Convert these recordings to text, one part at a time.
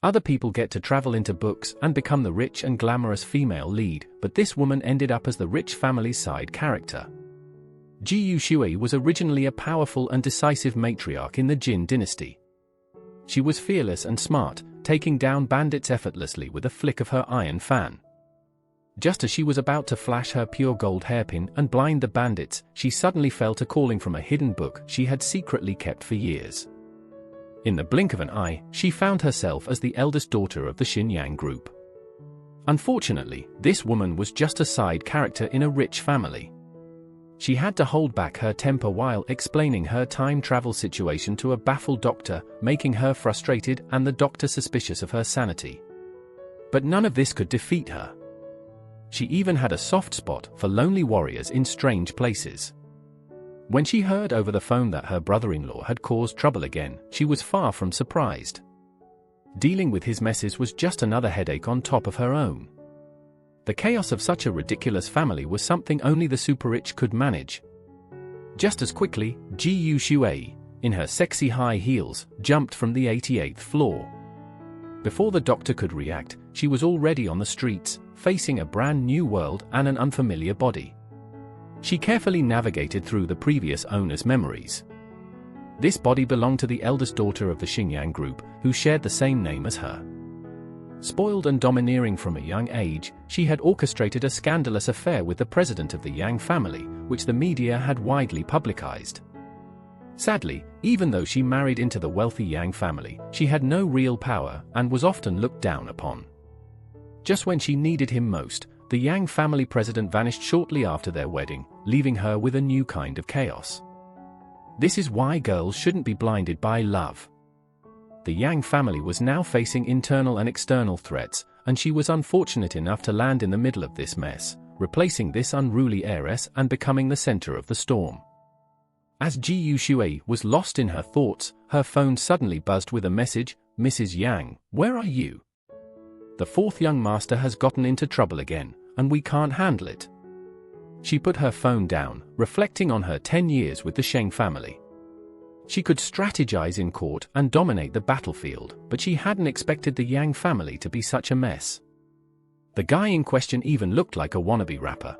Other people get to travel into books and become the rich and glamorous female lead, but this woman ended up as the rich family's side character. Ji Yu was originally a powerful and decisive matriarch in the Jin dynasty. She was fearless and smart, taking down bandits effortlessly with a flick of her iron fan. Just as she was about to flash her pure gold hairpin and blind the bandits, she suddenly felt a calling from a hidden book she had secretly kept for years. In the blink of an eye, she found herself as the eldest daughter of the Xinyang group. Unfortunately, this woman was just a side character in a rich family. She had to hold back her temper while explaining her time travel situation to a baffled doctor, making her frustrated and the doctor suspicious of her sanity. But none of this could defeat her. She even had a soft spot for lonely warriors in strange places. When she heard over the phone that her brother-in-law had caused trouble again, she was far from surprised. Dealing with his messes was just another headache on top of her own. The chaos of such a ridiculous family was something only the super-rich could manage. Just as quickly, Ji Yu, in her sexy high heels, jumped from the 88th floor. Before the doctor could react, she was already on the streets, facing a brand new world and an unfamiliar body. She carefully navigated through the previous owner's memories. This body belonged to the eldest daughter of the Xinyang group, who shared the same name as her. Spoiled and domineering from a young age, she had orchestrated a scandalous affair with the president of the Yang family, which the media had widely publicized. Sadly, even though she married into the wealthy Yang family, she had no real power and was often looked down upon. Just when she needed him most, the Yang family president vanished shortly after their wedding, leaving her with a new kind of chaos. This is why girls shouldn't be blinded by love. The Yang family was now facing internal and external threats, and she was unfortunate enough to land in the middle of this mess, replacing this unruly heiress and becoming the center of the storm. As Ji Yu was lost in her thoughts, her phone suddenly buzzed with a message, "Mrs. Yang, where are you? The fourth young master has gotten into trouble again, and we can't handle it." She put her phone down, reflecting on her 10 years with the Sheng family. She could strategize in court and dominate the battlefield, but she hadn't expected the Yang family to be such a mess. The guy in question even looked like a wannabe rapper.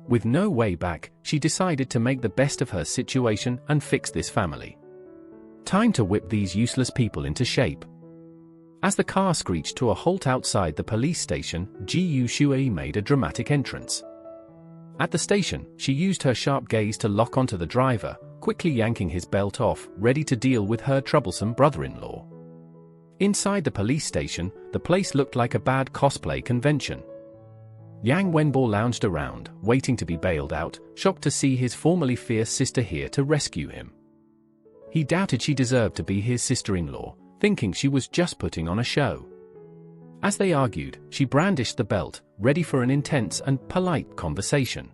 With no way back, she decided to make the best of her situation and fix this family. Time to whip these useless people into shape. As the car screeched to a halt outside the police station, Ji Yu made a dramatic entrance. At the station, she used her sharp gaze to lock onto the driver, quickly yanking his belt off, ready to deal with her troublesome brother-in-law. Inside the police station, the place looked like a bad cosplay convention. Yang Wenbo lounged around, waiting to be bailed out, shocked to see his formerly fierce sister here to rescue him. He doubted she deserved to be his sister-in-law, thinking she was just putting on a show. As they argued, she brandished the belt, ready for an intense and polite conversation.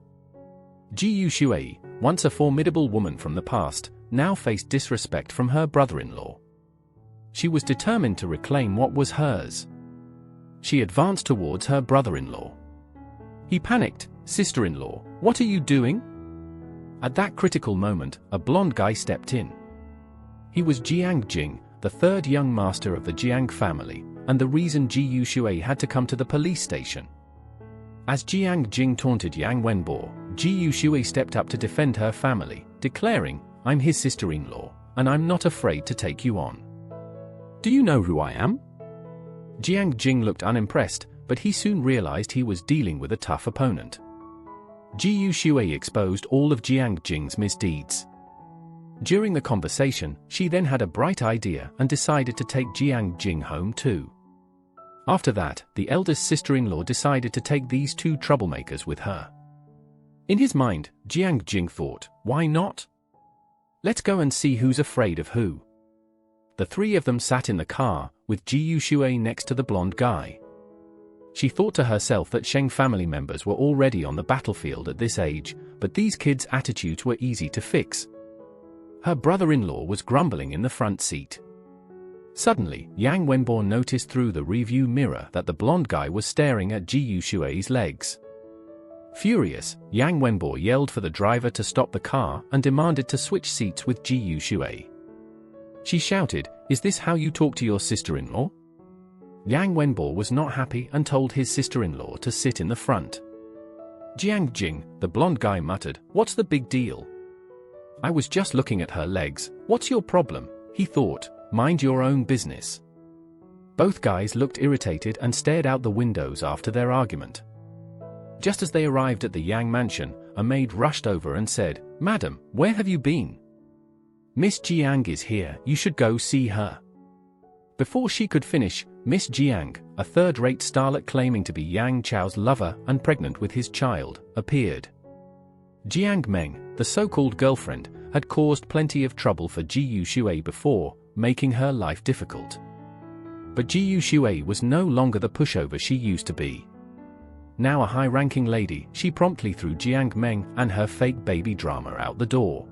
Ji Yu, once a formidable woman from the past, now faced disrespect from her brother-in-law. She was determined to reclaim what was hers. She advanced towards her brother-in-law. He panicked, "Sister-in-law, what are you doing?" At that critical moment, a blonde guy stepped in. He was Jiang Jing, the third young master of the Jiang family, and the reason Ji Yu had to come to the police station. As Jiang Jing taunted Yang Wenbo, Ji Yu stepped up to defend her family, declaring, "I'm his sister-in-law, and I'm not afraid to take you on. Do you know who I am?" Jiang Jing looked unimpressed, but he soon realized he was dealing with a tough opponent. Ji Yu exposed all of Jiang Jing's misdeeds. During the conversation, she then had a bright idea and decided to take Jiang Jing home too. After that, the eldest sister-in-law decided to take these two troublemakers with her. In his mind, Jiang Jing thought, why not? Let's go and see who's afraid of who. The three of them sat in the car, with Ji Yu next to the blonde guy. She thought to herself that Sheng family members were already on the battlefield at this age, but these kids' attitudes were easy to fix. Her brother-in-law was grumbling in the front seat. Suddenly, Yang Wenbo noticed through the rearview mirror that the blonde guy was staring at Ji Yushui's legs. Furious, Yang Wenbo yelled for the driver to stop the car and demanded to switch seats with Ji Yushui. She shouted, "Is this how you talk to your sister-in-law? Yang Wenbo was not happy and told his sister-in-law to sit in the front. Jiang Jing, the blonde guy, muttered, "What's the big deal? I was just looking at her legs. What's your problem?" He thought. Mind your own business. Both guys looked irritated and stared out the windows after their argument. Just as they arrived at the Yang mansion, a maid rushed over and said, "Madam, where have you been? Miss Jiang is here, you should go see her." Before she could finish, Miss Jiang, a third-rate starlet claiming to be Yang Chao's lover and pregnant with his child, appeared. Jiang Meng, the so-called girlfriend, had caused plenty of trouble for Ji Yushui before, making her life difficult. But Ji Yushui was no longer the pushover she used to be. Now a high-ranking lady, she promptly threw Jiang Meng and her fake baby drama out the door.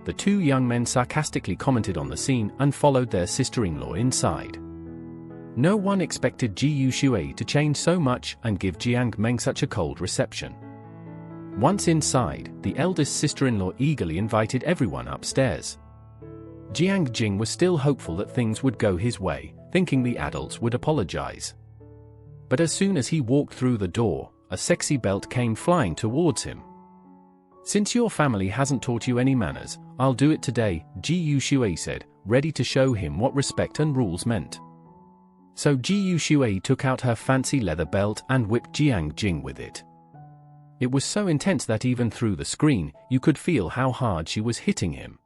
The two young men sarcastically commented on the scene and followed their sister-in-law inside. No one expected Ji Yushui to change so much and give Jiang Meng such a cold reception. Once inside, the eldest sister-in-law eagerly invited everyone upstairs. Jiang Jing was still hopeful that things would go his way, thinking the adults would apologize. But as soon as he walked through the door, a sexy belt came flying towards him. "Since your family hasn't taught you any manners, I'll do it today," Ji Yushui said, ready to show him what respect and rules meant. So Ji Yushui took out her fancy leather belt and whipped Jiang Jing with it. It was so intense that even through the screen, you could feel how hard she was hitting him.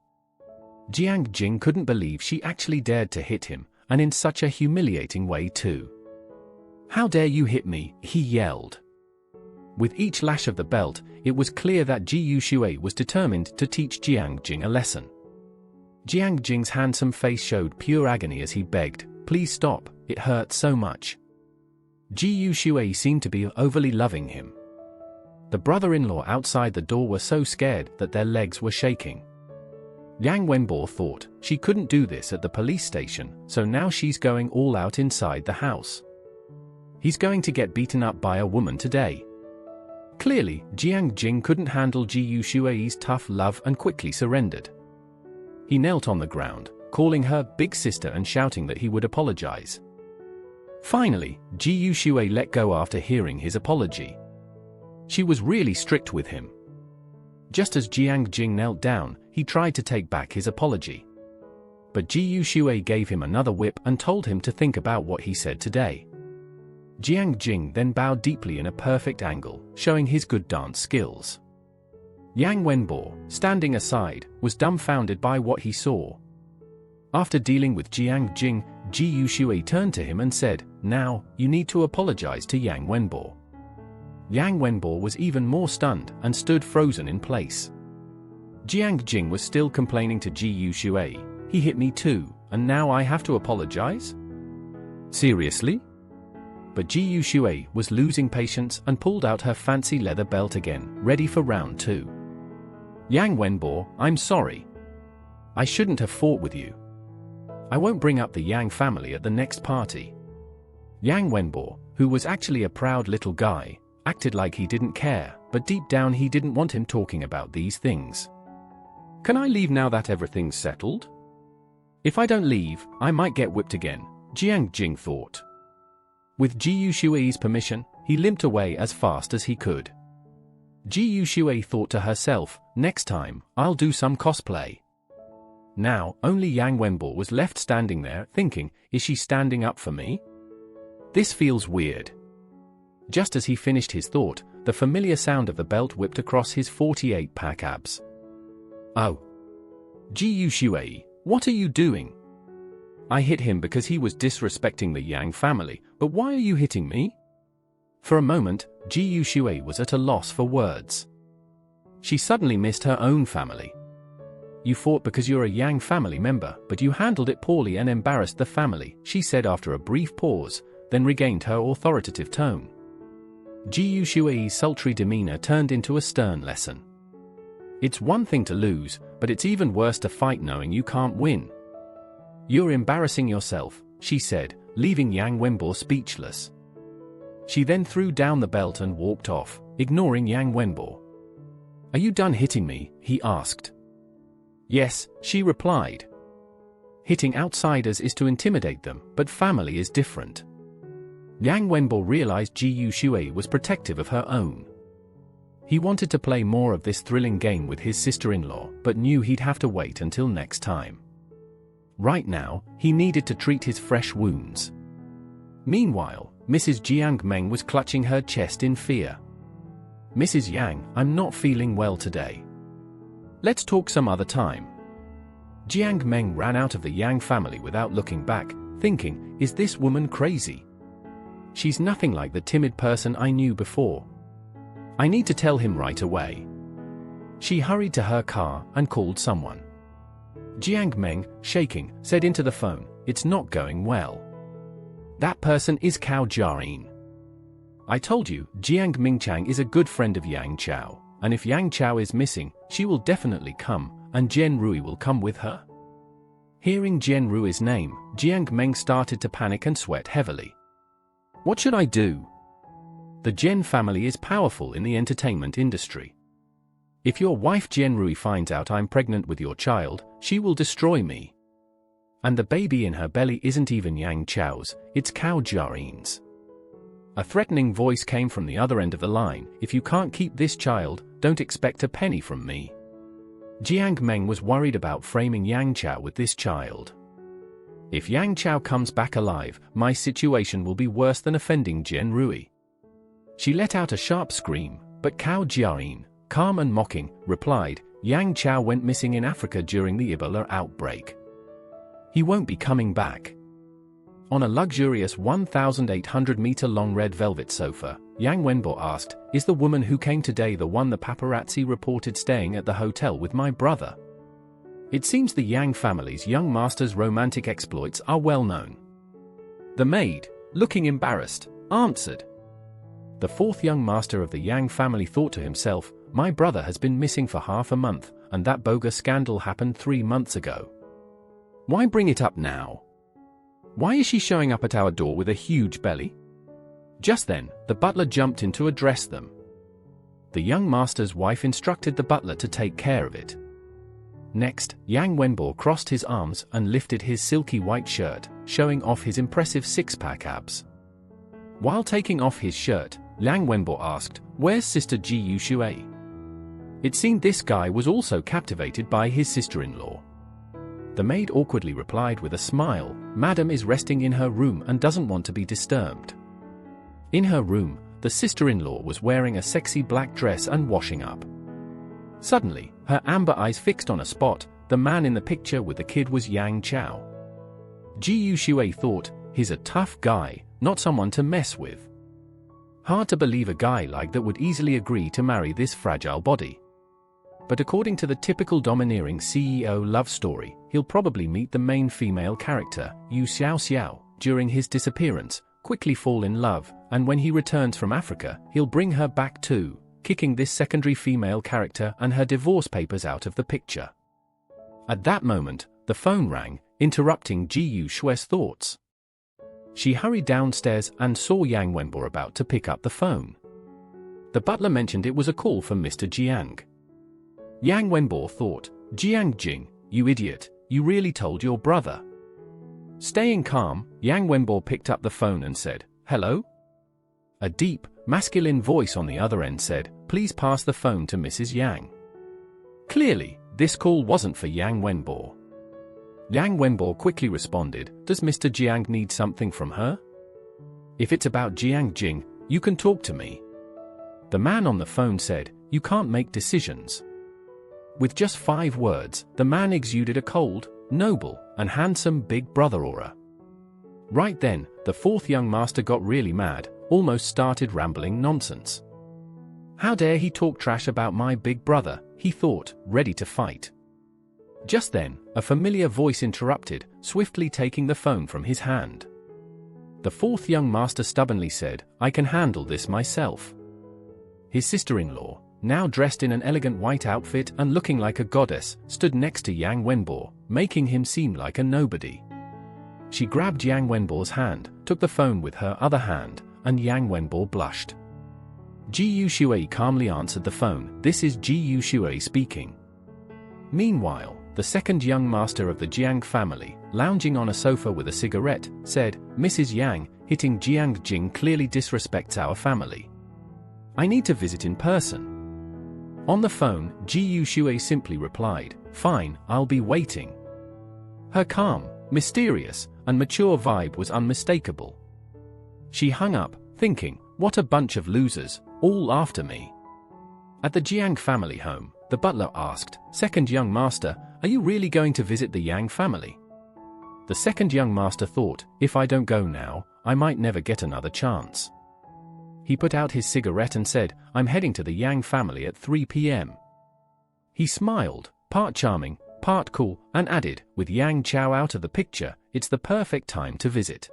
Jiang Jing couldn't believe she actually dared to hit him, and in such a humiliating way too. "How dare you hit me?" he yelled. With each lash of the belt, it was clear that Ji Yushui was determined to teach Jiang Jing a lesson. Jiang Jing's handsome face showed pure agony as he begged, "Please stop, it hurts so much." Ji Yushui seemed to be overly loving him. The brother-in-law outside the door were so scared that their legs were shaking. Yang Wenbo thought she couldn't do this at the police station, so now she's going all out inside the house. He's going to get beaten up by a woman today. Clearly, Jiang Jing couldn't handle Ji Yushui's tough love and quickly surrendered. He knelt on the ground, calling her big sister and shouting that he would apologize. Finally, Ji Yushui let go after hearing his apology. She was really strict with him. Just as Jiang Jing knelt down, he tried to take back his apology. But Ji Yushui gave him another whip and told him to think about what he said today. Jiang Jing then bowed deeply in a perfect angle, showing his good dance skills. Yang Wenbo, standing aside, was dumbfounded by what he saw. After dealing with Jiang Jing, Ji Yushui turned to him and said, "Now, you need to apologize to Yang Wenbo." Yang Wenbo was even more stunned and stood frozen in place. Jiang Jing was still complaining to Ji Yushui, "He hit me too, and now I have to apologize? Seriously?" But Ji Yushui was losing patience and pulled out her fancy leather belt again, ready for round 2. "Yang Wenbo, I'm sorry. I shouldn't have fought with you. I won't bring up the Yang family at the next party." Yang Wenbo, who was actually a proud little guy, acted like he didn't care, but deep down he didn't want him talking about these things. "Can I leave now that everything's settled? If I don't leave, I might get whipped again," Jiang Jing thought. With Ji Yushui's permission, he limped away as fast as he could. Ji Yushui thought to herself, "Next time, I'll do some cosplay." Now, only Yang Wenbo was left standing there, thinking, is she standing up for me? This feels weird. Just as he finished his thought, the familiar sound of the belt whipped across his 48-pack abs. "Oh. Ji Yushui, what are you doing? I hit him because he was disrespecting the Yang family, but why are you hitting me?" For a moment, Ji Yushui was at a loss for words. She suddenly missed her own family. "You fought because you're a Yang family member, but you handled it poorly and embarrassed the family," she said after a brief pause, then regained her authoritative tone. Ji Yushui's sultry demeanor turned into a stern lesson. "It's one thing to lose, but it's even worse to fight knowing you can't win. You're embarrassing yourself," she said, leaving Yang Wenbo speechless. She then threw down the belt and walked off, ignoring Yang Wenbo. "Are you done hitting me?" he asked. "Yes," she replied. "Hitting outsiders is to intimidate them, but family is different. Yang Wenbo realized Ji Yushui was protective of her own. He wanted to play more of this thrilling game with his sister-in-law, but knew he'd have to wait until next time. Right now, he needed to treat his fresh wounds. Meanwhile, Mrs. Jiang Meng was clutching her chest in fear. "Mrs. Yang, I'm not feeling well today. Let's talk some other time." Jiang Meng ran out of the Yang family without looking back, thinking, is this woman crazy? She's nothing like the timid person I knew before. I need to tell him right away. She hurried to her car and called someone. Jiang Meng, shaking, said into the phone, "It's not going well. That person is Cao Jiayin. I told you, Jiang Mingchang is a good friend of Yang Chao, and if Yang Chao is missing, she will definitely come, and Jian Rui will come with her." Hearing Jian Rui's name, Jiang Meng started to panic and sweat heavily. What should I do? The Jian family is powerful in the entertainment industry. If your wife Jian Rui finds out I'm pregnant with your child, she will destroy me. And the baby in her belly isn't even Yang Chao's, it's Cao Jiayin's. A threatening voice came from the other end of the line. "If you can't keep this child, don't expect a penny from me." Jiang Meng was worried about framing Yang Chao with this child. If Yang Chao comes back alive, my situation will be worse than offending Jian Rui. She let out a sharp scream, but Cao Jiayin, calm and mocking, replied, "Yang Chao went missing in Africa during the Ebola outbreak. He won't be coming back." On a luxurious 1,800-meter-long red velvet sofa, Yang Wenbo asked, "Is the woman who came today the one the paparazzi reported staying at the hotel with my brother?" It seems the Yang family's young master's romantic exploits are well known. The maid, looking embarrassed, answered. The fourth young master of the Yang family thought to himself, "My brother has been missing for half a month, and that bogus scandal happened 3 months ago. Why bring it up now? Why is she showing up at our door with a huge belly?" Just then, the butler jumped in to address them. The young master's wife instructed the butler to take care of it. Next, Yang Wenbo crossed his arms and lifted his silky white shirt, showing off his impressive six-pack abs. While taking off his shirt, Yang Wenbo asked, "Where's Sister Ji Yushui?" It seemed this guy was also captivated by his sister-in-law. The maid awkwardly replied with a smile, "Madam is resting in her room and doesn't want to be disturbed." In her room, the sister-in-law was wearing a sexy black dress and washing up. Suddenly, her amber eyes fixed on a spot. The man in the picture with the kid was Yang Chao. Ji Yushui thought, he's a tough guy, not someone to mess with. Hard to believe a guy like that would easily agree to marry this fragile body. But according to the typical domineering CEO love story, he'll probably meet the main female character, Yu Xiao Xiao, during his disappearance, quickly fall in love, and when he returns from Africa, he'll bring her back too, kicking this secondary female character and her divorce papers out of the picture. At that moment, the phone rang, interrupting Ji Yushui's thoughts. She hurried downstairs and saw Yang Wenbo about to pick up the phone. The butler mentioned it was a call from Mr. Jiang. Yang Wenbo thought, "Jiang Jing, you idiot, you really told your brother." Staying calm, Yang Wenbo picked up the phone and said, "Hello?" A deep, masculine voice on the other end said, "Please pass the phone to Mrs. Yang." Clearly, this call wasn't for Yang Wenbo. Yang Wenbo quickly responded, "Does Mr. Jiang need something from her? If it's about Jiang Jing, you can talk to me." The man on the phone said, "You can't make decisions." With just 5 words, the man exuded a cold, noble, and handsome big brother aura. Right then, the fourth young master got really mad, almost started rambling nonsense. How dare he talk trash about my big brother, he thought, ready to fight. Just then, a familiar voice interrupted, swiftly taking the phone from his hand. The fourth young master stubbornly said, "I can handle this myself." His sister-in-law, now dressed in an elegant white outfit and looking like a goddess, stood next to Yang Wenbo, making him seem like a nobody. She grabbed Yang Wenbo's hand, took the phone with her other hand, and Yang Wenbo blushed. Ji Yushui calmly answered the phone. "This is Ji Yushui speaking." Meanwhile, the second young master of the Jiang family, lounging on a sofa with a cigarette, said, "Mrs. Yang, hitting Jiang Jing clearly disrespects our family. I need to visit in person. On the phone, Ji Yuxue simply replied, "Fine, I'll be waiting." Her calm, mysterious, and mature vibe was unmistakable. She hung up, thinking, what a bunch of losers, all after me. At the Jiang family home, the butler asked, "Second young master, are you really going to visit the Yang family?" The second young master thought, if I don't go now, I might never get another chance. He put out his cigarette and said, "I'm heading to the Yang family at 3 p.m. He smiled, part charming, part cool, and added, with Yang Chao out of the picture, it's the perfect time to visit.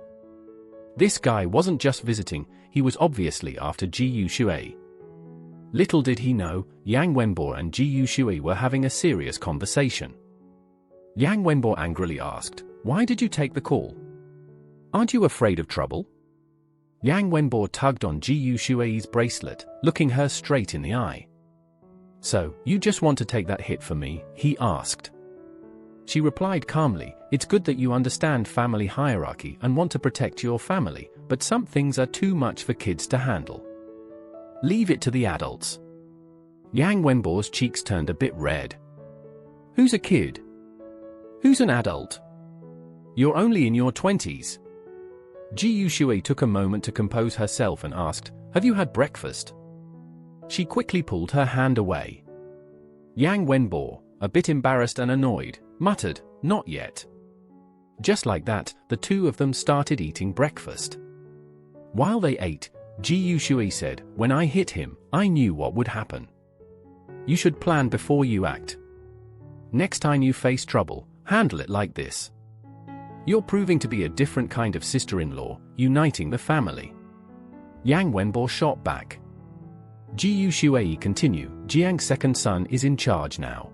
This guy wasn't just visiting, he was obviously after Ji Yuxue. Little did he know, Yang Wenbo and Ji Yuxue were having a serious conversation. Yang Wenbo angrily asked, "Why did you take the call? Aren't you afraid of trouble?" Yang Wenbo tugged on Ji Yuxue's bracelet, looking her straight in the eye. "So, you just want to take that hit for me?" he asked. She replied calmly, "It's good that you understand family hierarchy and want to protect your family, but some things are too much for kids to handle. Leave it to the adults." Yang Wenbo's cheeks turned a bit red. "Who's a kid? Who's an adult? You're only in your 20s. Ji Yuxue took a moment to compose herself and asked, "Have you had breakfast?" She quickly pulled her hand away. Yang Wenbo, a bit embarrassed and annoyed, muttered, "Not yet." Just like that, the two of them started eating breakfast. While they ate, Ji Yuxue said, "When I hit him, I knew what would happen. You should plan before you act. Next time you face trouble, handle it like this. You're proving to be a different kind of sister-in-law, uniting the family." Yang Wenbo shot back. Ji Yuxue continue, "Jiang's second son is in charge now.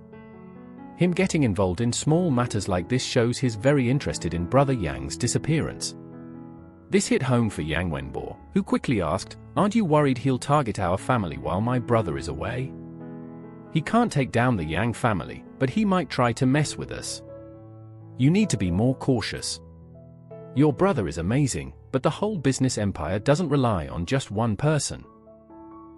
Him getting involved in small matters like this shows he's very interested in brother Yang's disappearance." This hit home for Yang Wenbo, who quickly asked, "Aren't you worried he'll target our family while my brother is away? He can't take down the Yang family, but he might try to mess with us. You need to be more cautious. Your brother is amazing, but the whole business empire doesn't rely on just one person.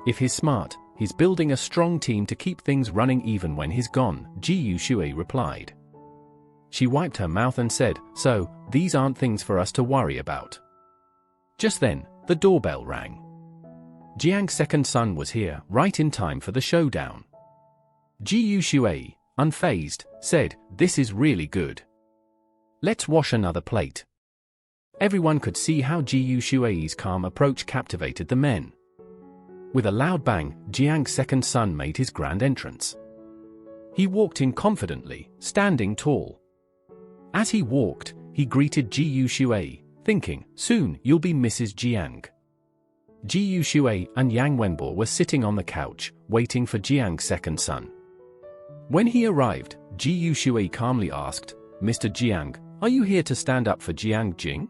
If he's smart, he's building a strong team to keep things running even when he's gone," Ji Yuxue replied. She wiped her mouth and said, "So, these aren't things for us to worry about." Just then, the doorbell rang. Jiang's second son was here, right in time for the showdown. Ji Yuxue, unfazed, said, "This is really good. Let's wash another plate." Everyone could see how Ji Yuxue's calm approach captivated the men. With a loud bang, Jiang's second son made his grand entrance. He walked in confidently, standing tall. As he walked, he greeted Ji Yuxue, thinking, "Soon you'll be Mrs. Jiang." Ji Yuxue and Yang Wenbo were sitting on the couch, waiting for Jiang's second son. When he arrived, Ji Yuxue calmly asked, "Mr. Jiang, are you here to stand up for Jiang Jing?"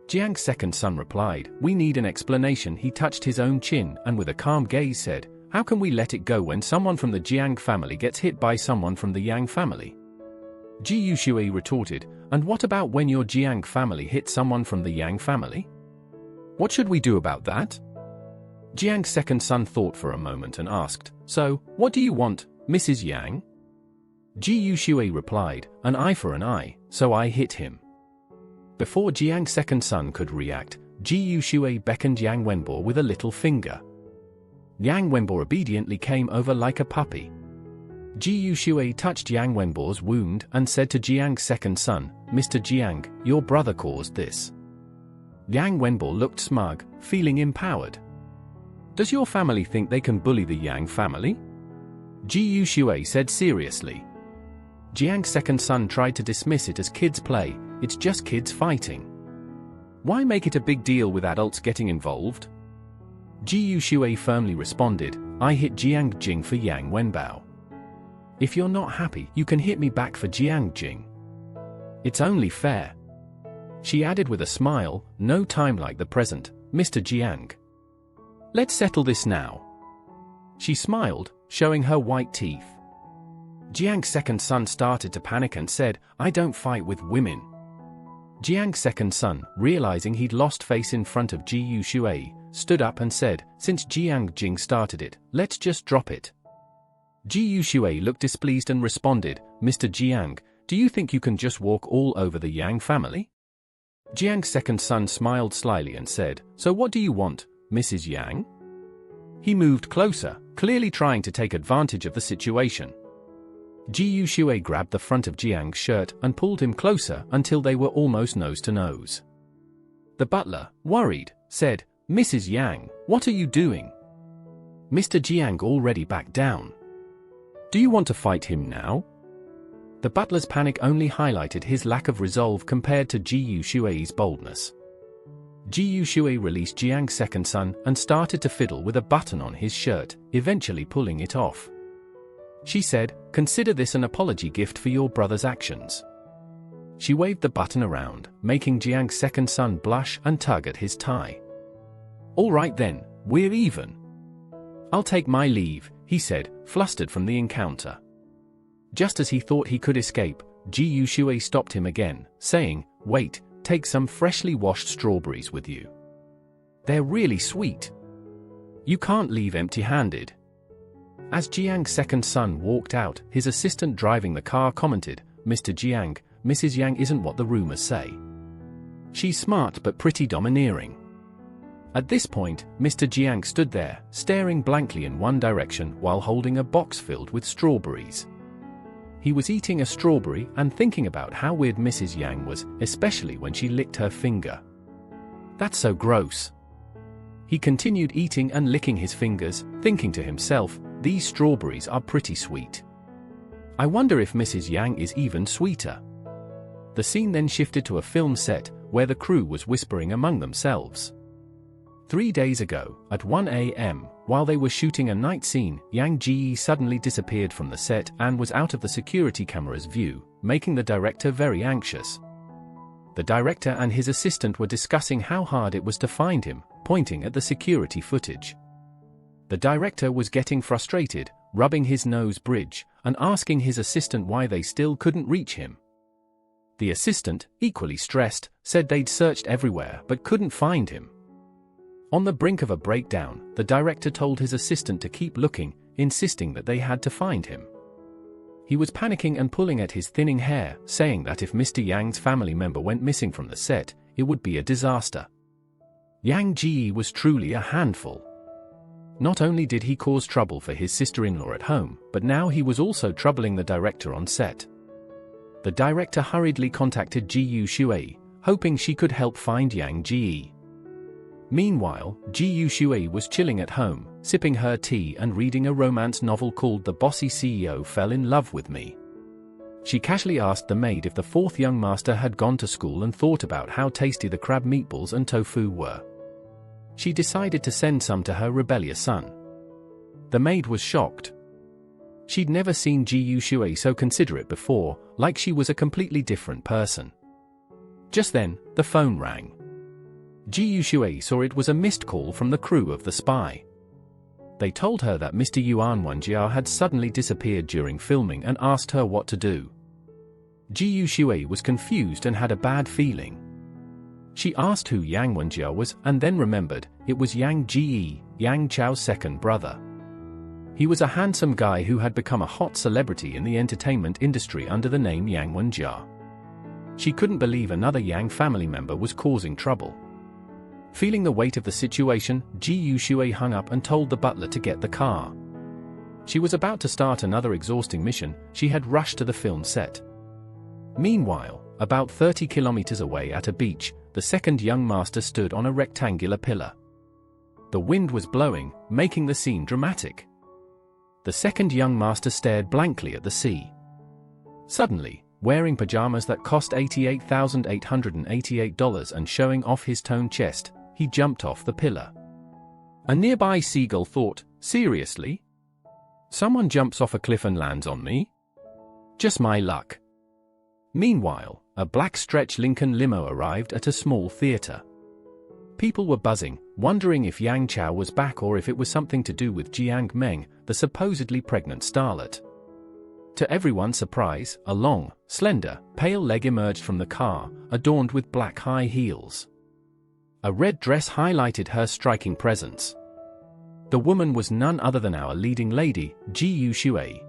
Jiang's second son replied, "We need an explanation." He touched his own chin and with a calm gaze said, "How can we let it go when someone from the Jiang family gets hit by someone from the Yang family?" Ji Yuxue retorted, "And what about when your Jiang family hits someone from the Yang family? What should we do about that?" Jiang's second son thought for a moment and asked, "So, what do you want, Mrs. Yang?" Ji Yuxue replied, "An eye for an eye, so I hit him." Before Jiang's second son could react, Ji Yuxue beckoned Yang Wenbo with a little finger. Yang Wenbo obediently came over like a puppy. Ji Yuxue touched Yang Wenbo's wound and said to Jiang's second son, "Mr. Jiang, your brother caused this." Yang Wenbo looked smug, feeling empowered. "Does your family think they can bully the Yang family?" Ji Yuxue said seriously. Jiang's second son tried to dismiss it as kids' play, it's just kids fighting. Why make it a big deal with adults getting involved? Ji Yuxue firmly responded, "I hit Jiang Jing for Yang Wenbao. If you're not happy, you can hit me back for Jiang Jing. It's only fair." She added with a smile, "No time like the present, Mr. Jiang. Let's settle this now." She smiled, showing her white teeth. Jiang's second son started to panic and said, "I don't fight with women." Jiang's second son, realizing he'd lost face in front of Ji Yushui, stood up and said, "Since Jiang Jing started it, let's just drop it." Ji Yushui looked displeased and responded, "Mr. Jiang, do you think you can just walk all over the Yang family?" Jiang's second son smiled slyly and said, "So what do you want, Mrs. Yang?" He moved closer, clearly trying to take advantage of the situation. Ji Yushui grabbed the front of Jiang's shirt and pulled him closer until they were almost nose to nose. The butler, worried, said, "Mrs. Yang, what are you doing?" Mr. Jiang already backed down. "Do you want to fight him now?" The butler's panic only highlighted his lack of resolve compared to Ji Yushui's boldness. Ji Yushui released Jiang's second son and started to fiddle with a button on his shirt, eventually pulling it off. She said, "Consider this an apology gift for your brother's actions." She waved the button around, making Jiang's second son blush and tug at his tie. "All right then, we're even. I'll take my leave," he said, flustered from the encounter. Just as he thought he could escape, Ji Yushui stopped him again, saying, "Wait, take some freshly washed strawberries with you. They're really sweet. You can't leave empty-handed." As Jiang's second son walked out, his assistant driving the car commented, "Mr. Jiang, Mrs. Yang isn't what the rumors say. She's smart but pretty domineering." At this point, Mr. Jiang stood there, staring blankly in one direction while holding a box filled with strawberries. He was eating a strawberry and thinking about how weird Mrs. Yang was, especially when she licked her finger. "That's so gross." He continued eating and licking his fingers, thinking to himself, "These strawberries are pretty sweet. I wonder if Mrs. Yang is even sweeter." The scene then shifted to a film set, where the crew was whispering among themselves. 3 days ago, at 1 a.m., while they were shooting a night scene, Yang Ji suddenly disappeared from the set and was out of the security camera's view, making the director very anxious. The director and his assistant were discussing how hard it was to find him, pointing at the security footage. The director was getting frustrated, rubbing his nose bridge, and asking his assistant why they still couldn't reach him. The assistant, equally stressed, said they'd searched everywhere but couldn't find him. On the brink of a breakdown, the director told his assistant to keep looking, insisting that they had to find him. He was panicking and pulling at his thinning hair, saying that if Mr. Yang's family member went missing from the set, it would be a disaster. Yang Ji was truly a handful. Not only did he cause trouble for his sister-in-law at home, but now he was also troubling the director on set. The director hurriedly contacted Ji Yushui, hoping she could help find Yang Ji. Meanwhile, Ji Yushui was chilling at home, sipping her tea and reading a romance novel called The Bossy CEO Fell in Love with Me. She casually asked the maid if the fourth young master had gone to school and thought about how tasty the crab meatballs and tofu were. She decided to send some to her rebellious son. The maid was shocked. She'd never seen Ji Yushui so considerate before, like she was a completely different person. Just then, the phone rang. Ji Yushui saw it was a missed call from the crew of The Spy. They told her that Mr. Unwanted had suddenly disappeared during filming and asked her what to do. Ji Yushui was confused and had a bad feeling. She asked who Yang Wenjia was and then remembered it was Yang Ji, Yang Chao's second brother. He was a handsome guy who had become a hot celebrity in the entertainment industry under the name Yang Wenjia. She couldn't believe another Yang family member was causing trouble. Feeling the weight of the situation, Ji Yushui hung up and told the butler to get the car. She was about to start another exhausting mission. She had rushed to the film set. Meanwhile, about 30 kilometers away at a beach, the second young master stood on a rectangular pillar. The wind was blowing, making the scene dramatic. The second young master stared blankly at the sea. Suddenly, wearing pajamas that cost $88,888 and showing off his toned chest, he jumped off the pillar. A nearby seagull thought, "Seriously? Someone jumps off a cliff and lands on me? Just my luck." Meanwhile, a black stretch Lincoln limo arrived at a small theater. People were buzzing, wondering if Yang Chao was back or if it was something to do with Jiang Meng, the supposedly pregnant starlet. To everyone's surprise, a long, slender, pale leg emerged from the car, adorned with black high heels. A red dress highlighted her striking presence. The woman was none other than our leading lady, Ji Shui.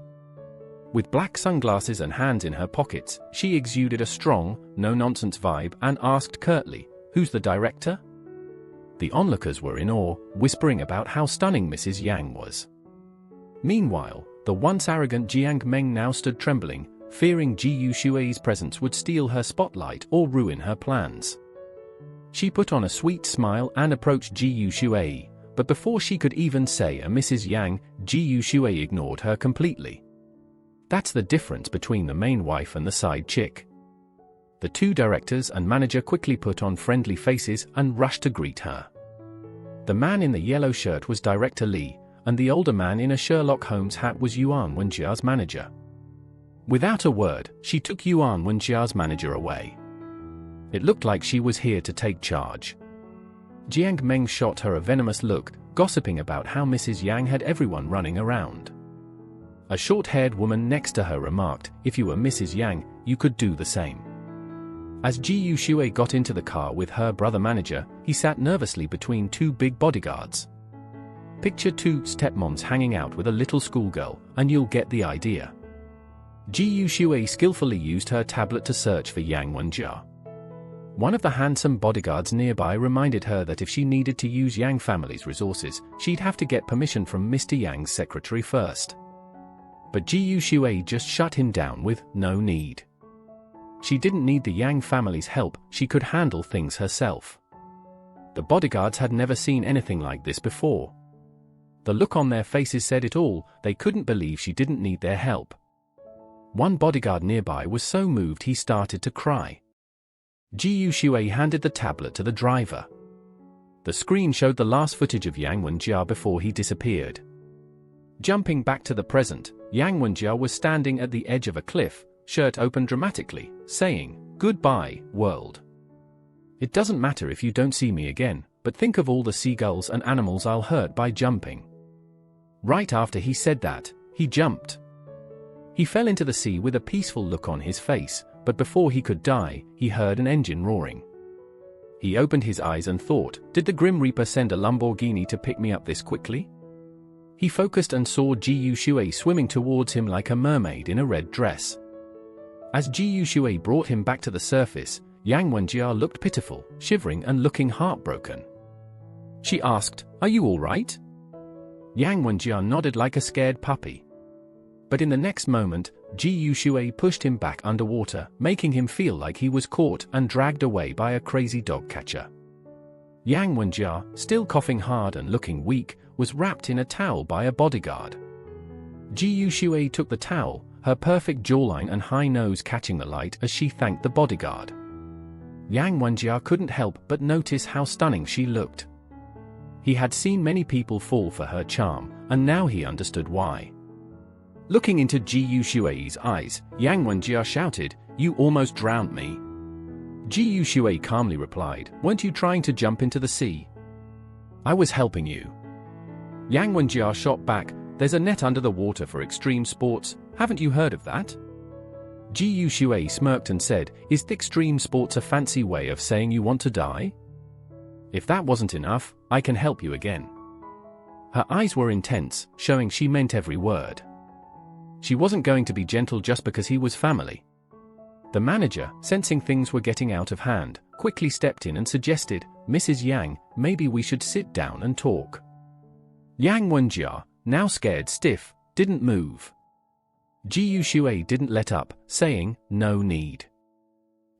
With black sunglasses and hands in her pockets, she exuded a strong, no-nonsense vibe and asked curtly, "Who's the director?" The onlookers were in awe, whispering about how stunning Mrs. Yang was. Meanwhile, the once arrogant Jiang Meng now stood trembling, fearing Ji Shui's presence would steal her spotlight or ruin her plans. She put on a sweet smile and approached Ji Shui, but before she could even say a Mrs. Yang, Ji Shui ignored her completely. That's the difference between the main wife and the side chick. The two directors and manager quickly put on friendly faces and rushed to greet her. The man in the yellow shirt was Director Li, and the older man in a Sherlock Holmes hat was Yuan Wenjia's manager. Without a word, she took Yuan Wenjia's manager away. It looked like she was here to take charge. Jiang Meng shot her a venomous look, gossiping about how Mrs. Yang had everyone running around. A short-haired woman next to her remarked, "If you were Mrs. Yang, you could do the same." As Ji Shui got into the car with her brother manager, he sat nervously between two big bodyguards. Picture two stepmoms hanging out with a little schoolgirl, and you'll get the idea. Ji Shui skillfully used her tablet to search for Yang Wenjia. One of the handsome bodyguards nearby reminded her that if she needed to use Yang family's resources, she'd have to get permission from Mr. Yang's secretary first. But Ji Shui just shut him down with, "No need." She didn't need the Yang family's help, she could handle things herself. The bodyguards had never seen anything like this before. The look on their faces said it all, they couldn't believe she didn't need their help. One bodyguard nearby was so moved he started to cry. Ji Shui handed the tablet to the driver. The screen showed the last footage of Yang Wenjia before he disappeared. Jumping back to the present, Yang Wenjia was standing at the edge of a cliff, shirt open dramatically, saying, "Goodbye, world. It doesn't matter if you don't see me again, but think of all the seagulls and animals I'll hurt by jumping." Right after he said that, he jumped. He fell into the sea with a peaceful look on his face, but before he could die, he heard an engine roaring. He opened his eyes and thought, "Did the Grim Reaper send a Lamborghini to pick me up this quickly?" He focused and saw Ji Shui swimming towards him like a mermaid in a red dress. As Ji Shui brought him back to the surface, Yang Wenjia looked pitiful, shivering and looking heartbroken. She asked, "Are you all right?" Yang Wenjia nodded like a scared puppy. But in the next moment, Ji Shui pushed him back underwater, making him feel like he was caught and dragged away by a crazy dog catcher. Yang Wenjia, still coughing hard and looking weak, was wrapped in a towel by a bodyguard. Ji Shui took the towel, her perfect jawline and high nose catching the light as she thanked the bodyguard. Yang Wenjia couldn't help but notice how stunning she looked. He had seen many people fall for her charm, and now he understood why. Looking into Ji Shui's eyes, Yang Wenjia shouted, "You almost drowned me." Ji Shui calmly replied, "Weren't you trying to jump into the sea?" "I was helping you." Yang Wenjia shot back, "There's a net under the water for extreme sports, haven't you heard of that?" Ji Shui smirked and said, "Is extreme sports a fancy way of saying you want to die? If that wasn't enough, I can help you again." Her eyes were intense, showing she meant every word. She wasn't going to be gentle just because he was family. The manager, sensing things were getting out of hand, quickly stepped in and suggested, "Mrs. Yang, maybe we should sit down and talk." Yang Wenjia, now scared stiff, didn't move. Ji Shui didn't let up, saying, "No need.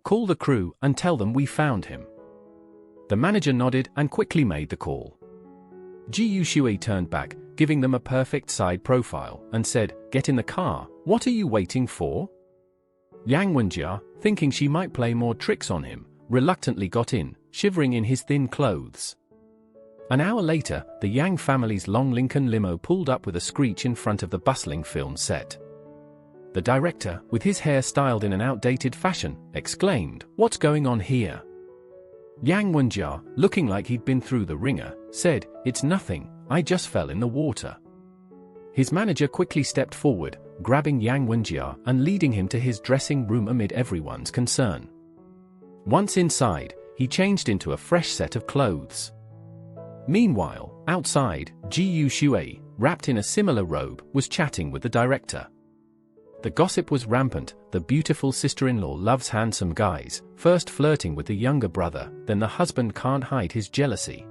Call the crew and tell them we found him." The manager nodded and quickly made the call. Ji Shui turned back, giving them a perfect side profile, and said, "Get in the car, what are you waiting for?" Yang Wenjia, thinking she might play more tricks on him, reluctantly got in, shivering in his thin clothes. An hour later, the Yang family's long Lincoln limo pulled up with a screech in front of the bustling film set. The director, with his hair styled in an outdated fashion, exclaimed, "What's going on here?" Yang Wenjia, looking like he'd been through the ringer, said, "It's nothing, I just fell in the water." His manager quickly stepped forward, grabbing Yang Wenjia and leading him to his dressing room amid everyone's concern. Once inside, he changed into a fresh set of clothes. Meanwhile, outside, Ji Shui, wrapped in a similar robe, was chatting with the director. The gossip was rampant. The beautiful sister-in-law loves handsome guys, first flirting with the younger brother, then the husband can't hide his jealousy.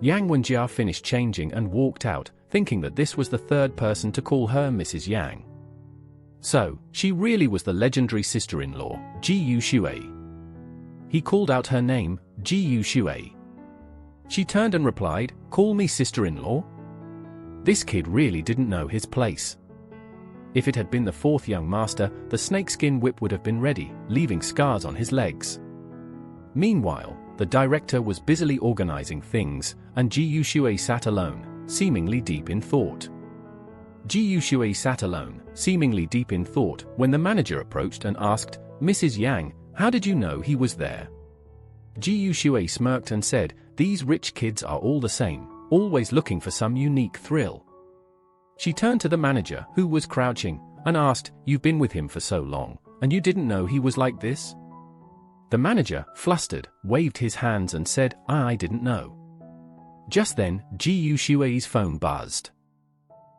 Yang Wenjia finished changing and walked out, thinking that this was the third person to call her Mrs. Yang. So, she really was the legendary sister-in-law, Ji Shui. He called out her name, Ji Shui. She turned and replied, "Call me sister-in-law?" This kid really didn't know his place. If it had been the fourth young master, the snakeskin whip would have been ready, leaving scars on his legs. Meanwhile, the director was busily organizing things, and Ji Shui sat alone, seemingly deep in thought. Ji Shui sat alone, seemingly deep in thought, when the manager approached and asked, "Mrs. Yang, how did you know he was there?" Ji Shui smirked and said, "These rich kids are all the same, always looking for some unique thrill." She turned to the manager, who was crouching, and asked, "You've been with him for so long, and you didn't know he was like this?" The manager, flustered, waved his hands and said, "I didn't know." Just then, Ji Shui's phone buzzed.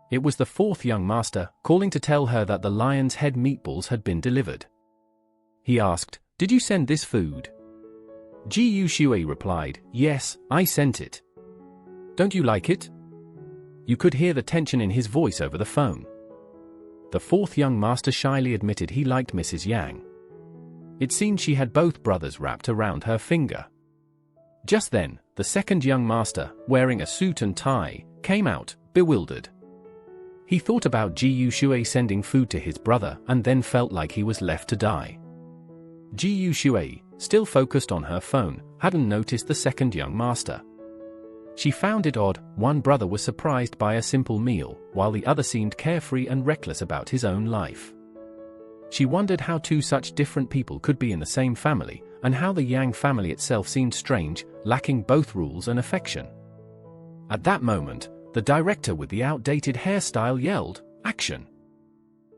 It was the fourth young master, calling to tell her that the lion's head meatballs had been delivered. He asked, "Did you send this food?" Ji Shui replied, "Yes, I sent it." "Don't you like it?" You could hear the tension in his voice over the phone. The fourth young master shyly admitted he liked Mrs. Yang. It seemed she had both brothers wrapped around her finger. Just then, the second young master, wearing a suit and tie, came out, bewildered. He thought about Ji Shui sending food to his brother and then felt like he was left to die. Ji Shui, still focused on her phone, hadn't noticed the second young master. She found it odd. One brother was surprised by a simple meal, while the other seemed carefree and reckless about his own life. She wondered how two such different people could be in the same family, and how the Yang family itself seemed strange, lacking both rules and affection. At that moment, the director with the outdated hairstyle yelled, "Action!"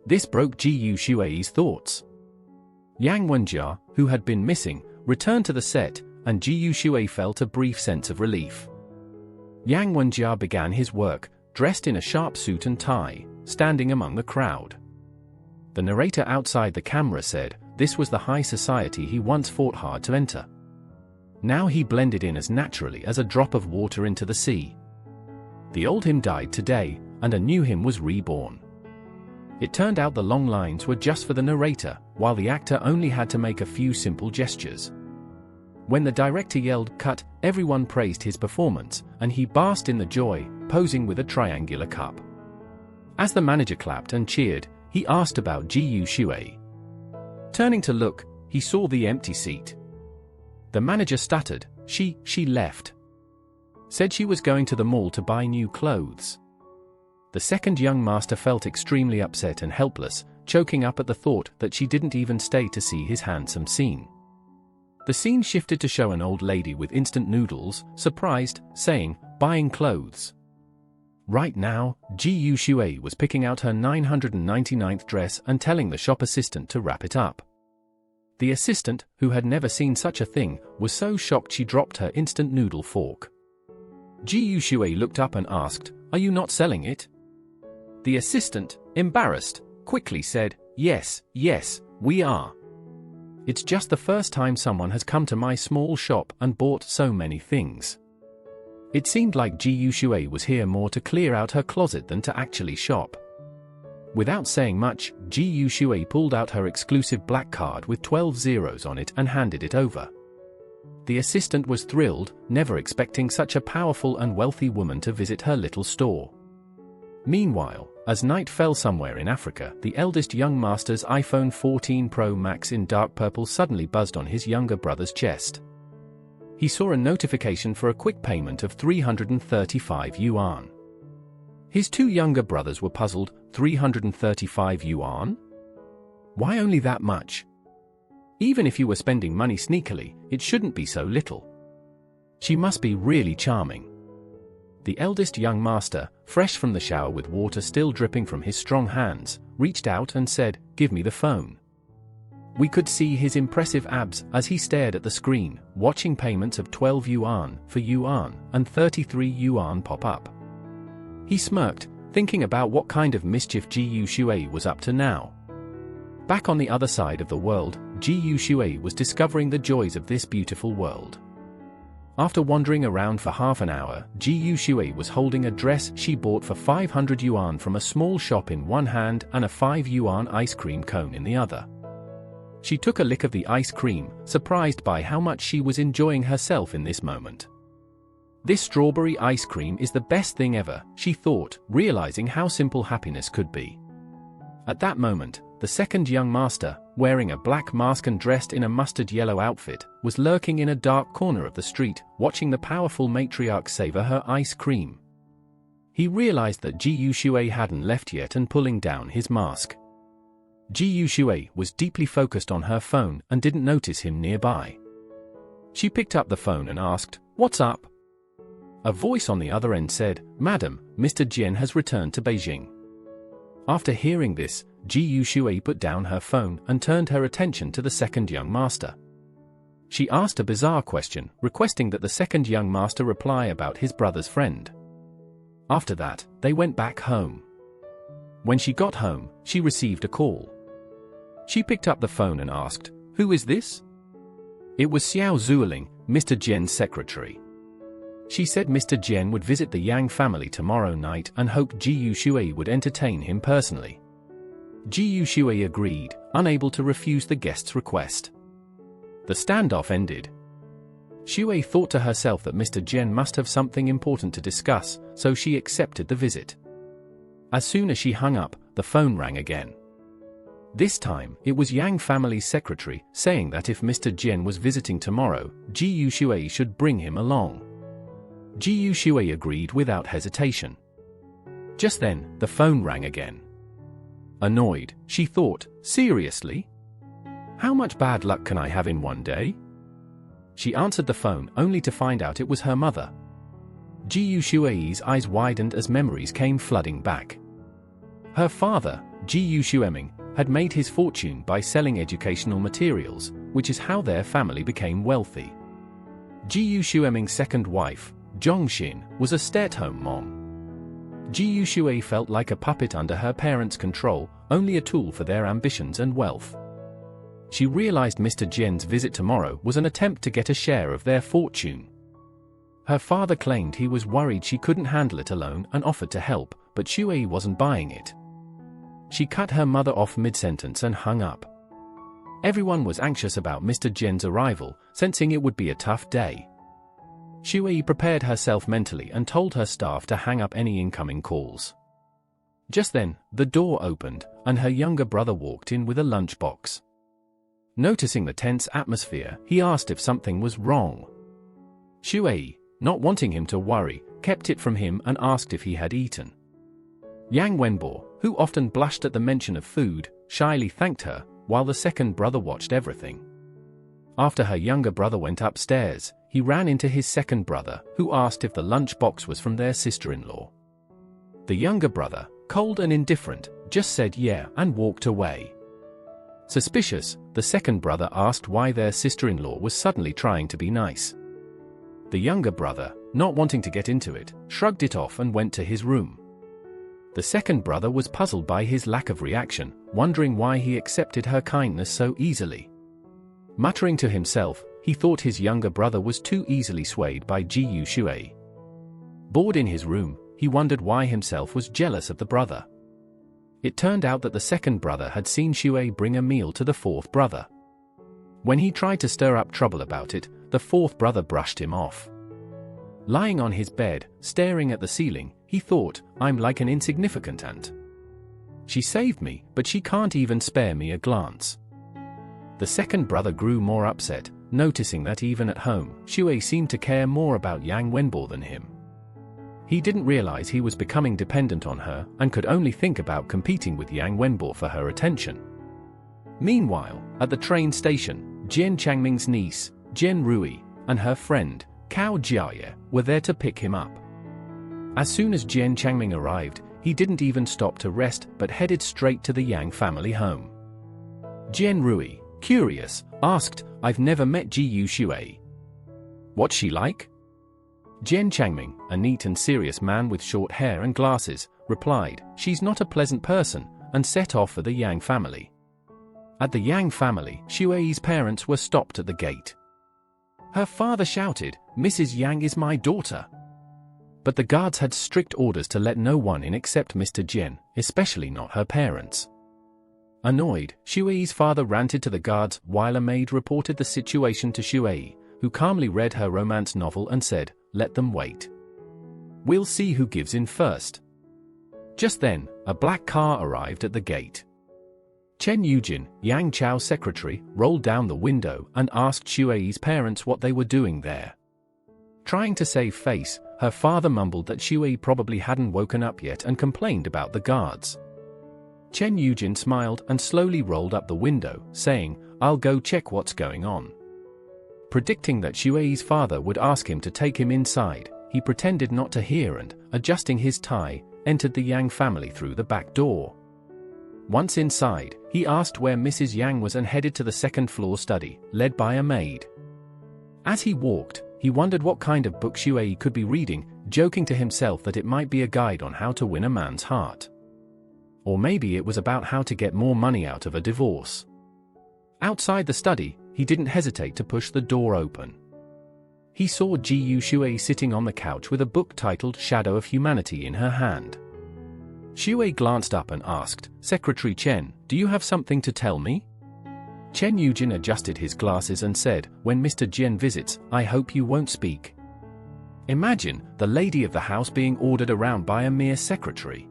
This broke Ji Shui's thoughts. Yang Wenjia, who had been missing, returned to the set, and Ji Shui felt a brief sense of relief. Yang Wenjia began his work, dressed in a sharp suit and tie, standing among the crowd. The narrator outside the camera said, this was the high society he once fought hard to enter. Now he blended in as naturally as a drop of water into the sea. The old him died today, and a new him was reborn. It turned out the long lines were just for the narrator, while the actor only had to make a few simple gestures. When the director yelled, "Cut," everyone praised his performance, and he basked in the joy, posing with a triangular cup. As the manager clapped and cheered, he asked about Ji Shui. Turning to look, he saw the empty seat. The manager stuttered, she left. Said she was going to the mall to buy new clothes. The second young master felt extremely upset and helpless, choking up at the thought that she didn't even stay to see his handsome scene. The scene shifted to show an old lady with instant noodles, surprised, saying, "Buying clothes." Right now, Ji Shui was picking out her 999th dress and telling the shop assistant to wrap it up. The assistant, who had never seen such a thing, was so shocked she dropped her instant noodle fork. Ji Shui looked up and asked, "Are you not selling it?" The assistant, embarrassed, quickly said, yes, we are. It's just the first time someone has come to my small shop and bought so many things." It seemed like Ji Shui was here more to clear out her closet than to actually shop. Without saying much, Ji Shui pulled out her exclusive black card with 12 zeros on it and handed it over. The assistant was thrilled, never expecting such a powerful and wealthy woman to visit her little store. Meanwhile, as night fell somewhere in Africa, the eldest young master's iPhone 14 Pro Max in dark purple suddenly buzzed on his younger brother's chest. He saw a notification for a quick payment of 335 yuan. His two younger brothers were puzzled. 335 yuan? Why only that much? Even if you were spending money sneakily, it shouldn't be so little. She must be really charming. The eldest young master, fresh from the shower with water still dripping from his strong hands, reached out and said, "Give me the phone." We could see his impressive abs as he stared at the screen, watching payments of 12 yuan for yuan and 33 yuan pop up. He smirked, thinking about what kind of mischief Ji Shui was up to now. Back on the other side of the world, Ji Shui was discovering the joys of this beautiful world. After wandering around for half an hour, Ji Shui was holding a dress she bought for 500 yuan from a small shop in one hand and a 5 yuan ice cream cone in the other. She took a lick of the ice cream, surprised by how much she was enjoying herself in this moment. This strawberry ice cream is the best thing ever, she thought, realizing how simple happiness could be. At that moment, the second young master, wearing a black mask and dressed in a mustard yellow outfit, was lurking in a dark corner of the street, watching the powerful matriarch savor her ice cream. He realized that Ji Shui hadn't left yet and pulling down his mask. Ji Shui was deeply focused on her phone and didn't notice him nearby. She picked up the phone and asked, "What's up?" A voice on the other end said, "Madam, Mr. Jian has returned to Beijing." After hearing this, Ji Shui put down her phone and turned her attention to the second young master. She asked a bizarre question, requesting that the second young master reply about his brother's friend. After that, they went back home. When she got home, she received a call. She picked up the phone and asked, "Who is this?" It was Xiao Zuoling, Mr. Jian's secretary. She said Mr. Jian would visit the Yang family tomorrow night and hoped Ji Shui would entertain him personally. Ji Shui agreed, unable to refuse the guest's request. The standoff ended. Shui thought to herself that Mr. Jian must have something important to discuss, so she accepted the visit. As soon as she hung up, the phone rang again. This time, it was Yang family's secretary, saying that if Mr. Jian was visiting tomorrow, Ji Shui should bring him along. Ji Shui agreed without hesitation. Just then, the phone rang again. Annoyed, she thought, "Seriously? How much bad luck can I have in one day?" She answered the phone only to find out it was her mother. Ji Shui's eyes widened as memories came flooding back. Her father, Ji Shueming, had made his fortune by selling educational materials, which is how their family became wealthy. Ji Shueming's second wife, Zhongxin, was a stay-at-home mom. Ji Shui felt like a puppet under her parents' control, only a tool for their ambitions and wealth. She realized Mr. Jian's visit tomorrow was an attempt to get a share of their fortune. Her father claimed he was worried she couldn't handle it alone and offered to help, but Shui wasn't buying it. She cut her mother off mid-sentence and hung up. Everyone was anxious about Mr. Jian's arrival, sensing it would be a tough day. Shui prepared herself mentally and told her staff to hang up any incoming calls. Just then, the door opened, and her younger brother walked in with a lunchbox. Noticing the tense atmosphere, he asked if something was wrong. Shui, not wanting him to worry, kept it from him and asked if he had eaten. Yang Wenbo, who often blushed at the mention of food, shyly thanked her, while the second brother watched everything. After her younger brother went upstairs, he ran into his second brother, who asked if the lunchbox was from their sister-in-law. The younger brother, cold and indifferent, just said yeah and walked away. Suspicious, the second brother asked why their sister-in-law was suddenly trying to be nice. The younger brother, not wanting to get into it, shrugged it off and went to his room. The second brother was puzzled by his lack of reaction, wondering why he accepted her kindness so easily. Muttering to himself, he thought his younger brother was too easily swayed by Ji Shui. Bored in his room, he wondered why himself was jealous of the brother. It turned out that the second brother had seen Shui bring a meal to the fourth brother. When he tried to stir up trouble about it, the fourth brother brushed him off. Lying on his bed, staring at the ceiling, he thought, "I'm like an insignificant ant. She saved me, but she can't even spare me a glance." The second brother grew more upset, noticing that even at home, Shui seemed to care more about Yang Wenbo than him. He didn't realize he was becoming dependent on her and could only think about competing with Yang Wenbo for her attention. Meanwhile, at the train station, Jian Changming's niece, Jian Rui, and her friend, Cao Jiaye, were there to pick him up. As soon as Jian Changming arrived, he didn't even stop to rest but headed straight to the Yang family home. Jian Rui, curious, asked, "I've never met Ji Shui. What's she like?" Jian Changming, a neat and serious man with short hair and glasses, replied, "She's not a pleasant person," and set off for the Yang family. At the Yang family, Shui's parents were stopped at the gate. Her father shouted, "Mrs. Yang is my daughter." But the guards had strict orders to let no one in except Mr. Jian, especially not her parents. Annoyed, Shui's father ranted to the guards while a maid reported the situation to Shui, who calmly read her romance novel and said, "Let them wait. We'll see who gives in first." Just then, a black car arrived at the gate. Chen Yujin, Yang Chao's secretary, rolled down the window and asked Shui's parents what they were doing there. Trying to save face, her father mumbled that Shui probably hadn't woken up yet and complained about the guards. Chen Yujin smiled and slowly rolled up the window, saying, "I'll go check what's going on." Predicting that Shui's father would ask him to take him inside, he pretended not to hear and, adjusting his tie, entered the Yang family through the back door. Once inside, he asked where Mrs. Yang was and headed to the second-floor study, led by a maid. As he walked, he wondered what kind of book Shui could be reading, joking to himself that it might be a guide on how to win a man's heart. Or maybe it was about how to get more money out of a divorce. Outside the study, he didn't hesitate to push the door open. He saw Ji Shui sitting on the couch with a book titled Shadow of Humanity in her hand. Shui glanced up and asked, "Secretary Chen, do you have something to tell me?" Chen Yujin adjusted his glasses and said, "When Mr. Jian visits, I hope you won't speak." Imagine, the lady of the house being ordered around by a mere secretary.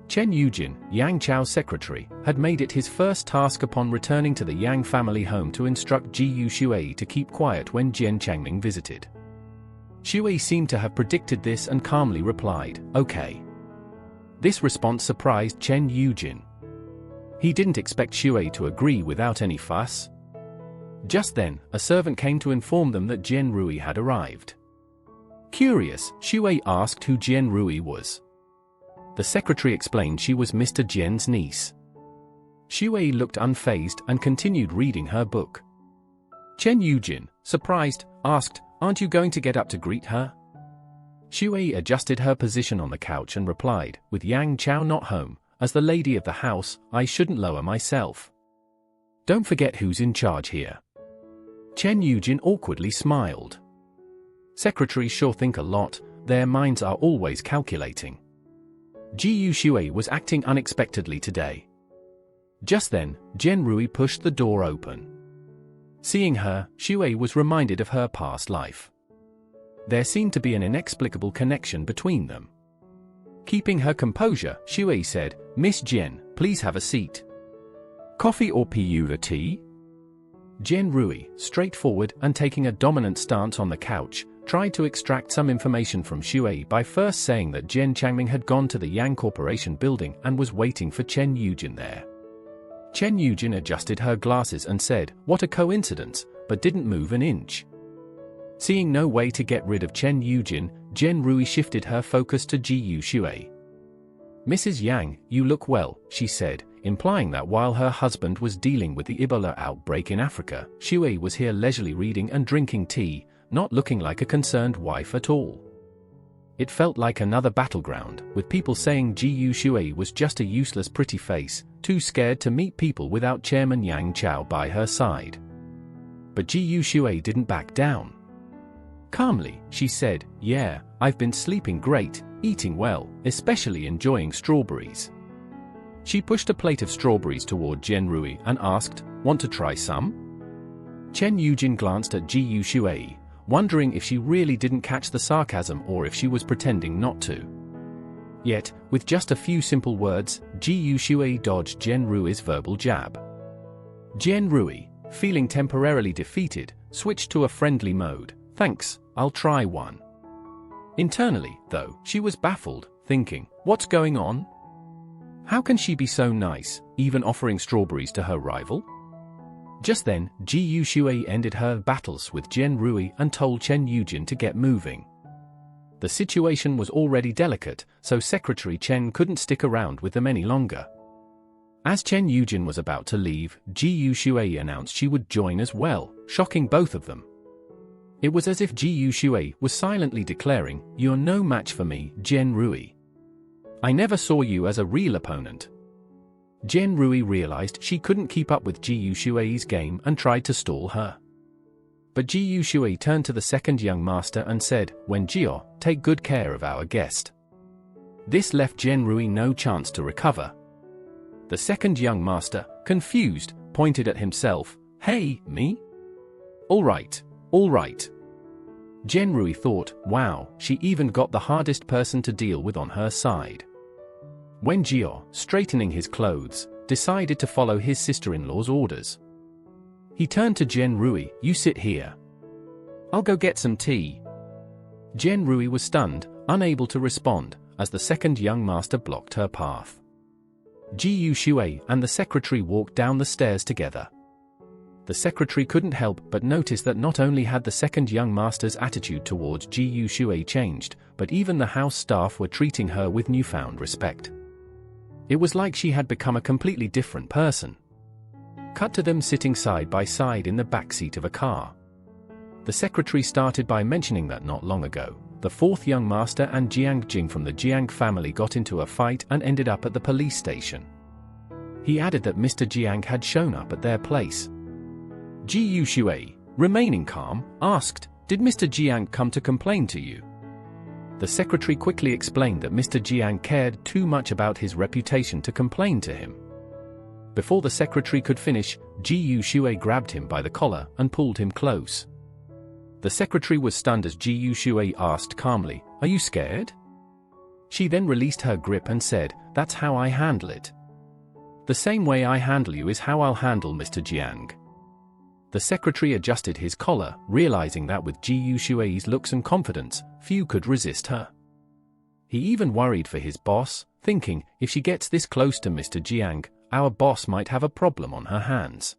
Chen Yujin, Yang Chao's secretary, had made it his first task upon returning to the Yang family home to instruct Ji Shui to keep quiet when Jian Changming visited. Shui seemed to have predicted this and calmly replied, "Okay." This response surprised Chen Yujin. He didn't expect Shui to agree without any fuss. Just then, a servant came to inform them that Jian Rui had arrived. Curious, Shui asked who Jian Rui was. The secretary explained she was Mr. Jian's niece. Shui looked unfazed and continued reading her book. Chen Yujin, surprised, asked, "Aren't you going to get up to greet her?" Shui adjusted her position on the couch and replied, "With Yang Chao not home, as the lady of the house, I shouldn't lower myself. Don't forget who's in charge here." Chen Yujin awkwardly smiled. Secretaries sure think a lot, their minds are always calculating. Ji Shui was acting unexpectedly today. Just then, Jian Rui pushed the door open. Seeing her, Shui was reminded of her past life. There seemed to be an inexplicable connection between them. Keeping her composure, Shui said, "Miss Jian, please have a seat. Coffee or tea?" Jian Rui, straightforward and taking a dominant stance on the couch, tried to extract some information from Shui by first saying that Jian Changming had gone to the Yang Corporation building and was waiting for Chen Yujin there. Chen Yujin adjusted her glasses and said, "What a coincidence," but didn't move an inch. Seeing no way to get rid of Chen Yujin, Jian Rui shifted her focus to Ji Shui. "Mrs. Yang, you look well," she said, implying that while her husband was dealing with the Ebola outbreak in Africa, Shui was here leisurely reading and drinking tea, not looking like a concerned wife at all. It felt like another battleground, with people saying Ji Shui was just a useless pretty face, too scared to meet people without Chairman Yang Chao by her side. But Ji Shui didn't back down. Calmly, she said, "Yeah, I've been sleeping great, eating well, especially enjoying strawberries." She pushed a plate of strawberries toward Jian Rui and asked, "Want to try some?" Chen Yujin glanced at Ji Shui, wondering if she really didn't catch the sarcasm or if she was pretending not to. Yet, with just a few simple words, Ji Shui dodged Jian Rui's verbal jab. Jian Rui, feeling temporarily defeated, switched to a friendly mode. "Thanks, I'll try one." Internally, though, she was baffled, thinking, what's going on? How can she be so nice, even offering strawberries to her rival? Just then, Ji Shui ended her battles with Jian Rui and told Chen Yujin to get moving. The situation was already delicate, so Secretary Chen couldn't stick around with them any longer. As Chen Yujin was about to leave, Ji Yushui announced she would join as well, shocking both of them. It was as if Ji Yushui was silently declaring, "You're no match for me, Jian Rui. I never saw you as a real opponent." Jian Rui realized she couldn't keep up with Ji Yushui's game and tried to stall her. But Ji Yushui turned to the second young master and said, "Wen Jio, take good care of our guest." This left Jian Rui no chance to recover. The second young master, confused, pointed at himself. "Hey, me? All right, all right." Jian Rui thought, wow, she even got the hardest person to deal with on her side. Wen Jio, straightening his clothes, decided to follow his sister-in-law's orders. He turned to Jian Rui, "You sit here. I'll go get some tea." Jian Rui was stunned, unable to respond, as the second young master blocked her path. Ji Yushui and the secretary walked down the stairs together. The secretary couldn't help but notice that not only had the second young master's attitude towards Ji Yushui changed, but even the house staff were treating her with newfound respect. It was like she had become a completely different person. Cut to them sitting side by side in the backseat of a car. The secretary started by mentioning that not long ago, the fourth young master and Jiang Jing from the Jiang family got into a fight and ended up at the police station. He added that Mr. Jiang had shown up at their place. Ji Yushui, remaining calm, asked, "Did Mr. Jiang come to complain to you?" The secretary quickly explained that Mr. Jiang cared too much about his reputation to complain to him. Before the secretary could finish, Ji Yushui grabbed him by the collar and pulled him close. The secretary was stunned as Ji Yushui asked calmly, "Are you scared?" She then released her grip and said, "That's how I handle it. The same way I handle you is how I'll handle Mr. Jiang." The secretary adjusted his collar, realizing that with Ji Yushui's looks and confidence, few could resist her. He even worried for his boss, thinking, if she gets this close to Mr. Jiang, our boss might have a problem on her hands.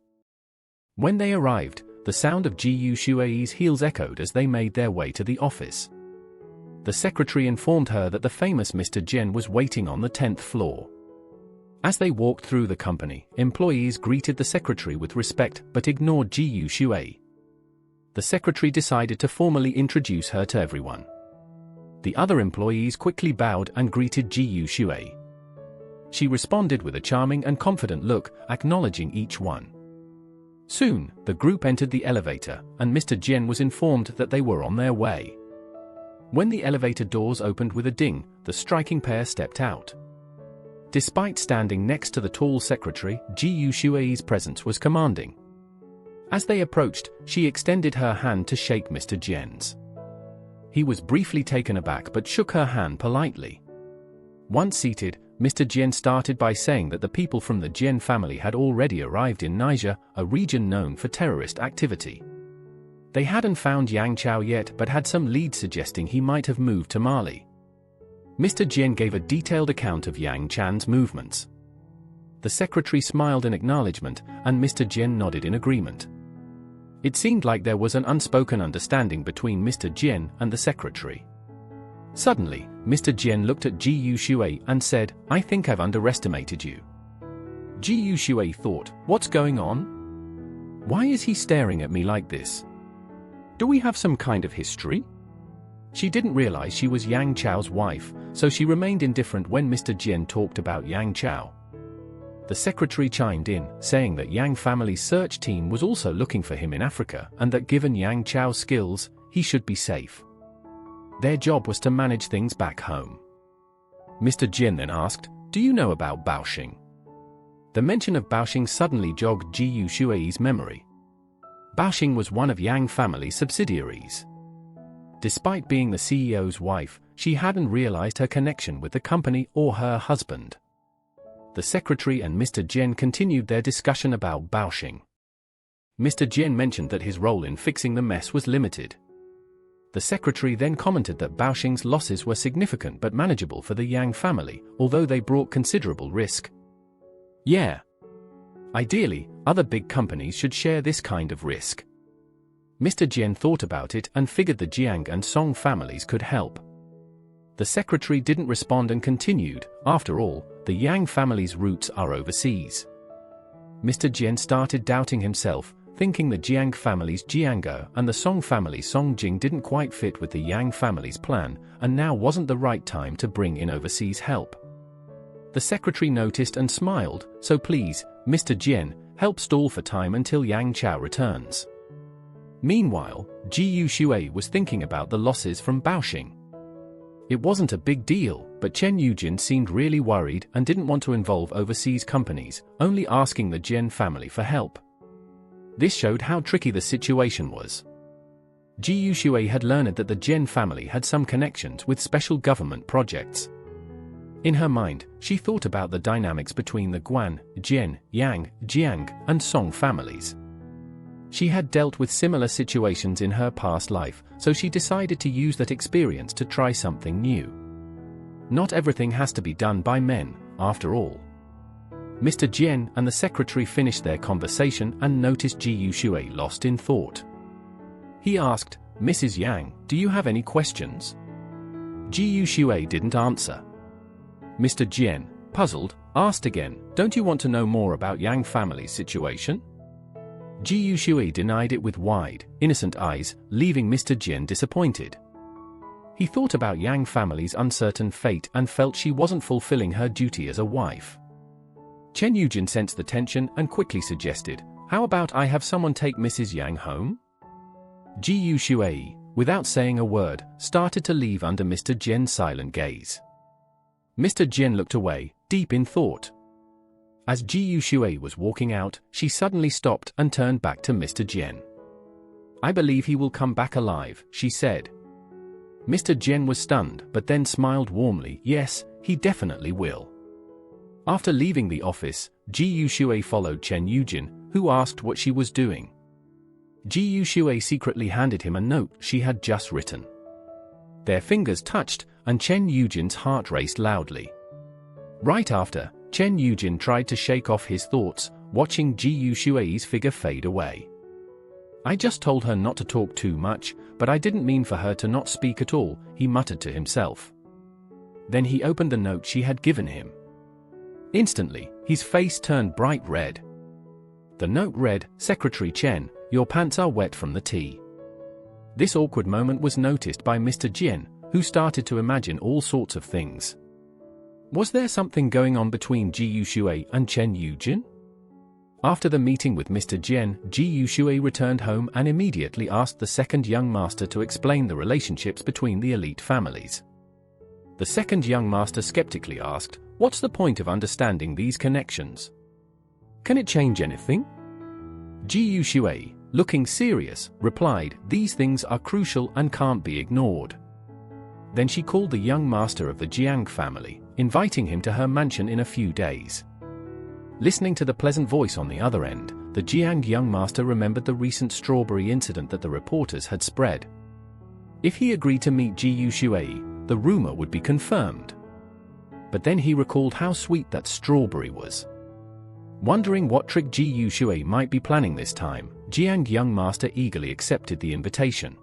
When they arrived, the sound of Ji Yushui's heels echoed as they made their way to the office. The secretary informed her that the famous Mr. Jian was waiting on the 10th floor. As they walked through the company, employees greeted the secretary with respect but ignored Ji Yushui. The secretary decided to formally introduce her to everyone. The other employees quickly bowed and greeted Ji Yushui. She responded with a charming and confident look, acknowledging each one. Soon, the group entered the elevator, and Mr. Jian was informed that they were on their way. When the elevator doors opened with a ding, the striking pair stepped out. Despite standing next to the tall secretary, Ji Yushui's presence was commanding. As they approached, she extended her hand to shake Mr. Jian's. He was briefly taken aback but shook her hand politely. Once seated, Mr. Jian started by saying that the people from the Jian family had already arrived in Niger, a region known for terrorist activity. They hadn't found Yang Chao yet but had some leads suggesting he might have moved to Mali. Mr. Jian gave a detailed account of Yang Chan's movements. The secretary smiled in acknowledgement, and Mr. Jian nodded in agreement. It seemed like there was an unspoken understanding between Mr. Jian and the secretary. Suddenly, Mr. Jian looked at Ji Yushui and said, "I think I've underestimated you." Ji Yushui thought, "What's going on? Why is he staring at me like this? Do we have some kind of history?" She didn't realize she was Yang Chao's wife, so she remained indifferent when Mr. Jian talked about Yang Chao. The secretary chimed in, saying that Yang family's search team was also looking for him in Africa and that given Yang Chao's skills, he should be safe. Their job was to manage things back home. Mr. Jian then asked, "Do you know about Baoxing?" The mention of Baoxing suddenly jogged Ji Yushui's memory. Baoxing was one of Yang family's subsidiaries. Despite being the CEO's wife, she hadn't realized her connection with the company or her husband. The secretary and Mr. Jian continued their discussion about Baoxing. Mr. Jian mentioned that his role in fixing the mess was limited. The secretary then commented that Baoxing's losses were significant but manageable for the Yang family, although they brought considerable risk. Yeah. Ideally, other big companies should share this kind of risk. Mr. Jian thought about it and figured the Jiang and Song families could help. The secretary didn't respond and continued, after all, the Yang family's roots are overseas. Mr. Jian started doubting himself, thinking the Jiang family's Jiango and the Song family's Songjing didn't quite fit with the Yang family's plan, and now wasn't the right time to bring in overseas help. The secretary noticed and smiled, so please, Mr. Jian, help stall for time until Yang Chao returns. Meanwhile, Ji Yuxue was thinking about the losses from Baoxing. It wasn't a big deal, but Chen Yujin seemed really worried and didn't want to involve overseas companies, only asking the Jian family for help. This showed how tricky the situation was. Ji Yuxue had learned that the Jian family had some connections with special government projects. In her mind, she thought about the dynamics between the Guan, Jian, Yang, Jiang, and Song families. She had dealt with similar situations in her past life, so she decided to use that experience to try something new. Not everything has to be done by men, after all. Mr. Jian and the secretary finished their conversation and noticed Ji Yuxue lost in thought. He asked, "Mrs. Yang, do you have any questions?" Ji Yuxue didn't answer. Mr. Jian, puzzled, asked again, "Don't you want to know more about Yang family's situation?" Ji Yuxue denied it with wide, innocent eyes, leaving Mr. Jian disappointed. He thought about Yang family's uncertain fate and felt she wasn't fulfilling her duty as a wife. Chen Yujin sensed the tension and quickly suggested, "How about I have someone take Mrs. Yang home?" Ji Yuxue, without saying a word, started to leave under Mr. Jian's silent gaze. Mr. Jian looked away, deep in thought. As Ji Yuxue was walking out, she suddenly stopped and turned back to Mr. Jian. "I believe he will come back alive," she said. Mr. Jian was stunned, but then smiled warmly. "Yes, he definitely will." After leaving the office, Ji Yuxue followed Chen Yujin, who asked what she was doing. Ji Yuxue secretly handed him a note she had just written. Their fingers touched, and Chen Yujin's heart raced loudly. Right after, Chen Yujin tried to shake off his thoughts, watching Ji Yuxue's figure fade away. "I just told her not to talk too much, but I didn't mean for her to not speak at all," he muttered to himself. Then he opened the note she had given him. Instantly, his face turned bright red. The note read, "Secretary Chen, your pants are wet from the tea." This awkward moment was noticed by Mr. Jian, who started to imagine all sorts of things. Was there something going on between Ji Yuxue and Chen Yujin? After the meeting with Mr. Jian, Ji Yuxue returned home and immediately asked the second young master to explain the relationships between the elite families. The second young master skeptically asked, "What's the point of understanding these connections? Can it change anything?" Ji Yuxue, looking serious, replied, "These things are crucial and can't be ignored." Then she called the young master of the Jiang family, inviting him to her mansion in a few days. Listening to the pleasant voice on the other end, the Jiang young master remembered the recent strawberry incident that the reporters had spread. If he agreed to meet Ji Yuxue, the rumor would be confirmed. But then he recalled how sweet that strawberry was. Wondering what trick Ji Yuxue might be planning this time, Jiang young master eagerly accepted the invitation.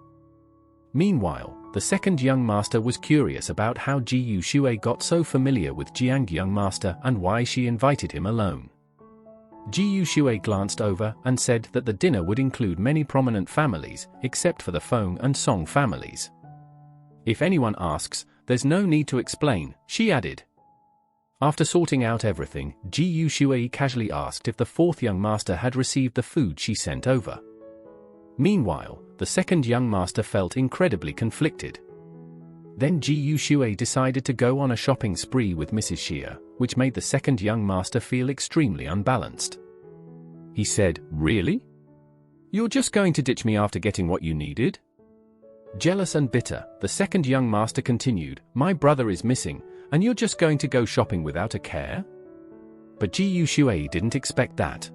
Meanwhile, the second young master was curious about how Ji Yuxue got so familiar with Jiang young master and why she invited him alone. Ji Yuxue glanced over and said that the dinner would include many prominent families, except for the Feng and Song families. "If anyone asks, there's no need to explain," she added. After sorting out everything, Ji Yuxue casually asked if the fourth young master had received the food she sent over. Meanwhile, the second young master felt incredibly conflicted. Then Ji Yuxue decided to go on a shopping spree with Mrs. Xia, which made the second young master feel extremely unbalanced. He said, "Really? You're just going to ditch me after getting what you needed?" Jealous and bitter, the second young master continued, "My brother is missing, and you're just going to go shopping without a care?" But Ji Yuxue didn't expect that.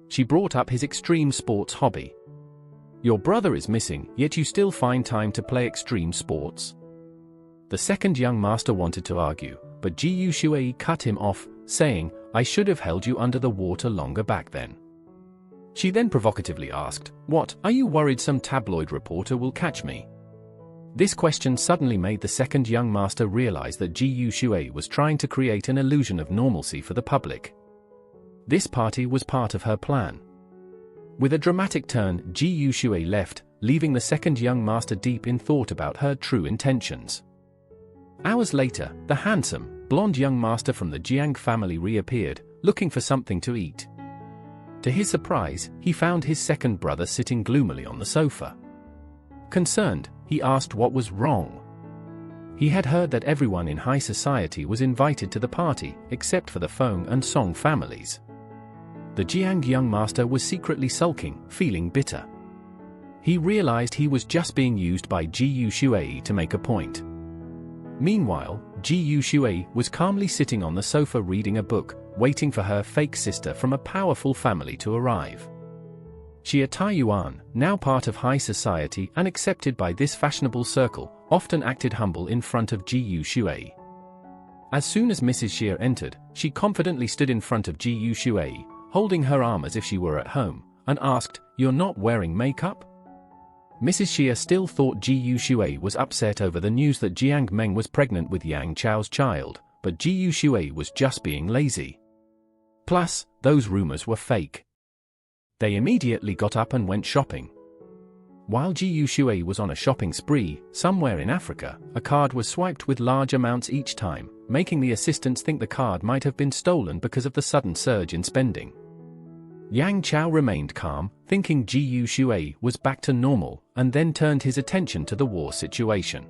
She brought up his extreme sports hobby. "Your brother is missing, yet you still find time to play extreme sports?" The second young master wanted to argue, but Ji Yuxue cut him off, saying, "I should have held you under the water longer back then." She then provocatively asked, "What, are you worried some tabloid reporter will catch me?" This question suddenly made the second young master realize that Ji Yuxue was trying to create an illusion of normalcy for the public. This party was part of her plan. With a dramatic turn, Ji Yuxue left, leaving the second young master deep in thought about her true intentions. Hours later, the handsome, blonde young master from the Jiang family reappeared, looking for something to eat. To his surprise, he found his second brother sitting gloomily on the sofa. Concerned, he asked what was wrong. He had heard that everyone in high society was invited to the party, except for the Feng and Song families. The Jiang young master was secretly sulking, feeling bitter. He realized he was just being used by Ji Yuxue to make a point. Meanwhile, Ji Yuxue was calmly sitting on the sofa reading a book, waiting for her fake sister from a powerful family to arrive. Xia Taiyuan, now part of high society and accepted by this fashionable circle, often acted humble in front of Ji Yuxue. As soon as Mrs. Xia entered, she confidently stood in front of Ji Yuxue, holding her arm as if she were at home, and asked, "You're not wearing makeup?" Mrs. Xia still thought Ji Yuxue was upset over the news that Jiang Meng was pregnant with Yang Chao's child, but Ji Yuxue was just being lazy. Plus, those rumors were fake. They immediately got up and went shopping. While Ji Yuxue was on a shopping spree, somewhere in Africa, a card was swiped with large amounts each time, making the assistants think the card might have been stolen because of the sudden surge in spending. Yang Chao remained calm, thinking Ji Yuxue was back to normal, and then turned his attention to the war situation.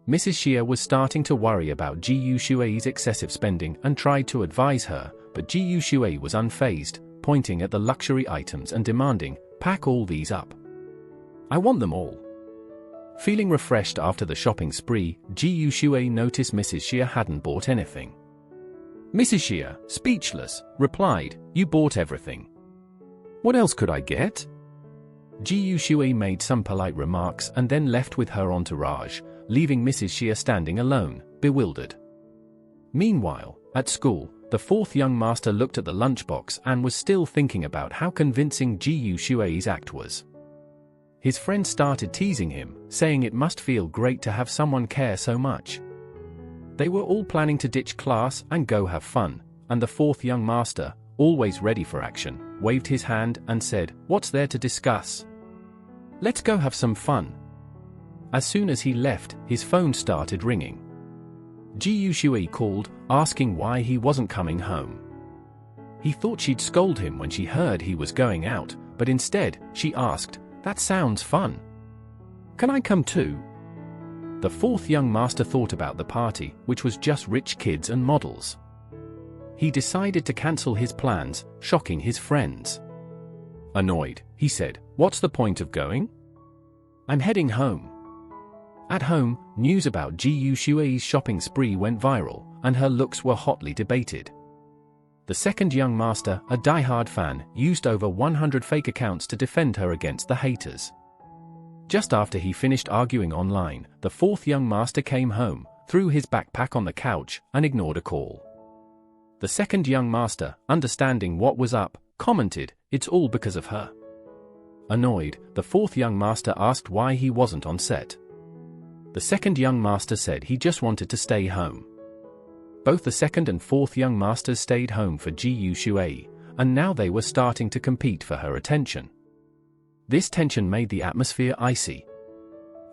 Mrs. Xia was starting to worry about Ji Yuxue's excessive spending and tried to advise her, but Ji Yuxue was unfazed, pointing at the luxury items and demanding, "Pack all these up. I want them all." Feeling refreshed after the shopping spree, Ji Yuxue noticed Mrs. Xia hadn't bought anything. Mrs. Xia, speechless, replied, "You bought everything. What else could I get?" Ji Yuxue made some polite remarks and then left with her entourage, leaving Mrs. Xia standing alone, bewildered. Meanwhile, at school, the fourth young master looked at the lunchbox and was still thinking about how convincing Ji Yuxue's act was. His friend started teasing him, saying it must feel great to have someone care so much. They were all planning to ditch class and go have fun, and the fourth young master, always ready for action, waved his hand and said, "What's there to discuss? Let's go have some fun." As soon as he left, his phone started ringing. Ji Yuxue called, asking why he wasn't coming home. He thought she'd scold him when she heard he was going out, but instead, she asked, "That sounds fun. Can I come too?" The fourth young master thought about the party, which was just rich kids and models. He decided to cancel his plans, shocking his friends. Annoyed, he said, "What's the point of going? I'm heading home." At home, news about Ji Yuxue's shopping spree went viral, and her looks were hotly debated. The second young master, a die-hard fan, used over 100 fake accounts to defend her against the haters. Just after he finished arguing online, the fourth young master came home, threw his backpack on the couch, and ignored a call. The second young master, understanding what was up, commented, "It's all because of her." Annoyed, the fourth young master asked why he wasn't on set. The second young master said he just wanted to stay home. Both the second and fourth young masters stayed home for Ji Yuxue, and now they were starting to compete for her attention. This tension made the atmosphere icy.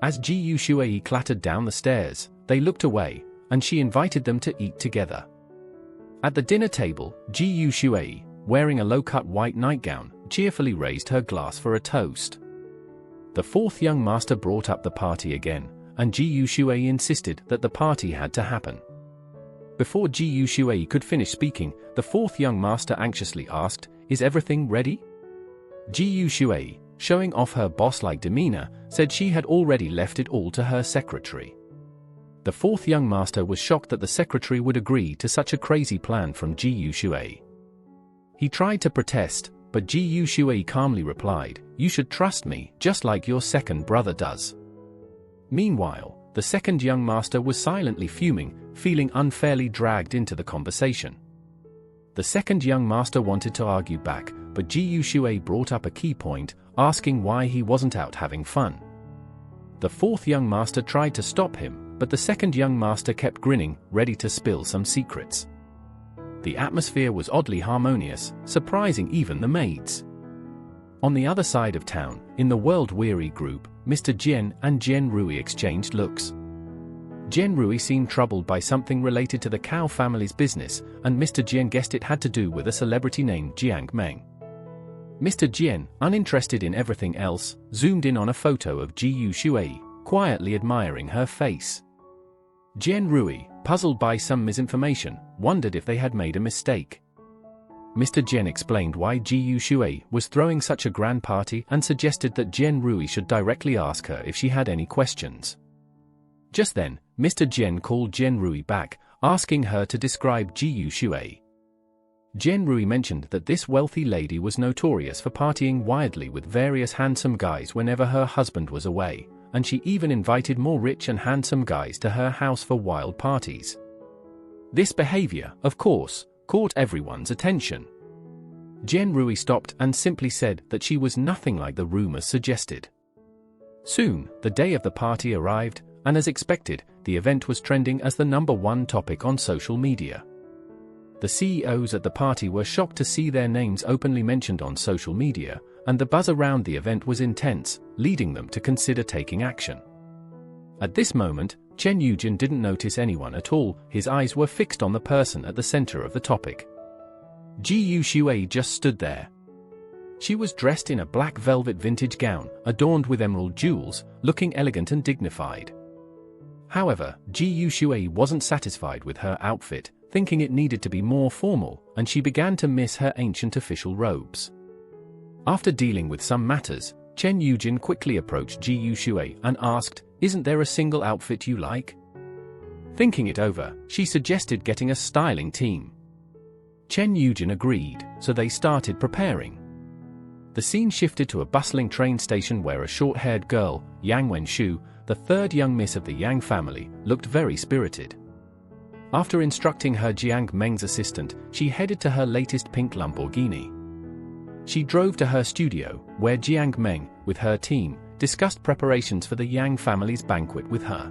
As Ji Yuxue clattered down the stairs, they looked away, and she invited them to eat together. At the dinner table, Ji Yuxue, wearing a low-cut white nightgown, cheerfully raised her glass for a toast. The fourth young master brought up the party again, and Ji Yuxue insisted that the party had to happen. Before Ji Yuxue could finish speaking, the fourth young master anxiously asked, "Is everything ready?" Ji Yuxue, showing off her boss-like demeanor, said she had already left it all to her secretary. The fourth young master was shocked that the secretary would agree to such a crazy plan from Ji Yuxue. He tried to protest, but Ji Yuxue calmly replied, "You should trust me, just like your second brother does." Meanwhile, the second young master was silently fuming, feeling unfairly dragged into the conversation. The second young master wanted to argue back, but Ji Yuxue brought up a key point, asking why he wasn't out having fun. The fourth young master tried to stop him, but the second young master kept grinning, ready to spill some secrets. The atmosphere was oddly harmonious, surprising even the maids. On the other side of town, in the world-weary group, Mr. Jian and Jian Rui exchanged looks. Jian Rui seemed troubled by something related to the Cao family's business, and Mr. Jian guessed it had to do with a celebrity named Jiang Meng. Mr. Jian, uninterested in everything else, zoomed in on a photo of Ji Shui, quietly admiring her face. Jian Rui, puzzled by some misinformation, wondered if they had made a mistake. Mr. Jian explained why Ji Shui was throwing such a grand party and suggested that Jian Rui should directly ask her if she had any questions. Just then, Mr. Jian called Jian Rui back, asking her to describe Ji Shui. Jian Rui mentioned that this wealthy lady was notorious for partying wildly with various handsome guys whenever her husband was away, and she even invited more rich and handsome guys to her house for wild parties. This behavior, of course, caught everyone's attention. Jian Rui stopped and simply said that she was nothing like the rumors suggested. Soon, the day of the party arrived, and as expected, the event was trending as the #1 topic on social media. The CEOs at the party were shocked to see their names openly mentioned on social media, and the buzz around the event was intense, leading them to consider taking action. At this moment, Chen Yujin didn't notice anyone at all, his eyes were fixed on the person at the center of the topic. Ji Shui just stood there. She was dressed in a black velvet vintage gown, adorned with emerald jewels, looking elegant and dignified. However, Ji Shui wasn't satisfied with her outfit, thinking it needed to be more formal, and she began to miss her ancient official robes. After dealing with some matters, Chen Yujin quickly approached Ji Shui and asked, "Isn't there a single outfit you like?" Thinking it over, she suggested getting a styling team. Chen Yujin agreed, so they started preparing. The scene shifted to a bustling train station where a short-haired girl, Yang Wenshu, the third young miss of the Yang family, looked very spirited. After instructing her Jiang Meng's assistant, she headed to her latest pink Lamborghini. She drove to her studio, where Jiang Meng, with her team, discussed preparations for the Yang family's banquet with her.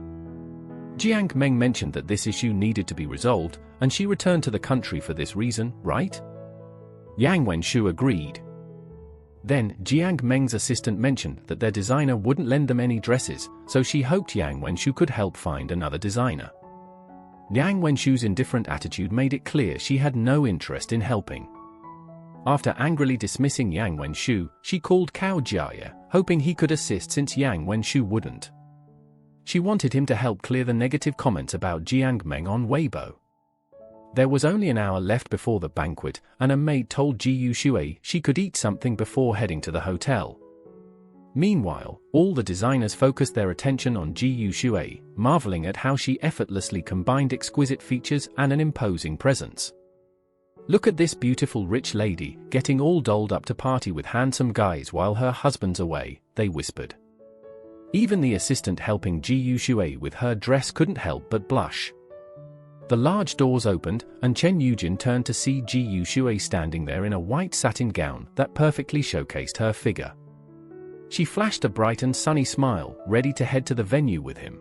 Jiang Meng mentioned that this issue needed to be resolved, and she returned to the country for this reason, right? Yang Wenshu agreed. Then, Jiang Meng's assistant mentioned that their designer wouldn't lend them any dresses, so she hoped Yang Wenshu could help find another designer. Yang Wenshu's indifferent attitude made it clear she had no interest in helping. After angrily dismissing Yang Wenshu, she called Cao Jiaye, hoping he could assist since Yang Wenshu wouldn't. She wanted him to help clear the negative comments about Jiang Meng on Weibo. There was only an hour left before the banquet, and a maid told Ji Shui she could eat something before heading to the hotel. Meanwhile, all the designers focused their attention on Ji Shui, marveling at how she effortlessly combined exquisite features and an imposing presence. "Look at this beautiful rich lady, getting all dolled up to party with handsome guys while her husband's away," they whispered. Even the assistant helping Ji Shui with her dress couldn't help but blush. The large doors opened, and Chen Yujin turned to see Ji Shui standing there in a white satin gown that perfectly showcased her figure. She flashed a bright and sunny smile, ready to head to the venue with him.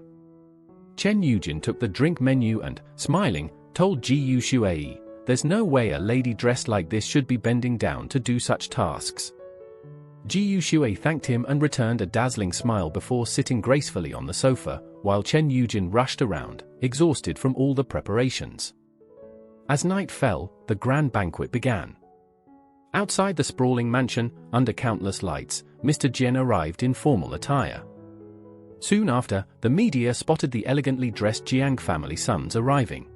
Chen Yujin took the drink menu and, smiling, told Ji Shui, "There's no way a lady dressed like this should be bending down to do such tasks." Ji Shui thanked him and returned a dazzling smile before sitting gracefully on the sofa, while Chen Yujin rushed around, exhausted from all the preparations. As night fell, the grand banquet began. Outside the sprawling mansion, under countless lights, Mr. Jian arrived in formal attire. Soon after, the media spotted the elegantly dressed Jiang family sons arriving.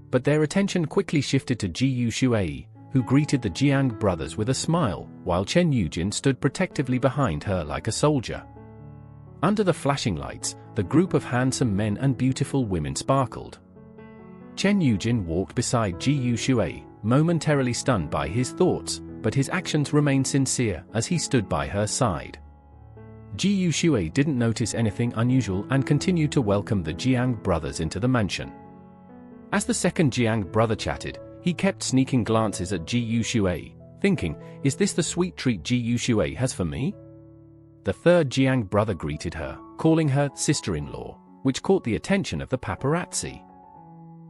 But their attention quickly shifted to Ji Shui, who greeted the Jiang brothers with a smile, while Chen Yujin stood protectively behind her like a soldier. Under the flashing lights, the group of handsome men and beautiful women sparkled. Chen Yujin walked beside Ji Shui, momentarily stunned by his thoughts, but his actions remained sincere as he stood by her side. Ji Shui didn't notice anything unusual and continued to welcome the Jiang brothers into the mansion. As the second Jiang brother chatted, he kept sneaking glances at Ji Shui, thinking, "Is this the sweet treat Ji Shui has for me?" The third Jiang brother greeted her, calling her sister-in-law, which caught the attention of the paparazzi.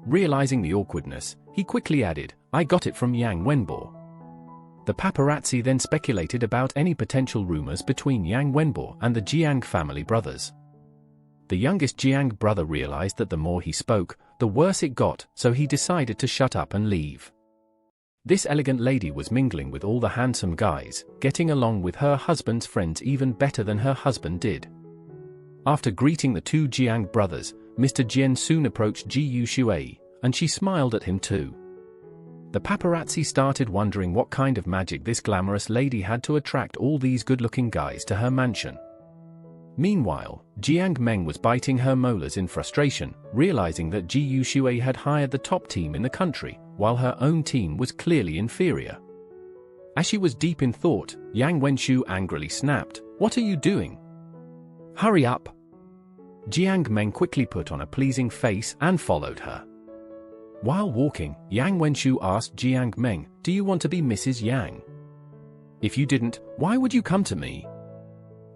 Realizing the awkwardness, he quickly added, "I got it from Yang Wenbo." The paparazzi then speculated about any potential rumors between Yang Wenbo and the Jiang family brothers. The youngest Jiang brother realized that the more he spoke, the worse it got, so he decided to shut up and leave. This elegant lady was mingling with all the handsome guys, getting along with her husband's friends even better than her husband did. After greeting the two Jiang brothers, Mr. Jian soon approached Ji Yushui, and she smiled at him too. The paparazzi started wondering what kind of magic this glamorous lady had to attract all these good-looking guys to her mansion. Meanwhile, Jiang Meng was biting her molars in frustration, realizing that Ji Yushui had hired the top team in the country, while her own team was clearly inferior. As she was deep in thought, Yang Wenshu angrily snapped, "What are you doing? Hurry up!" Jiang Meng quickly put on a pleasing face and followed her. While walking, Yang Wenshu asked Jiang Meng, "Do you want to be Mrs. Yang? If you didn't, why would you come to me?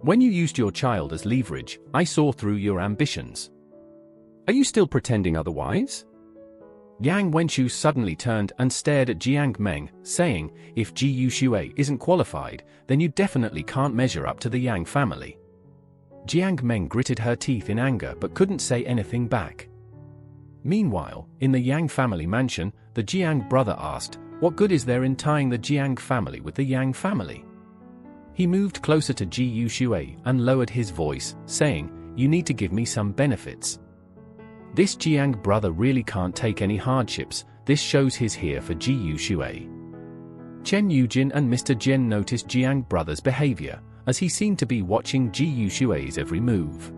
When you used your child as leverage, I saw through your ambitions. Are you still pretending otherwise?" Yang Wenshu suddenly turned and stared at Jiang Meng, saying, "If Ji Yushui isn't qualified, then you definitely can't measure up to the Yang family." Jiang Meng gritted her teeth in anger but couldn't say anything back. Meanwhile, in the Yang family mansion, the Jiang brother asked, "What good is there in tying the Jiang family with the Yang family?" He moved closer to Ji Yushui and lowered his voice, saying, "You need to give me some benefits." This Jiang brother really can't take any hardships. This shows he's here for Ji Yushui. Chen Yujin and Mr. Jian noticed Jiang brother's behavior, as he seemed to be watching Ji Yushui's every move.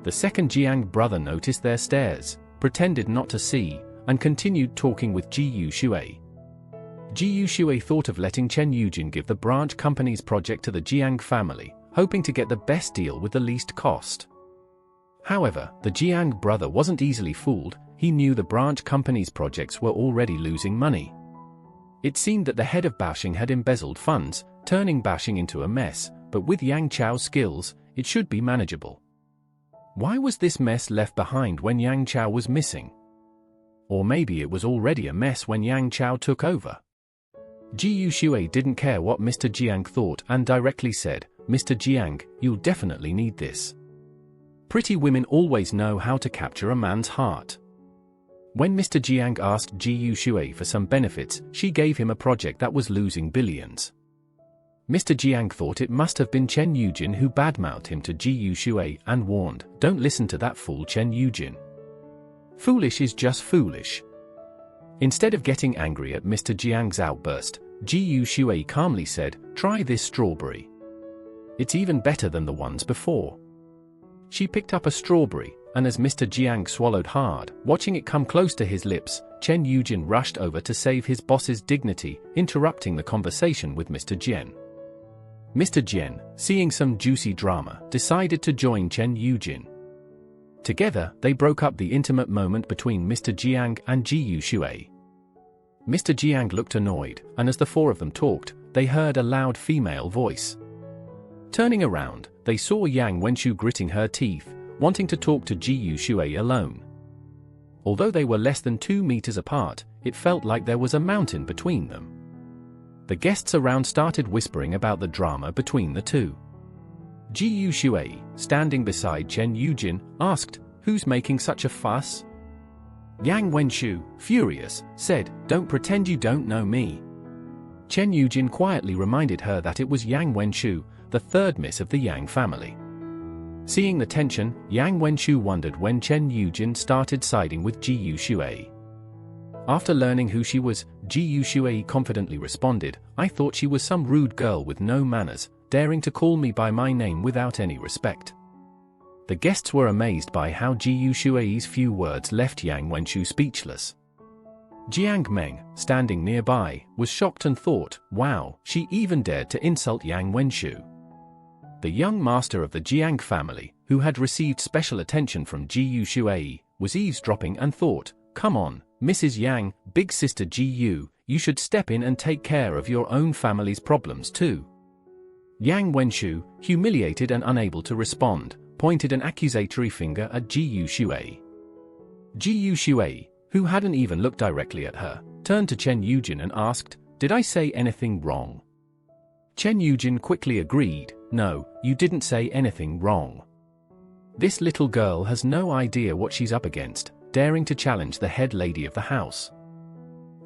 The second Jiang brother noticed their stares, pretended not to see, and continued talking with Ji Yushui. Ji Yushui thought of letting Chen Yujin give the branch company's project to the Jiang family, hoping to get the best deal with the least cost. However, the Jiang brother wasn't easily fooled. He knew the branch company's projects were already losing money. It seemed that the head of Baoxing had embezzled funds, turning Baoxing into a mess, but with Yang Chao's skills, it should be manageable. Why was this mess left behind when Yang Chao was missing? Or maybe it was already a mess when Yang Chao took over. Ji Yushui didn't care what Mr. Jiang thought and directly said, "Mr. Jiang, you'll definitely need this. Pretty women always know how to capture a man's heart." When Mr. Jiang asked Ji Yushui for some benefits, she gave him a project that was losing billions. Mr. Jiang thought it must have been Chen Yujin who badmouthed him to Ji Yushui and warned, "Don't listen to that fool Chen Yujin. Foolish is just foolish." Instead of getting angry at Mr. Jiang's outburst, Ji Yushui calmly said, "Try this strawberry. It's even better than the ones before." She picked up a strawberry, and as Mr. Jiang swallowed hard, watching it come close to his lips, Chen Yujin rushed over to save his boss's dignity, interrupting the conversation with Mr. Jian. Mr. Jian, seeing some juicy drama, decided to join Chen Yujin. Together, they broke up the intimate moment between Mr. Jiang and Ji Yushui. Mr. Jiang looked annoyed, and as the four of them talked, they heard a loud female voice. Turning around, they saw Yang Wenshu gritting her teeth, wanting to talk to Ji Yushui alone. Although they were less than 2 meters apart, it felt like there was a mountain between them. The guests around started whispering about the drama between the two. Ji Yushui, standing beside Chen Yujin, asked, "Who's making such a fuss?" Yang Wenshu, furious, said, "Don't pretend you don't know me." Chen Yujin quietly reminded her that it was Yang Wenshu, the third miss of the Yang family. Seeing the tension, Yang Wenshu wondered when Chen Yujin started siding with Ji Yushui. After learning who she was, Ji Yushui confidently responded, "I thought she was some rude girl with no manners, daring to call me by my name without any respect." The guests were amazed by how Ji Yushui's few words left Yang Wenshu speechless. Jiang Meng, standing nearby, was shocked and thought, "Wow, she even dared to insult Yang Wenshu." The young master of the Jiang family, who had received special attention from Ji Yushui, was eavesdropping and thought, "Come on, Mrs. Yang, big sister Ji Yu, you should step in and take care of your own family's problems too." Yang Wenshu, humiliated and unable to respond, pointed an accusatory finger at Ji Shui. Ji Shui, who hadn't even looked directly at her, turned to Chen Yujin and asked, "Did I say anything wrong?" Chen Yujin quickly agreed, "No, you didn't say anything wrong. This little girl has no idea what she's up against, daring to challenge the head lady of the house.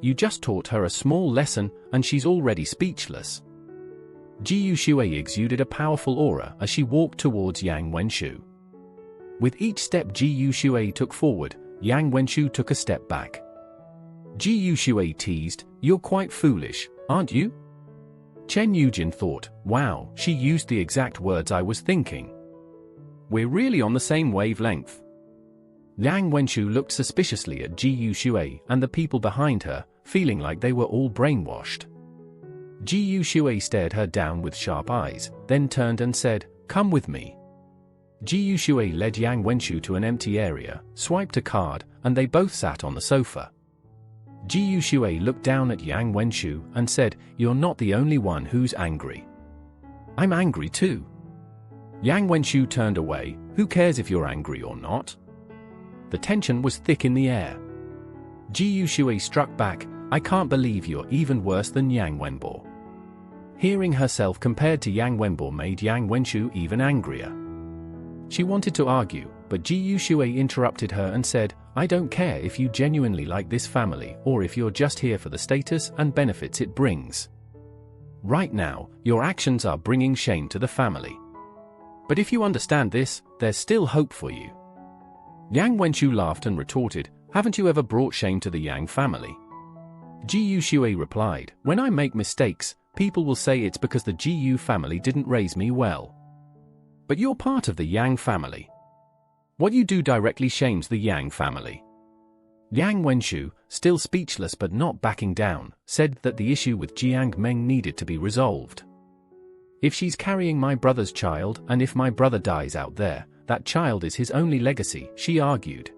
You just taught her a small lesson, and she's already speechless." Ji Shui exuded a powerful aura as she walked towards Yang Wenshu. With each step Ji Shui took forward, Yang Wenshu took a step back. Ji Shui teased, "You're quite foolish, aren't you?" Chen Yujin thought, "Wow, she used the exact words I was thinking. We're really on the same wavelength." Yang Wenshu looked suspiciously at Ji Shui and the people behind her, feeling like they were all brainwashed. Ji Shui stared her down with sharp eyes, then turned and said, "Come with me." Ji Shui led Yang Wenshu to an empty area, swiped a card, and they both sat on the sofa. Ji Shui looked down at Yang Wenshu and said, "You're not the only one who's angry. I'm angry too." Yang Wenshu turned away. "Who cares if you're angry or not?" The tension was thick in the air. Ji Shui struck back, "I can't believe you're even worse than Yang Wenbo." Hearing herself compared to Yang Wenbo made Yang Wenshu even angrier. She wanted to argue, but Ji Shui interrupted her and said, "I don't care if you genuinely like this family or if you're just here for the status and benefits it brings. Right now, your actions are bringing shame to the family. But if you understand this, there's still hope for you." Yang Wenshu laughed and retorted, "Haven't you ever brought shame to the Yang family?" Ji Shui replied, "When I make mistakes, people will say it's because the Ji family didn't raise me well. But you're part of the Yang family. What you do directly shames the Yang family." Yang Wenshu, still speechless but not backing down, said that the issue with Jiang Meng needed to be resolved. "If she's carrying my brother's child and if my brother dies out there, that child is his only legacy," she argued.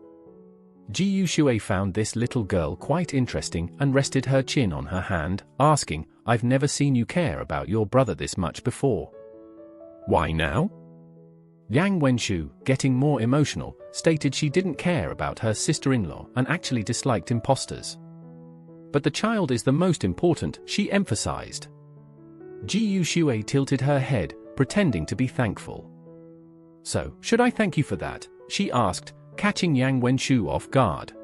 Ji Shui found this little girl quite interesting and rested her chin on her hand, asking, "I've never seen you care about your brother this much before. Why now?" Yang Wenshu, getting more emotional, stated she didn't care about her sister-in-law and actually disliked imposters. "But the child is the most important," she emphasized. Ji Shui tilted her head, pretending to be thankful. "So, should I thank you for that?" she asked, catching Yang Wenshu off guard.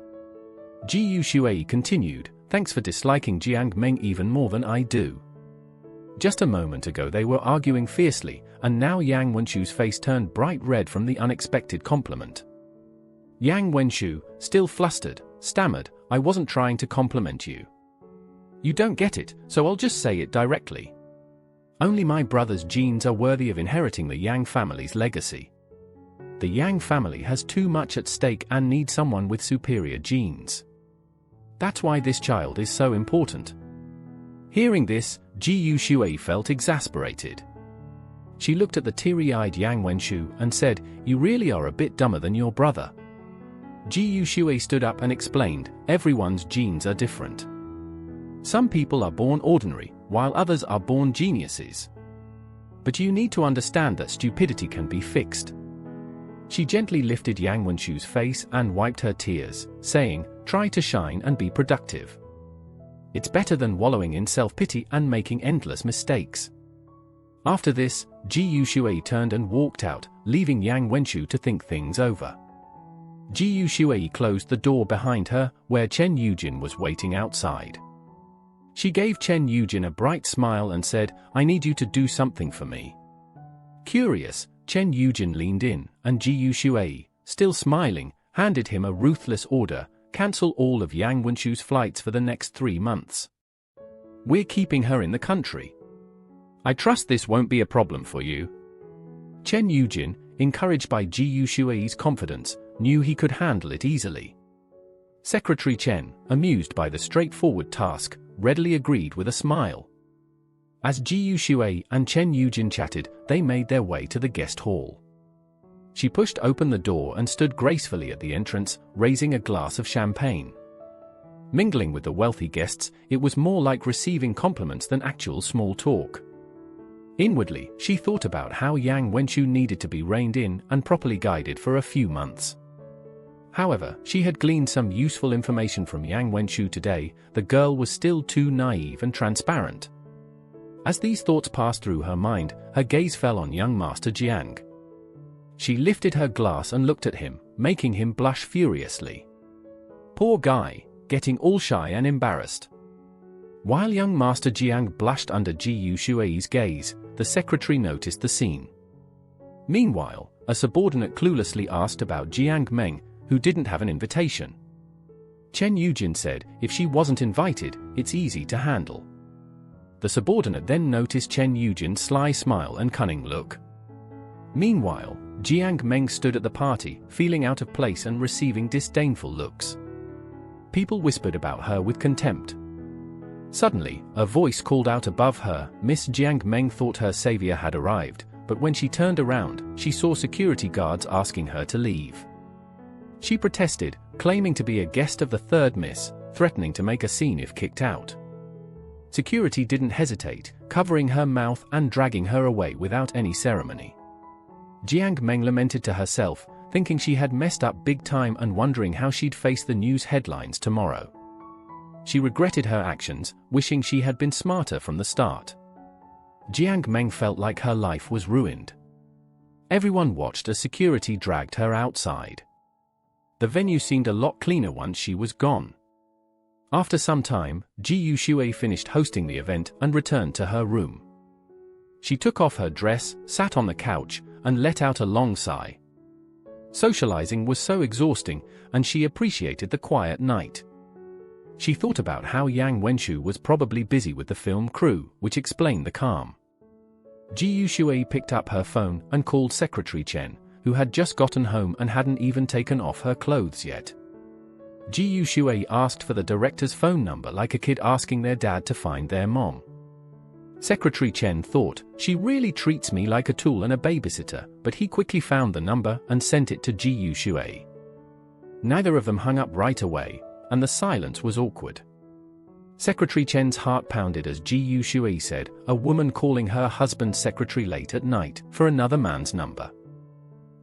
Ji Shui continued, "Thanks for disliking Jiang Meng even more than I do." Just a moment ago they were arguing fiercely, and now Yang Wenshu's face turned bright red from the unexpected compliment. Yang Wenshu, still flustered, stammered, "I wasn't trying to compliment you." "You don't get it, so I'll just say it directly. Only my brother's genes are worthy of inheriting the Yang family's legacy. The Yang family has too much at stake and needs someone with superior genes. That's why this child is so important." Hearing this, Ji Shui felt exasperated. She looked at the teary-eyed Yang Wenshu and said, "You really are a bit dumber than your brother." Ji Shui stood up and explained, "Everyone's genes are different. Some people are born ordinary, while others are born geniuses. But you need to understand that stupidity can be fixed." She gently lifted Yang Wenshu's face and wiped her tears, saying, "Try to shine and be productive. It's better than wallowing in self-pity and making endless mistakes." After this, Ji Shui turned and walked out, leaving Yang Wenshu to think things over. Ji Shui closed the door behind her, where Chen Yujin was waiting outside. She gave Chen Yujin a bright smile and said, "I need you to do something for me." Curious, Chen Yujin leaned in, and Ji Shui, still smiling, handed him a ruthless order: cancel all of Yang Wenshu's flights for the next 3 months. "We're keeping her in the country. I trust this won't be a problem for you." Chen Yujin, encouraged by Ji Shui's confidence, knew he could handle it easily. Secretary Chen, amused by the straightforward task, readily agreed with a smile. As Ji Shui and Chen Yujin chatted, they made their way to the guest hall. She pushed open the door and stood gracefully at the entrance, raising a glass of champagne. Mingling with the wealthy guests, it was more like receiving compliments than actual small talk. Inwardly, she thought about how Yang Wenchu needed to be reined in and properly guided for a few months. However, she had gleaned some useful information from Yang Wenchu today. The girl was still too naive and transparent. As these thoughts passed through her mind, her gaze fell on young Master Jiang. She lifted her glass and looked at him, making him blush furiously. Poor guy, getting all shy and embarrassed. While young Master Jiang blushed under Ji Yushui's gaze, the secretary noticed the scene. Meanwhile, a subordinate cluelessly asked about Jiang Meng, who didn't have an invitation. Chen Yujin said, if she wasn't invited, it's easy to handle. The subordinate then noticed Chen Yujin's sly smile and cunning look. Meanwhile, Jiang Meng stood at the party, feeling out of place and receiving disdainful looks. People whispered about her with contempt. Suddenly, a voice called out above her. Miss Jiang Meng thought her savior had arrived, but when she turned around, she saw security guards asking her to leave. She protested, claiming to be a guest of the third miss, threatening to make a scene if kicked out. Security didn't hesitate, covering her mouth and dragging her away without any ceremony. Jiang Meng lamented to herself, thinking she had messed up big time and wondering how she'd face the news headlines tomorrow. She regretted her actions, wishing she had been smarter from the start. Jiang Meng felt like her life was ruined. Everyone watched as security dragged her outside. The venue seemed a lot cleaner once she was gone. After some time, Ji Yushui finished hosting the event and returned to her room. She took off her dress, sat on the couch, and let out a long sigh. Socializing was so exhausting, and she appreciated the quiet night. She thought about how Yang Wenchu was probably busy with the film crew, which explained the calm. Ji Yushui picked up her phone and called Secretary Chen, who had just gotten home and hadn't even taken off her clothes yet. Ji Yushui asked for the director's phone number like a kid asking their dad to find their mom. Secretary Chen thought, she really treats me like a tool and a babysitter, but he quickly found the number and sent it to Ji Yushui. Neither of them hung up right away, and the silence was awkward. Secretary Chen's heart pounded as Ji Yushui said, a woman calling her husband's secretary late at night for another man's number.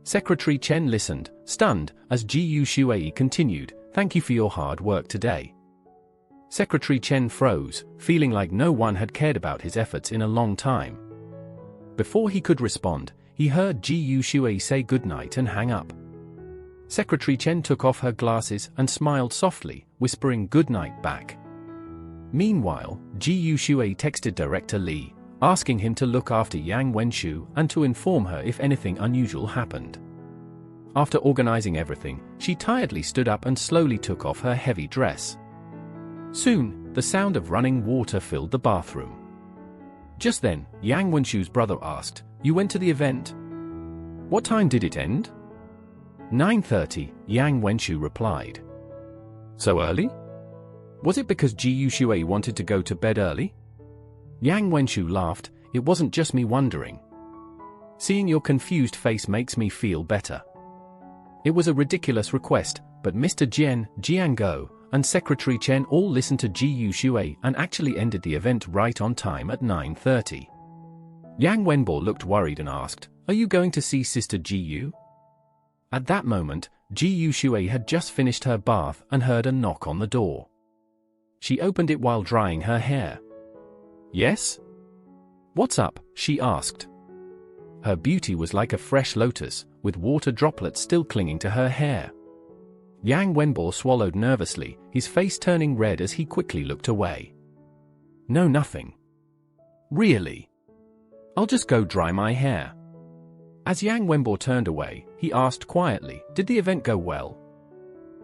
Secretary Chen listened, stunned, as Ji Yushui continued, thank you for your hard work today. Secretary Chen froze, feeling like no one had cared about his efforts in a long time. Before he could respond, he heard Ji Yushui say goodnight and hang up. Secretary Chen took off her glasses and smiled softly, whispering goodnight back. Meanwhile, Ji Yushui texted Director Li, asking him to look after Yang Wenchu and to inform her if anything unusual happened. After organizing everything, she tiredly stood up and slowly took off her heavy dress. Soon, the sound of running water filled the bathroom. Just then, Yang Wenchu's brother asked, you went to the event? What time did it end? 9:30, Yang Wenchu replied. So early? Was it because Ji Yushui wanted to go to bed early? Yang Wenchu laughed, it wasn't just me wondering. Seeing your confused face makes me feel better. It was a ridiculous request, but Mr. Jian, Jiango, and Secretary Chen all listened to Ji Yushui and actually ended the event right on time at 9:30. Yang Wenbo looked worried and asked, are you going to see Sister Ji Yu? At that moment, Ji Yushui had just finished her bath and heard a knock on the door. She opened it while drying her hair. Yes? What's up? She asked. Her beauty was like a fresh lotus, with water droplets still clinging to her hair. Yang Wenbo swallowed nervously, his face turning red as he quickly looked away. No, nothing. Really? I'll just go dry my hair. As Yang Wenbo turned away, he asked quietly, did the event go well?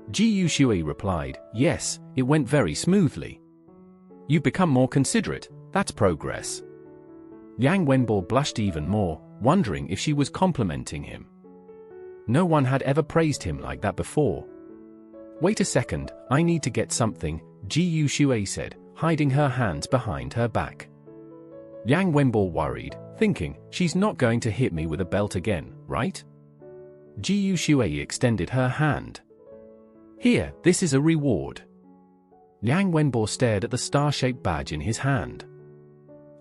Ji Yushui replied, yes, it went very smoothly. You've become more considerate, that's progress. Yang Wenbo blushed even more, wondering if she was complimenting him. No one had ever praised him like that before. Wait a second, I need to get something, Ji Yushui said, hiding her hands behind her back. Yang Wenbo worried, thinking, she's not going to hit me with a belt again, right? Ji Yushui extended her hand. Here, this is a reward. Yang Wenbo stared at the star-shaped badge in his hand.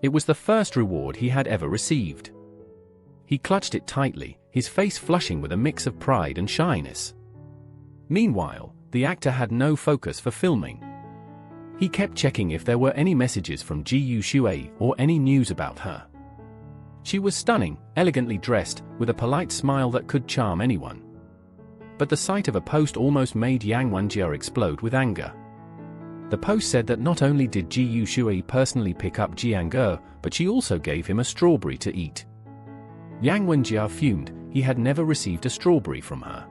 It was the first reward he had ever received. He clutched it tightly, his face flushing with a mix of pride and shyness. Meanwhile, the actor had no focus for filming. He kept checking if there were any messages from Ji Shui or any news about her. She was stunning, elegantly dressed, with a polite smile that could charm anyone. But the sight of a post almost made Yang Wenjia explode with anger. The post said that not only did Ji Shui personally pick up Jiang Ge, but she also gave him a strawberry to eat. Yang Wenjia fumed. He had never received a strawberry from her.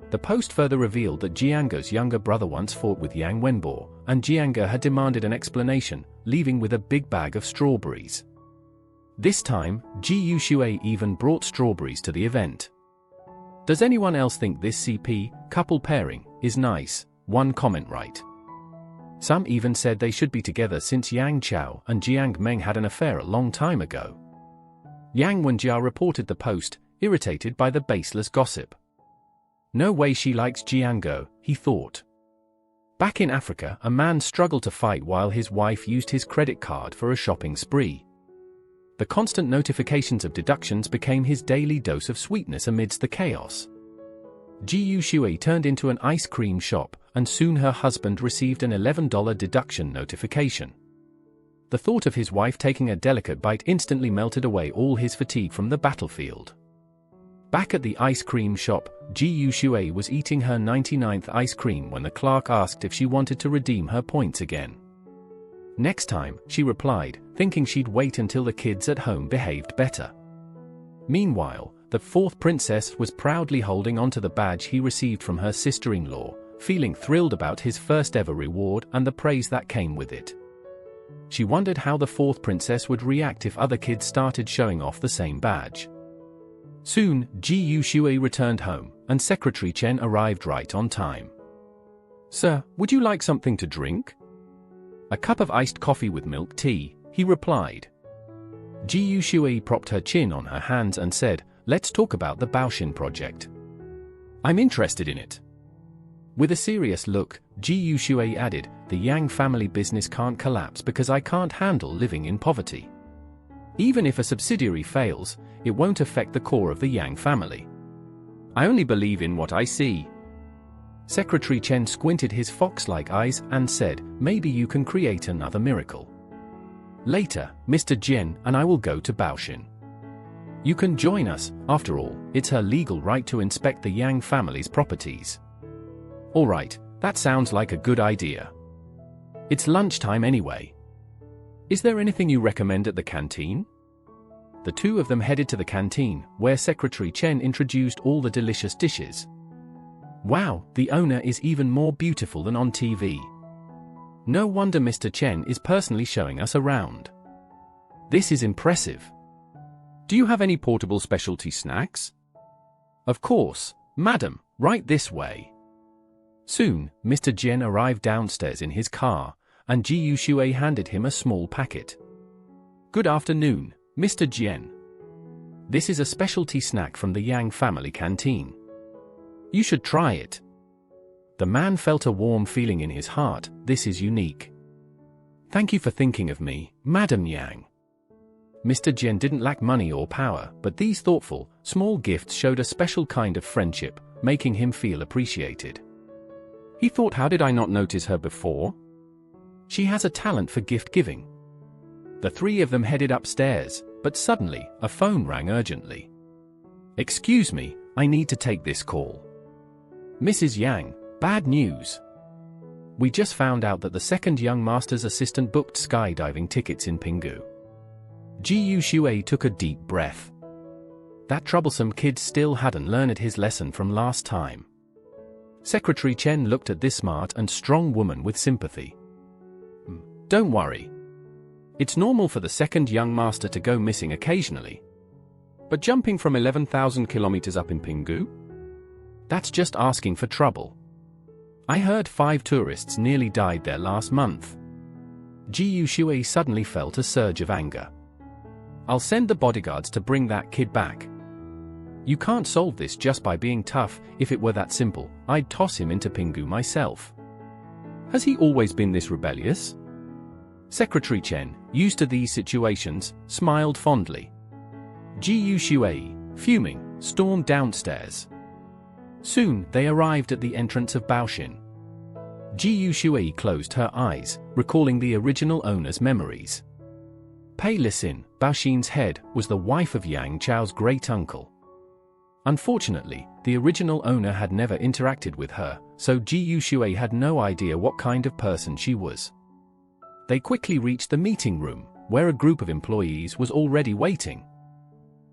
The post further revealed that Jiang Ge's younger brother once fought with Yang Wenbo, and Jiang Ge had demanded an explanation, leaving with a big bag of strawberries. This time, Ji Shui even brought strawberries to the event. Does anyone else think this CP, couple pairing, is nice? One comment right. Some even said they should be together since Yang Chao and Jiang Meng had an affair a long time ago. Yang Wenjia reported the post, irritated by the baseless gossip. No way she likes Jiang Ge, he thought. Back in Africa, a man struggled to fight while his wife used his credit card for a shopping spree. The constant notifications of deductions became his daily dose of sweetness amidst the chaos. Ji Shui turned into an ice cream shop, and soon her husband received an $11 deduction notification. The thought of his wife taking a delicate bite instantly melted away all his fatigue from the battlefield. Back at the ice cream shop, Ji Shui was eating her 99th ice cream when the clerk asked if she wanted to redeem her points again. Next time, she replied, thinking she'd wait until the kids at home behaved better. Meanwhile, the fourth princess was proudly holding onto the badge he received from her sister-in-law, feeling thrilled about his first ever reward and the praise that came with it. She wondered how the fourth princess would react if other kids started showing off the same badge. Soon, Ji Shui returned home, and Secretary Chen arrived right on time. "Sir, would you like something to drink?" "A cup of iced coffee with milk tea," he replied. Ji Shui propped her chin on her hands and said, "Let's talk about the Baoshin project. I'm interested in it." With a serious look, Ji Shui added, "The Yang family business can't collapse because I can't handle living in poverty. Even if a subsidiary fails, it won't affect the core of the Yang family. I only believe in what I see." Secretary Chen squinted his fox-like eyes and said, "Maybe you can create another miracle. Later, Mr. Jian and I will go to Baoshin. You can join us, after all, it's her legal right to inspect the Yang family's properties." "Alright, that sounds like a good idea. It's lunchtime anyway. Is there anything you recommend at the canteen?" The two of them headed to the canteen, where Secretary Chen introduced all the delicious dishes. "Wow, the owner is even more beautiful than on TV. No wonder Mr. Chen is personally showing us around. This is impressive. Do you have any portable specialty snacks?" "Of course, madam, right this way." Soon, Mr. Jian arrived downstairs in his car, and Ji Shui handed him a small packet. "Good afternoon, Mr. Jian. This is a specialty snack from the Yang family canteen. You should try it." The man felt a warm feeling in his heart. "This is unique. Thank you for thinking of me, Madam Yang." Mr. Jian didn't lack money or power, but these thoughtful, small gifts showed a special kind of friendship, making him feel appreciated. He thought, how did I not notice her before? She has a talent for gift-giving. The three of them headed upstairs, but suddenly, a phone rang urgently. "Excuse me, I need to take this call." "Mrs. Yang, bad news. We just found out that the second young master's assistant booked skydiving tickets in Pinggu." Ji Shui took a deep breath. That troublesome kid still hadn't learned his lesson from last time. Secretary Chen looked at this smart and strong woman with sympathy. "Don't worry. It's normal for the second young master to go missing occasionally. But jumping from 11,000 kilometers up in Pinggu? That's just asking for trouble. I heard 5 tourists nearly died there last month." Ji Shui suddenly felt a surge of anger. "I'll send the bodyguards to bring that kid back. You can't solve this just by being tough. If it were that simple, I'd toss him into Pinggu myself. Has he always been this rebellious?" Secretary Chen, used to these situations, smiled fondly. Ji Shui, fuming, stormed downstairs. Soon, they arrived at the entrance of Baoshin. Ji Shui closed her eyes, recalling the original owner's memories. Pei Lisin, Baoshin's head, was the wife of Yang Chao's great-uncle. Unfortunately, the original owner had never interacted with her, so Ji Shui had no idea what kind of person she was. They quickly reached the meeting room, where a group of employees was already waiting.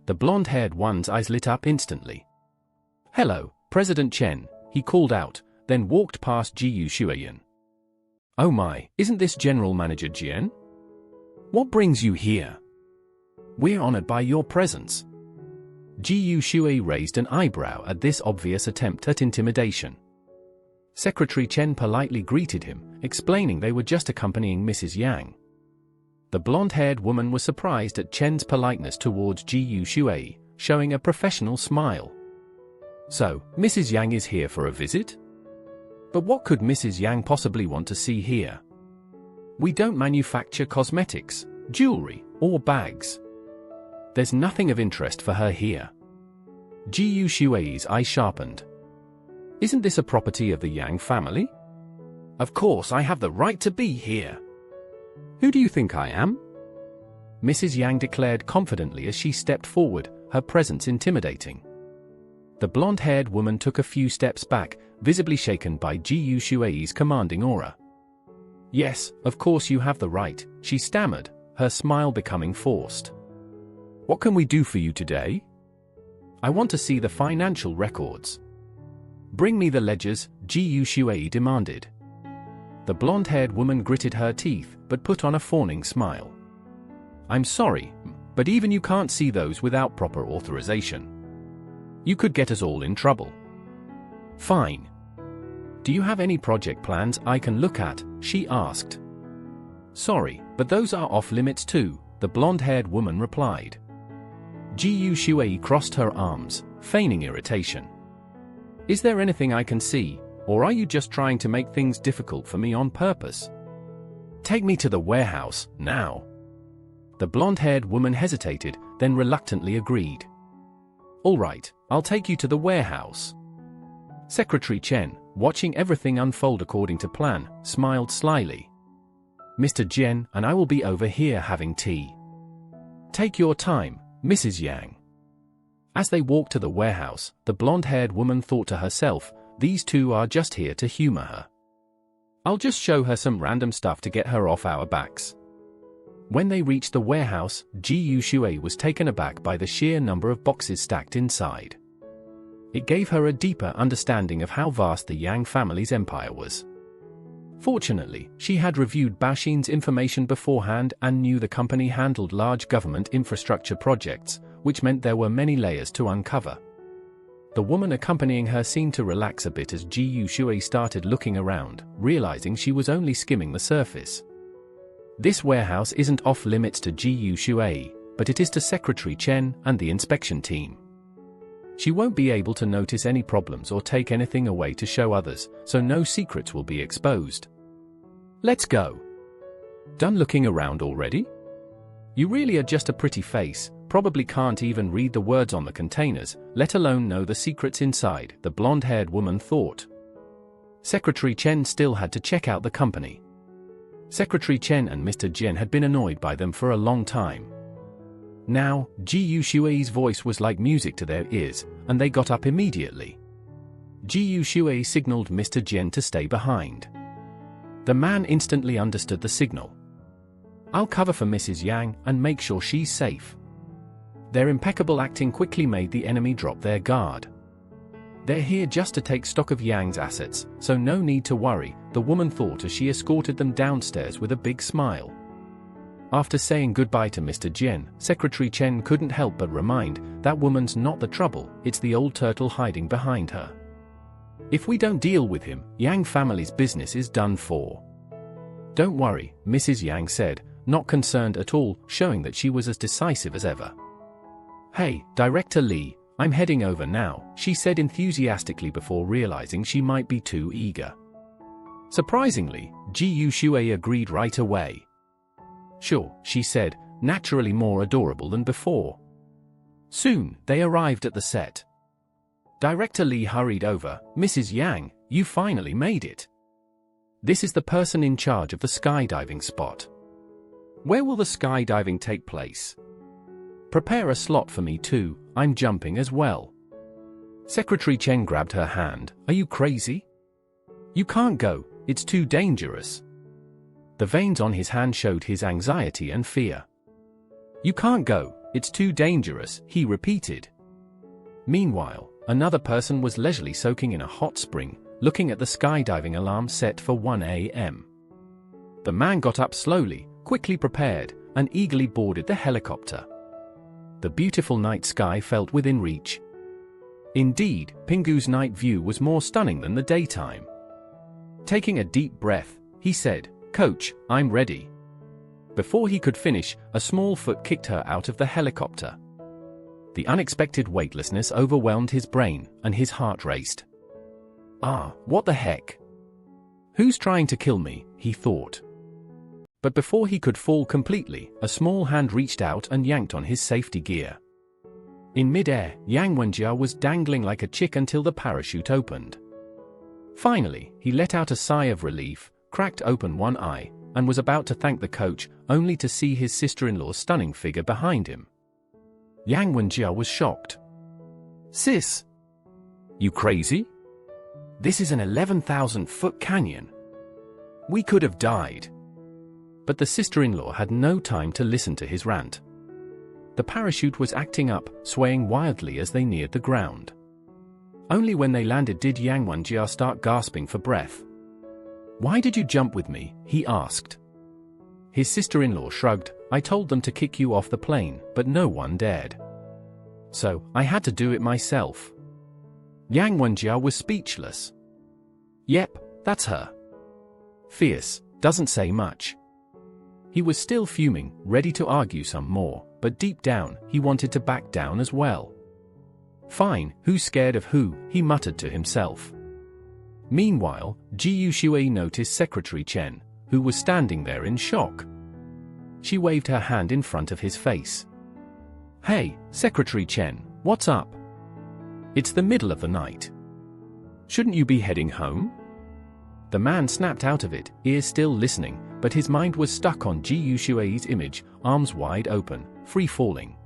The blonde-haired one's eyes lit up instantly. "Hello, President Chen," he called out, then walked past Ji Shuiyan. "Oh my, isn't this General Manager Jian? What brings you here? We're honored by your presence." Ji Shui raised an eyebrow at this obvious attempt at intimidation. Secretary Chen politely greeted him, explaining they were just accompanying Mrs. Yang. The blonde-haired woman was surprised at Chen's politeness towards Ji Shui, showing a professional smile. "So, Mrs. Yang is here for a visit? But what could Mrs. Yang possibly want to see here? We don't manufacture cosmetics, jewelry, or bags. There's nothing of interest for her here." Ji Shui's eye sharpened. "Isn't this a property of the Yang family? Of course I have the right to be here. Who do you think I am?" Mrs. Yang declared confidently as she stepped forward, her presence intimidating. The blonde-haired woman took a few steps back, visibly shaken by Ji Shui's commanding aura. "Yes, of course you have the right," she stammered, her smile becoming forced. "What can we do for you today?" "I want to see the financial records." "Bring me the ledgers," Ji Shui demanded. The blonde-haired woman gritted her teeth, but put on a fawning smile. "I'm sorry, but even you can't see those without proper authorization. You could get us all in trouble." "Fine. Do you have any project plans I can look at?" she asked. "Sorry, but those are off limits too," the blonde-haired woman replied. Ji Shui crossed her arms, feigning irritation. "Is there anything I can see, or are you just trying to make things difficult for me on purpose? Take me to the warehouse, now." The blonde-haired woman hesitated, then reluctantly agreed. "All right, I'll take you to the warehouse." Secretary Chen, watching everything unfold according to plan, smiled slyly. "Mr. Jian and I will be over here having tea. Take your time, Mrs. Yang." As they walked to the warehouse, the blonde-haired woman thought to herself, "These two are just here to humor her. I'll just show her some random stuff to get her off our backs." When they reached the warehouse, Ji Shui was taken aback by the sheer number of boxes stacked inside. It gave her a deeper understanding of how vast the Yang family's empire was. Fortunately, she had reviewed Baoshin's information beforehand and knew the company handled large government infrastructure projects, which meant there were many layers to uncover. The woman accompanying her seemed to relax a bit as Ji Shui started looking around, realizing she was only skimming the surface. This warehouse isn't off limits to Ji Shui, but it is to Secretary Chen and the inspection team. She won't be able to notice any problems or take anything away to show others, so no secrets will be exposed. Let's go. Done looking around already? You really are just a pretty face, probably can't even read the words on the containers, let alone know the secrets inside, the blonde-haired woman thought. Secretary Chen still had to check out the company. Secretary Chen and Mr. Jian had been annoyed by them for a long time. Now, Ji Shui's voice was like music to their ears, and they got up immediately. Ji Shui signaled Mr. Jian to stay behind. The man instantly understood the signal. "I'll cover for Mrs. Yang and make sure she's safe." Their impeccable acting quickly made the enemy drop their guard. "They're here just to take stock of Yang's assets, so no need to worry," the woman thought as she escorted them downstairs with a big smile. After saying goodbye to Mr. Jian, Secretary Chen couldn't help but remind, "That woman's not the trouble, it's the old turtle hiding behind her. If we don't deal with him, Yang family's business is done for." "Don't worry," Mrs. Yang said, not concerned at all, showing that she was as decisive as ever. "Hey, Director Li, I'm heading over now," she said enthusiastically before realizing she might be too eager. Surprisingly, Ji Shui agreed right away. Sure, she said, naturally more adorable than before. Soon, they arrived at the set. Director Lee hurried over. Mrs. Yang, you finally made it. This is the person in charge of the skydiving spot. Where will the skydiving take place? Prepare a slot for me too, I'm jumping as well. Secretary Chen grabbed her hand. Are you crazy? You can't go, it's too dangerous. The veins on his hand showed his anxiety and fear. You can't go, it's too dangerous, he repeated. Meanwhile, another person was leisurely soaking in a hot spring, looking at the skydiving alarm set for 1 a.m. The man got up slowly, quickly prepared, and eagerly boarded the helicopter. The beautiful night sky felt within reach. Indeed, Pingu's night view was more stunning than the daytime. Taking a deep breath, he said, "Coach, I'm ready." Before he could finish, a small foot kicked her out of the helicopter. The unexpected weightlessness overwhelmed his brain, and his heart raced. What the heck? Who's trying to kill me, he thought. But before he could fall completely, a small hand reached out and yanked on his safety gear. In mid-air, Yang Wenjia was dangling like a chick until the parachute opened. Finally, he let out a sigh of relief, cracked open one eye, and was about to thank the coach, only to see his sister-in-law's stunning figure behind him. Yang Wenjia was shocked. Sis! You crazy? This is an 11,000-foot canyon. We could have died. But the sister-in-law had no time to listen to his rant. The parachute was acting up, swaying wildly as they neared the ground. Only when they landed did Yang Wenjia start gasping for breath. Why did you jump with me? He asked. His sister-in-law shrugged. I told them to kick you off the plane, but no one dared. So, I had to do it myself. Yang Wenjia was speechless. Yep, that's her. Fierce, doesn't say much. He was still fuming, ready to argue some more, but deep down, he wanted to back down as well. Fine, who's scared of who, he muttered to himself. Meanwhile, Ji Yushui noticed Secretary Chen, who was standing there in shock. She waved her hand in front of his face. Hey, Secretary Chen, what's up? It's the middle of the night. Shouldn't you be heading home? The man snapped out of it, ears still listening, but his mind was stuck on Ji Yushui's image, arms wide open, free-falling.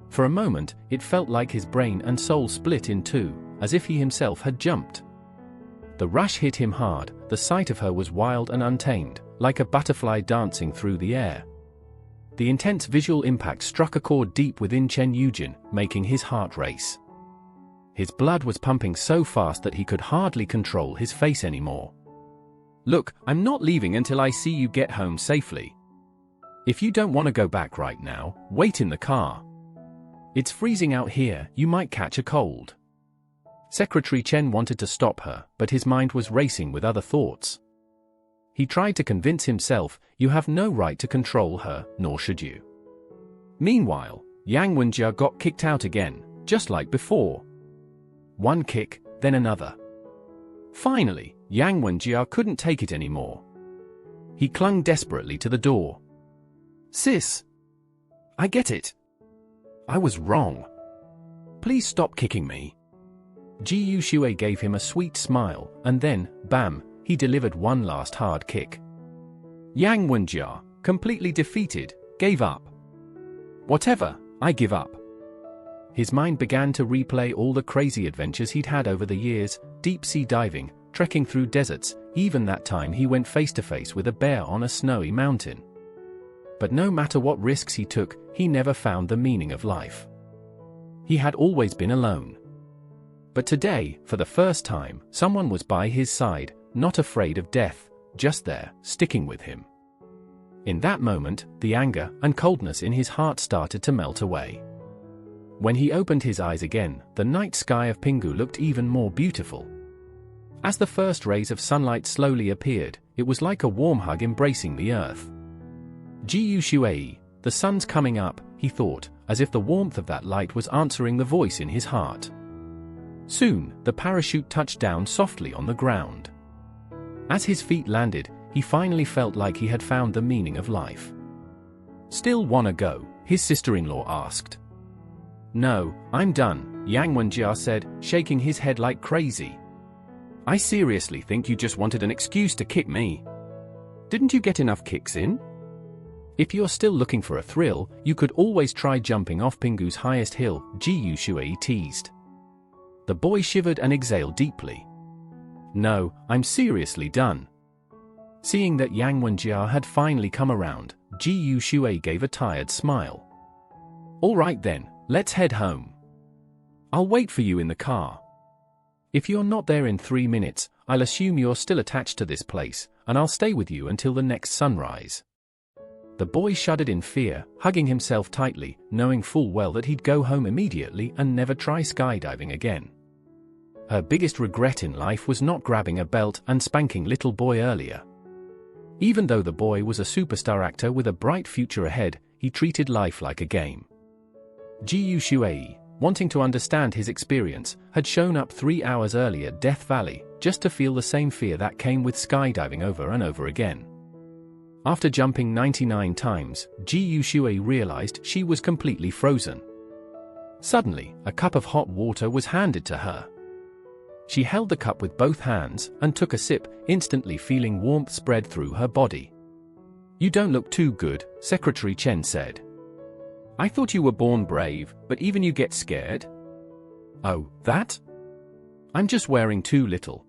For a moment, it felt like his brain and soul split in two, as if he himself had jumped. The rush hit him hard, the sight of her was wild and untamed, like a butterfly dancing through the air. The intense visual impact struck a chord deep within Chen Yujin, making his heart race. His blood was pumping so fast that he could hardly control his face anymore. Look, I'm not leaving until I see you get home safely. If you don't want to go back right now, wait in the car. It's freezing out here, you might catch a cold. Secretary Chen wanted to stop her, but his mind was racing with other thoughts. He tried to convince himself, you have no right to control her, nor should you. Meanwhile, Yang Wenjia got kicked out again, just like before. One kick, then another. Finally, Yang Wenjia couldn't take it anymore. He clung desperately to the door. Sis! I get it. I was wrong. Please stop kicking me. Ji Yushui gave him a sweet smile, and then, bam, he delivered one last hard kick. Yang Wenjia, completely defeated, gave up. Whatever, I give up. His mind began to replay all the crazy adventures he'd had over the years, deep-sea diving, trekking through deserts, even that time he went face-to-face with a bear on a snowy mountain. But no matter what risks he took, he never found the meaning of life. He had always been alone. But today, for the first time, someone was by his side, not afraid of death, just there, sticking with him. In that moment, the anger and coldness in his heart started to melt away. When he opened his eyes again, the night sky of Pingu looked even more beautiful. As the first rays of sunlight slowly appeared, it was like a warm hug embracing the earth. Ji Yushui, the sun's coming up, he thought, as if the warmth of that light was answering the voice in his heart. Soon, the parachute touched down softly on the ground. As his feet landed, he finally felt like he had found the meaning of life. Still wanna go? His sister-in-law asked. No, I'm done, Yang Wenjia said, shaking his head like crazy. I seriously think you just wanted an excuse to kick me. Didn't you get enough kicks in? If you're still looking for a thrill, you could always try jumping off Pingu's highest hill, Ji Shui teased. The boy shivered and exhaled deeply. No, I'm seriously done. Seeing that Yang Wenjia had finally come around, Ji Shui gave a tired smile. All right then, let's head home. I'll wait for you in the car. If you're not there in 3 minutes, I'll assume you're still attached to this place, and I'll stay with you until the next sunrise. The boy shuddered in fear, hugging himself tightly, knowing full well that he'd go home immediately and never try skydiving again. Her biggest regret in life was not grabbing a belt and spanking little boy earlier. Even though the boy was a superstar actor with a bright future ahead, he treated life like a game. Ji Shui, wanting to understand his experience, had shown up 3 hours earlier at Death Valley, just to feel the same fear that came with skydiving over and over again. After jumping 99 times, Ji Shui realized she was completely frozen. Suddenly, a cup of hot water was handed to her. She held the cup with both hands and took a sip, instantly feeling warmth spread through her body. You don't look too good, Secretary Chen said. I thought you were born brave, but even you get scared? Oh, that? I'm just wearing too little.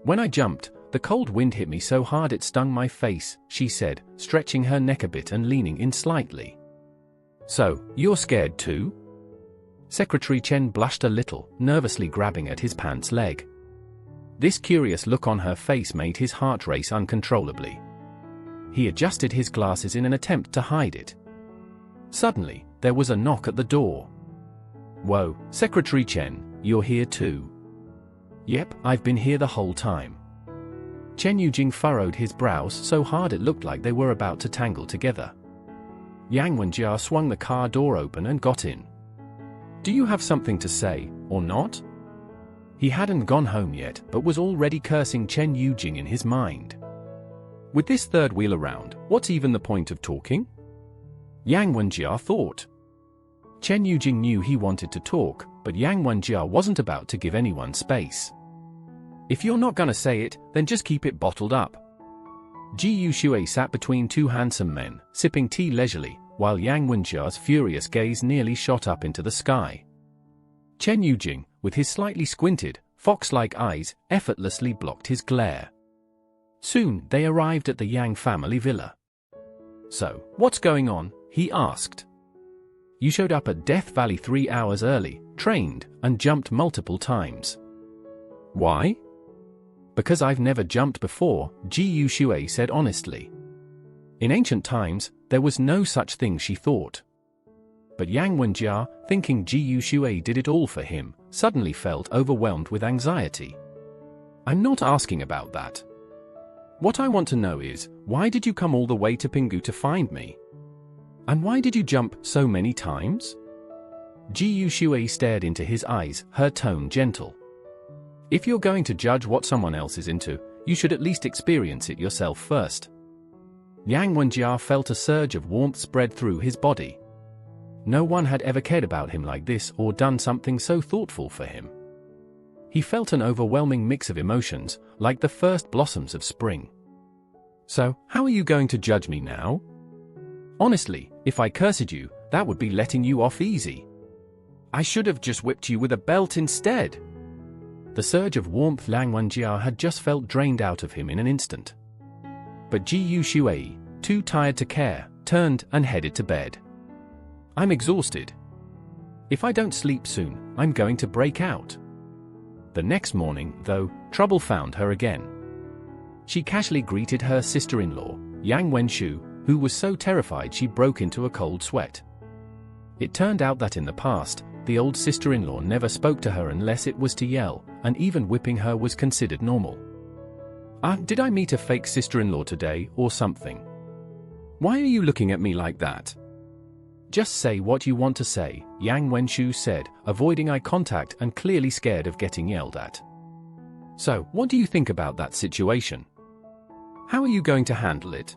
When I jumped, the cold wind hit me so hard it stung my face, she said, stretching her neck a bit and leaning in slightly. So, you're scared too? Secretary Chen blushed a little, nervously grabbing at his pants leg. This curious look on her face made his heart race uncontrollably. He adjusted his glasses in an attempt to hide it. Suddenly, there was a knock at the door. Whoa, Secretary Chen, you're here too? Yep, I've been here the whole time. Chen Yujing furrowed his brows so hard it looked like they were about to tangle together. Yang Wenjia swung the car door open and got in. Do you have something to say, or not? He hadn't gone home yet, but was already cursing Chen Yujing in his mind. With this third wheel around, what's even the point of talking? Yang Wenjia thought. Chen Yujing knew he wanted to talk, but Yang Wenjia wasn't about to give anyone space. If you're not gonna say it, then just keep it bottled up. Ji Shui sat between two handsome men, sipping tea leisurely, while Yang Wenjia's furious gaze nearly shot up into the sky. Chen Yujing, with his slightly squinted, fox-like eyes, effortlessly blocked his glare. Soon, they arrived at the Yang family villa. So, what's going on? He asked. You showed up at Death Valley 3 hours early, trained, and jumped multiple times. Why? Because I've never jumped before, Ji Shui said honestly. In ancient times, there was no such thing, she thought. But Yang Wenjia, thinking Ji Shui did it all for him, suddenly felt overwhelmed with anxiety. I'm not asking about that. What I want to know is, why did you come all the way to Pingu to find me? And why did you jump so many times? Ji Shui stared into his eyes, her tone gentle. If you're going to judge what someone else is into, you should at least experience it yourself first. Yang Wenjia felt a surge of warmth spread through his body. No one had ever cared about him like this or done something so thoughtful for him. He felt an overwhelming mix of emotions, like the first blossoms of spring. So, how are you going to judge me now? Honestly, if I cursed you, that would be letting you off easy. I should have just whipped you with a belt instead. The surge of warmth Yang Wenjia had just felt drained out of him in an instant. But Ji Shui, too tired to care, turned and headed to bed. I'm exhausted. If I don't sleep soon, I'm going to break out. The next morning, though, trouble found her again. She casually greeted her sister-in-law, Yang Wenshu, who was so terrified she broke into a cold sweat. It turned out that in the past, the old sister-in-law never spoke to her unless it was to yell, and even whipping her was considered normal. Did I meet a fake sister-in-law today, or something? Why are you looking at me like that? Just say what you want to say, Yang Wenshu said, avoiding eye contact and clearly scared of getting yelled at. So, what do you think about that situation? How are you going to handle it?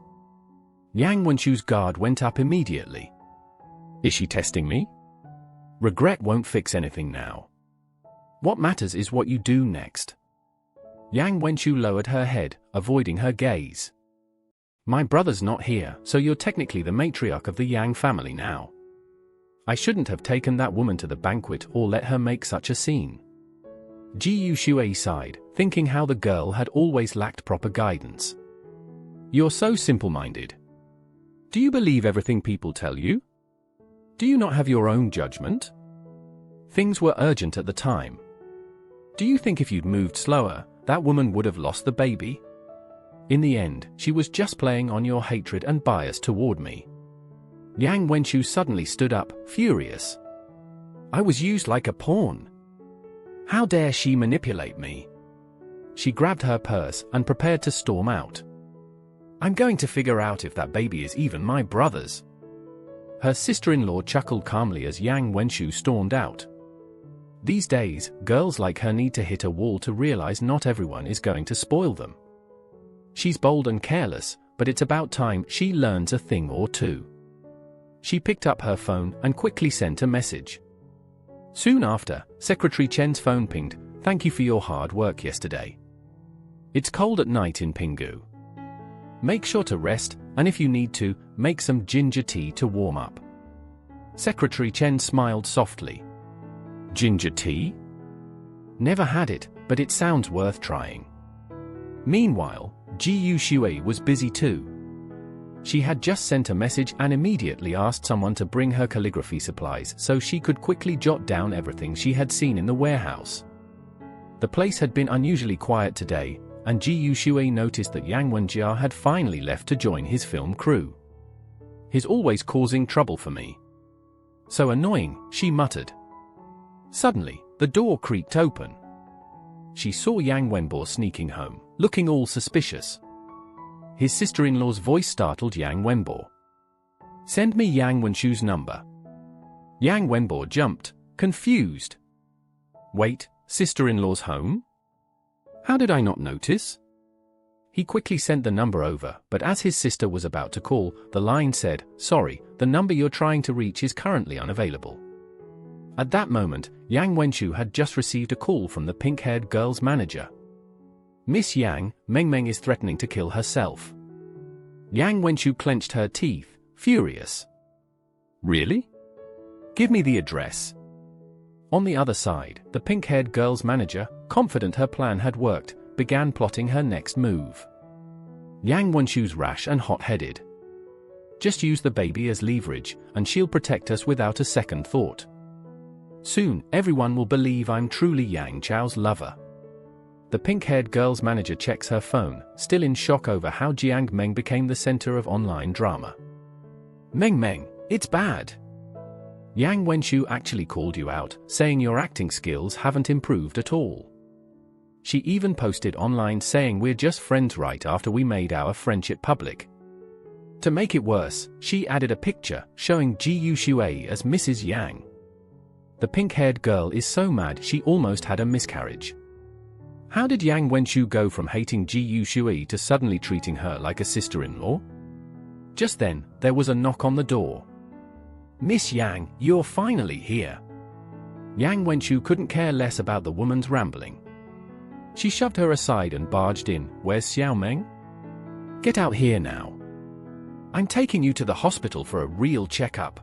Yang Wenshu's guard went up immediately. Is she testing me? Regret won't fix anything now. What matters is what you do next. Yang Wenshu lowered her head, avoiding her gaze. My brother's not here, so you're technically the matriarch of the Yang family now. I shouldn't have taken that woman to the banquet or let her make such a scene. Ji Yushui sighed, thinking how the girl had always lacked proper guidance. You're so simple-minded. Do you believe everything people tell you? Do you not have your own judgment? Things were urgent at the time. Do you think if you'd moved slower, that woman would have lost the baby? In the end, she was just playing on your hatred and bias toward me. Yang Wenshu suddenly stood up, furious. I was used like a pawn. How dare she manipulate me? She grabbed her purse and prepared to storm out. I'm going to figure out if that baby is even my brother's. Her sister-in-law chuckled calmly as Yang Wenshu stormed out. These days, girls like her need to hit a wall to realize not everyone is going to spoil them. She's bold and careless, but it's about time she learns a thing or two. She picked up her phone and quickly sent a message. Soon after, Secretary Chen's phone pinged, "Thank you for your hard work yesterday. It's cold at night in Pingu. Make sure to rest, and if you need to, make some ginger tea to warm up." Secretary Chen smiled softly. Ginger tea? Never had it, but it sounds worth trying. Meanwhile, Ji Yushui was busy too. She had just sent a message and immediately asked someone to bring her calligraphy supplies so she could quickly jot down everything she had seen in the warehouse. The place had been unusually quiet today, and Ji Yushui noticed that Yang Wenjia had finally left to join his film crew. He's always causing trouble for me. So annoying, she muttered. Suddenly, the door creaked open. She saw Yang Wenbo sneaking home, looking all suspicious. His sister-in-law's voice startled Yang Wenbo. Send me Yang Wenshu's number. Yang Wenbo jumped, confused. Wait, sister-in-law's home? How did I not notice? He quickly sent the number over, but as his sister was about to call, the line said, "Sorry, the number you're trying to reach is currently unavailable." At that moment, Yang Wenshu had just received a call from the pink-haired girl's manager. Miss Yang, Meng is threatening to kill herself. Yang Wenshu clenched her teeth, furious. Really? Give me the address. On the other side, the pink-haired girl's manager, confident her plan had worked, began plotting her next move. Yang Wenshu's rash and hot-headed. Just use the baby as leverage, and she'll protect us without a second thought. Soon, everyone will believe I'm truly Yang Chao's lover. The pink-haired girl's manager checks her phone, still in shock over how Jiang Meng became the center of online drama. Meng, it's bad. Yang Wenshu actually called you out, saying your acting skills haven't improved at all. She even posted online saying we're just friends right after we made our friendship public. To make it worse, she added a picture showing Ji Yushui as Mrs. Yang. The pink-haired girl is so mad she almost had a miscarriage. How did Yang Wenshu go from hating Ji Yushui to suddenly treating her like a sister-in-law? Just then, there was a knock on the door. Miss Yang, you're finally here. Yang Wenshu couldn't care less about the woman's rambling. She shoved her aside and barged in. Where's Xiao Meng? Get out here now. I'm taking you to the hospital for a real checkup.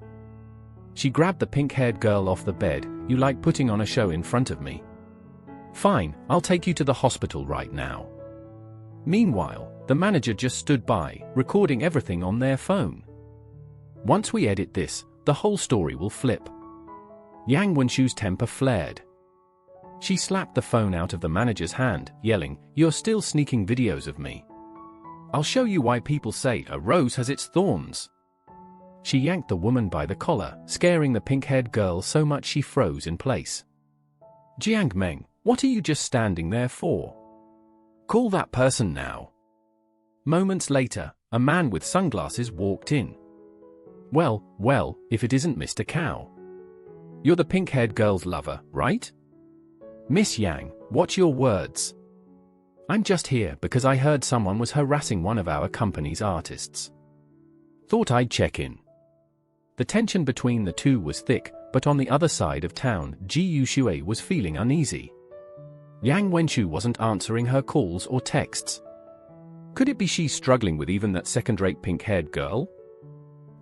She grabbed the pink-haired girl off the bed. You like putting on a show in front of me? Fine, I'll take you to the hospital right now. Meanwhile, the manager just stood by, recording everything on their phone. Once we edit this, the whole story will flip. Yang Wenshu's temper flared. She slapped the phone out of the manager's hand, yelling, "You're still sneaking videos of me. I'll show you why people say a rose has its thorns." She yanked the woman by the collar, scaring the pink-haired girl so much she froze in place. Jiang Meng, what are you just standing there for? Call that person now. Moments later, a man with sunglasses walked in. Well, if it isn't Mr. Cao. You're the pink-haired girl's lover, right? Miss Yang, watch your words. I'm just here because I heard someone was harassing one of our company's artists. Thought I'd check in. The tension between the two was thick, but on the other side of town, Ji Yuxue was feeling uneasy. Yang Wenshu wasn't answering her calls or texts. Could it be she's struggling with even that second-rate pink-haired girl?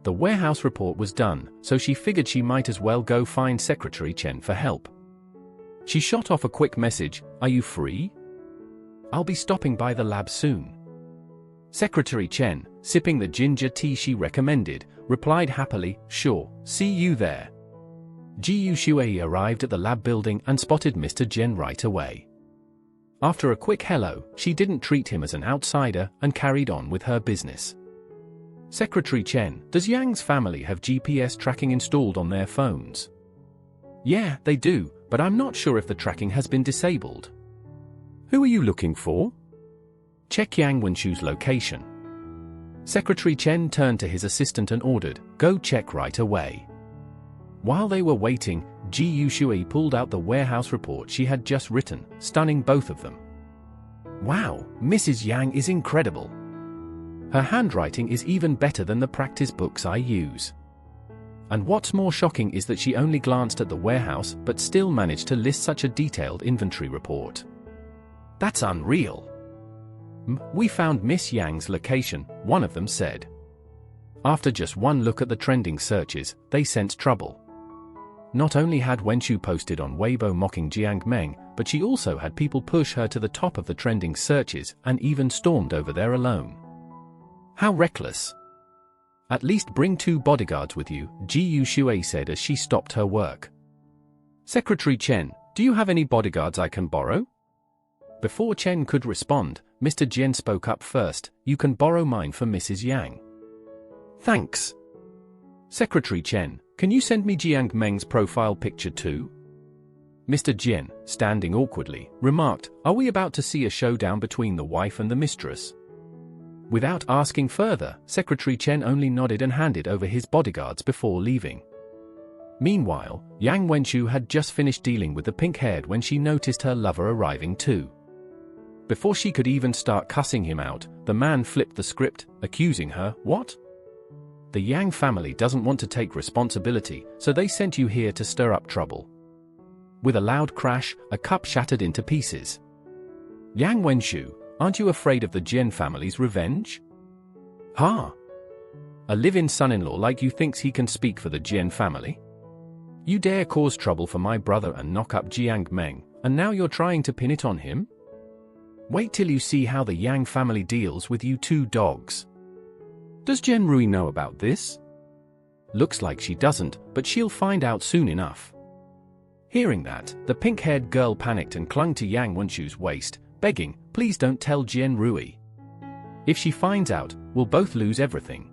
The warehouse report was done, so she figured she might as well go find Secretary Chen for help. She shot off a quick message, "Are you free? I'll be stopping by the lab soon." Secretary Chen, sipping the ginger tea she recommended, replied happily, "Sure, see you there." Ji Yuxue arrived at the lab building and spotted Mr. Jen right away. After a quick hello, she didn't treat him as an outsider and carried on with her business. "Secretary Chen, does Yang's family have GPS tracking installed on their phones?" "Yeah, they do, but I'm not sure if the tracking has been disabled." "Who are you looking for?" "Check Yang Wenshu's location." Secretary Chen turned to his assistant and ordered, "Go check right away." While they were waiting, Ji Yuxue pulled out the warehouse report she had just written, stunning both of them. "Wow, Mrs. Yang is incredible. Her handwriting is even better than the practice books I use. And what's more shocking is that she only glanced at the warehouse but still managed to list such a detailed inventory report. That's unreal." "We found Miss Yang's location," one of them said. After just one look at the trending searches, they sensed trouble. Not only had Wenshu posted on Weibo mocking Jiang Meng, but she also had people push her to the top of the trending searches and even stormed over there alone. How reckless. "At least bring 2 bodyguards with you," Ji Yuxue said as she stopped her work. "Secretary Chen, do you have any bodyguards I can borrow?" Before Chen could respond, Mr. Jian spoke up first, "You can borrow mine for Mrs. Yang." "Thanks." "Secretary Chen, can you send me Jiang Meng's profile picture too?" Mr. Jian, standing awkwardly, remarked, "Are we about to see a showdown between the wife and the mistress?" Without asking further, Secretary Chen only nodded and handed over his bodyguards before leaving. Meanwhile, Yang Wenshu had just finished dealing with the pink-haired when she noticed her lover arriving too. Before she could even start cussing him out, the man flipped the script, accusing her, "What? The Yang family doesn't want to take responsibility, so they sent you here to stir up trouble." With a loud crash, a cup shattered into pieces. "Yang Wenshu, aren't you afraid of the Jian family's revenge?" "Huh? A live-in son-in-law like you thinks he can speak for the Jian family? You dare cause trouble for my brother and knock up Jiang Meng, and now you're trying to pin it on him? Wait till you see how the Yang family deals with you 2 dogs. Does Jen Rui know about this?" "Looks like she doesn't, but she'll find out soon enough." Hearing that, the pink-haired girl panicked and clung to Yang Wenshu's waist, begging, "Please don't tell Jian Rui. If she finds out, we'll both lose everything."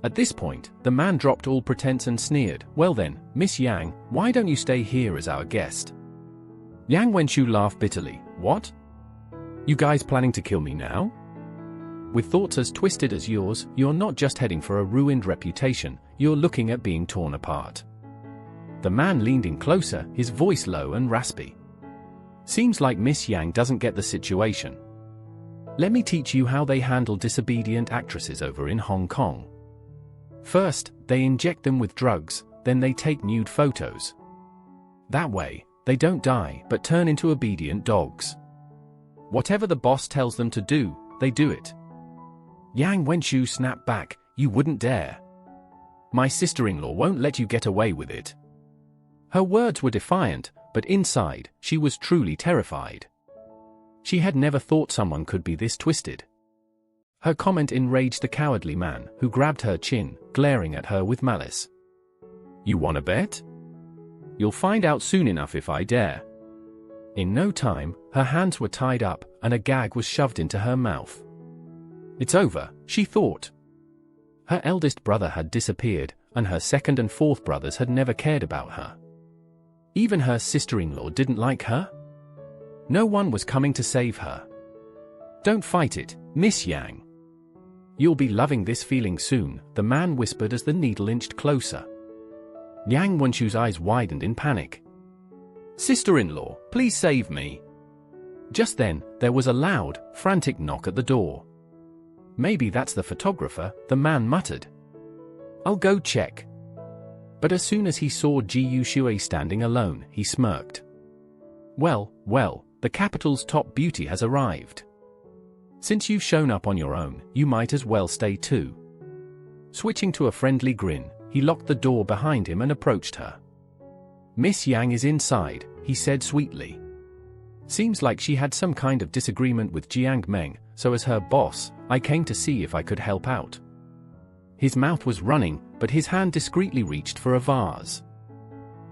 At this point, the man dropped all pretense and sneered, "Well then, Miss Yang, why don't you stay here as our guest?" Yang Wenshu laughed bitterly, "What? You guys planning to kill me now? With thoughts as twisted as yours, you're not just heading for a ruined reputation, you're looking at being torn apart." The man leaned in closer, his voice low and raspy. "Seems like Miss Yang doesn't get the situation. Let me teach you how they handle disobedient actresses over in Hong Kong. First, they inject them with drugs, then they take nude photos. That way, they don't die but turn into obedient dogs. Whatever the boss tells them to do, they do it." Yang Wenshu snapped back, "You wouldn't dare. My sister-in-law won't let you get away with it." Her words were defiant, but inside, she was truly terrified. She had never thought someone could be this twisted. Her comment enraged the cowardly man, who grabbed her chin, glaring at her with malice. "You wanna bet? You'll find out soon enough if I dare." In no time, her hands were tied up, and a gag was shoved into her mouth. It's over, she thought. Her eldest brother had disappeared, and her second and fourth brothers had never cared about her. Even her sister-in-law didn't like her. No one was coming to save her. "Don't fight it, Miss Yang. You'll be loving this feeling soon," the man whispered as the needle inched closer. Yang Wenshu's eyes widened in panic. "Sister-in-law, please save me." Just then, there was a loud, frantic knock at the door. Maybe that's the photographer, the man muttered. I'll go check. But as soon as he saw Ji Shui standing alone, he smirked. Well, the capital's top beauty has arrived. Since you've shown up on your own, you might as well stay too. Switching to a friendly grin, he locked the door behind him and approached her. Miss Yang is inside, he said sweetly. Seems like she had some kind of disagreement with Jiang Meng, so as her boss, I came to see if I could help out. His mouth was running, but his hand discreetly reached for a vase.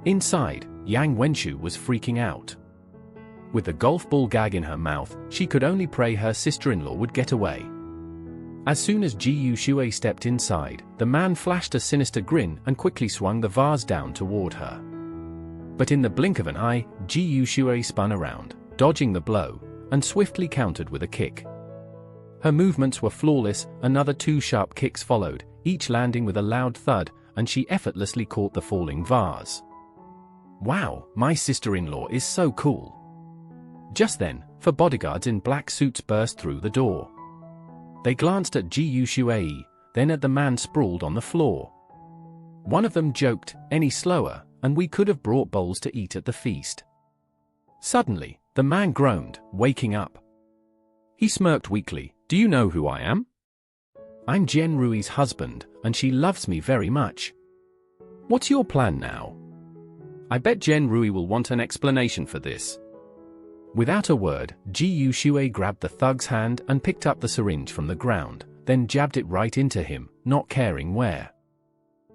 Inside, Yang Wenshu was freaking out. With the golf ball gag in her mouth, she could only pray her sister-in-law would get away. As soon as Ji Shui stepped inside, the man flashed a sinister grin and quickly swung the vase down toward her. But in the blink of an eye, Ji Shui spun around, dodging the blow, and swiftly countered with a kick. Her movements were flawless, another 2 sharp kicks followed, each landing with a loud thud, and she effortlessly caught the falling vase. Wow, my sister-in-law is so cool. Just then, 4 bodyguards in black suits burst through the door. They glanced at Ji Shui, then at the man sprawled on the floor. One of them joked, "Any slower, and we could have brought bowls to eat at the feast." Suddenly, the man groaned, waking up. He smirked weakly. "Do you know who I am? I'm Jen Rui's husband, and she loves me very much. What's your plan now?" "I bet Jen Rui will want an explanation for this." Without a word, Ji Shui grabbed the thug's hand and picked up the syringe from the ground, then jabbed it right into him, not caring where.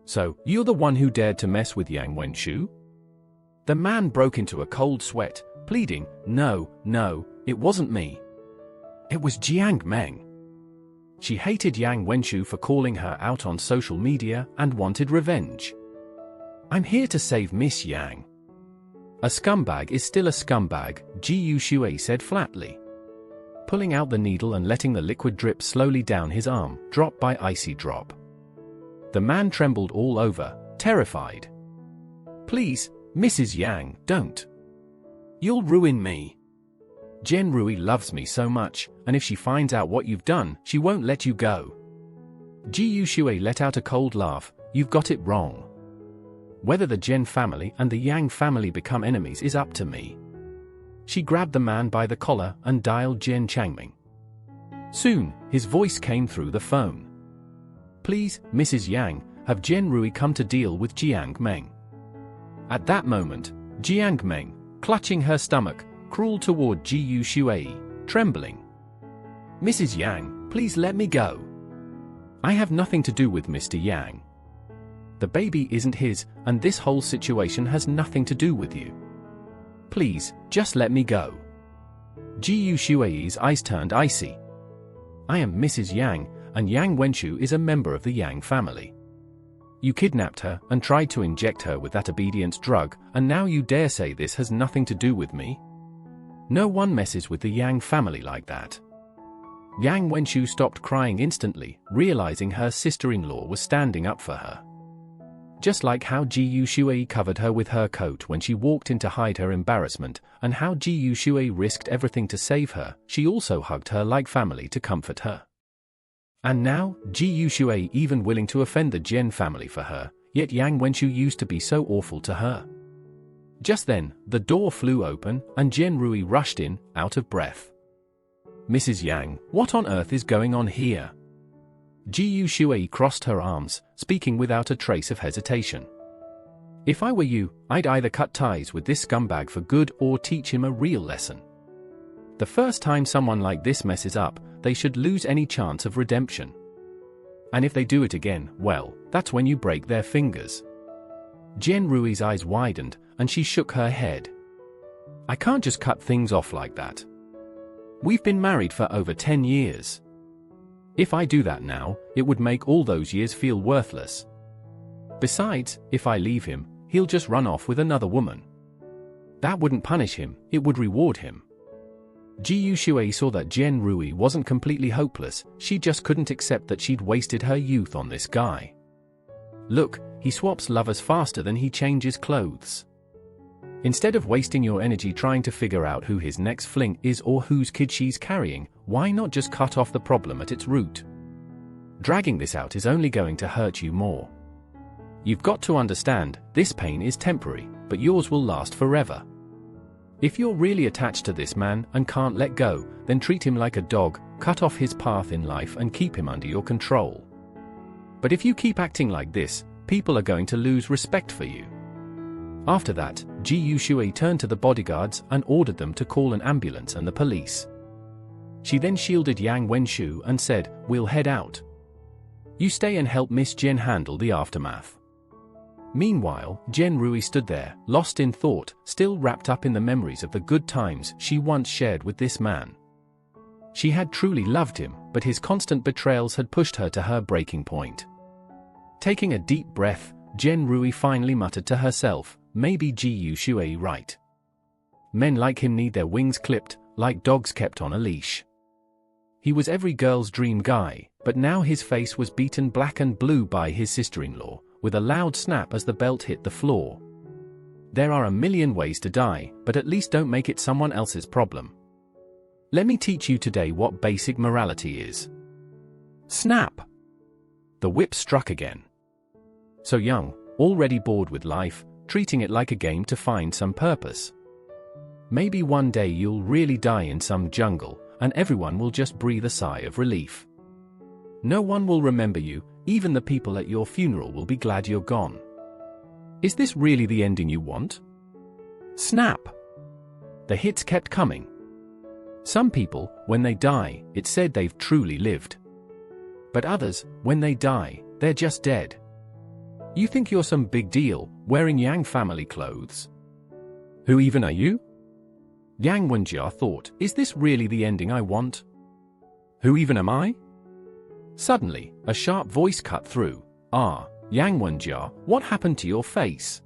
"So, you're the one who dared to mess with Yang Wenshu?" The man broke into a cold sweat, pleading, No, it wasn't me. It was Jiang Meng." She hated Yang Wenshu for calling her out on social media and wanted revenge. "I'm here to save Miss Yang." "A scumbag is still a scumbag," Ji Shui said flatly. Pulling out the needle and letting the liquid drip slowly down his arm, drop by icy drop. The man trembled all over, terrified. "Please, Mrs. Yang, don't. You'll ruin me. Jen Rui loves me so much, and if she finds out what you've done, she won't let you go." Ji Shui let out a cold laugh. "You've got it wrong. Whether the Jen family and the Yang family become enemies is up to me." She grabbed the man by the collar and dialed Jen Changming. Soon, his voice came through the phone. "Please, Mrs. Yang, have Jen Rui come to deal with Jiang Meng." At that moment, Jiang Meng, clutching her stomach, crawled toward Ji Shui, trembling. "Mrs. Yang, please let me go. I have nothing to do with Mr. Yang. The baby isn't his, and this whole situation has nothing to do with you. Please, just let me go." Ji Shui's eyes turned icy. "I am Mrs. Yang, and Yang Wenshu is a member of the Yang family. You kidnapped her and tried to inject her with that obedience drug, and now you dare say this has nothing to do with me? No one messes with the Yang family like that." Yang Wenshu stopped crying instantly, realizing her sister-in-law was standing up for her. Just like how Ji Shui covered her with her coat when she walked in to hide her embarrassment, and how Ji Shui risked everything to save her, she also hugged her like family to comfort her. And now, Ji Shui even willing to offend the Jen family for her, yet Yang Wenshu used to be so awful to her. Just then, the door flew open, and Jen Rui rushed in, out of breath. "Mrs. Yang, what on earth is going on here?" Ji Shui crossed her arms, speaking without a trace of hesitation. "If I were you, I'd either cut ties with this scumbag for good or teach him a real lesson. The first time someone like this messes up, they should lose any chance of redemption. And if they do it again, well, that's when you break their fingers." Jen Rui's eyes widened, and she shook her head. "I can't just cut things off like that. We've been married for over 10 years. If I do that now, it would make all those years feel worthless. Besides, if I leave him, he'll just run off with another woman. That wouldn't punish him, it would reward him." Ji Shui saw that Jen Rui wasn't completely hopeless, she just couldn't accept that she'd wasted her youth on this guy. Look, he swaps lovers faster than he changes clothes. Instead of wasting your energy trying to figure out who his next fling is or whose kid she's carrying, why not just cut off the problem at its root? Dragging this out is only going to hurt you more. You've got to understand, this pain is temporary, but yours will last forever. If you're really attached to this man and can't let go, then treat him like a dog, cut off his path in life and keep him under your control. But if you keep acting like this, people are going to lose respect for you. After that, Ji Yushui turned to the bodyguards and ordered them to call an ambulance and the police. She then shielded Yang Wenshu and said, "We'll head out. You stay and help Miss Jen handle the aftermath." Meanwhile, Jen Rui stood there, lost in thought, still wrapped up in the memories of the good times she once shared with this man. She had truly loved him, but his constant betrayals had pushed her to her breaking point. Taking a deep breath, Jen Rui finally muttered to herself, "Maybe Ji Yushui right. Men like him need their wings clipped, like dogs kept on a leash." He was every girl's dream guy, but now his face was beaten black and blue by his sister-in-law, with a loud snap as the belt hit the floor. There are a million ways to die, but at least don't make it someone else's problem. Let me teach you today what basic morality is. Snap! The whip struck again. So young, already bored with life, treating it like a game to find some purpose. Maybe one day you'll really die in some jungle, and everyone will just breathe a sigh of relief. No one will remember you, even the people at your funeral will be glad you're gone. Is this really the ending you want? Snap! The hits kept coming. Some people, when they die, it's said they've truly lived. But others, when they die, they're just dead. You think you're some big deal, wearing Yang family clothes? Who even are you? Yang Wenjia thought, is this really the ending I want? Who even am I? Suddenly, a sharp voice cut through. "Ah, Yang Wenjia, what happened to your face?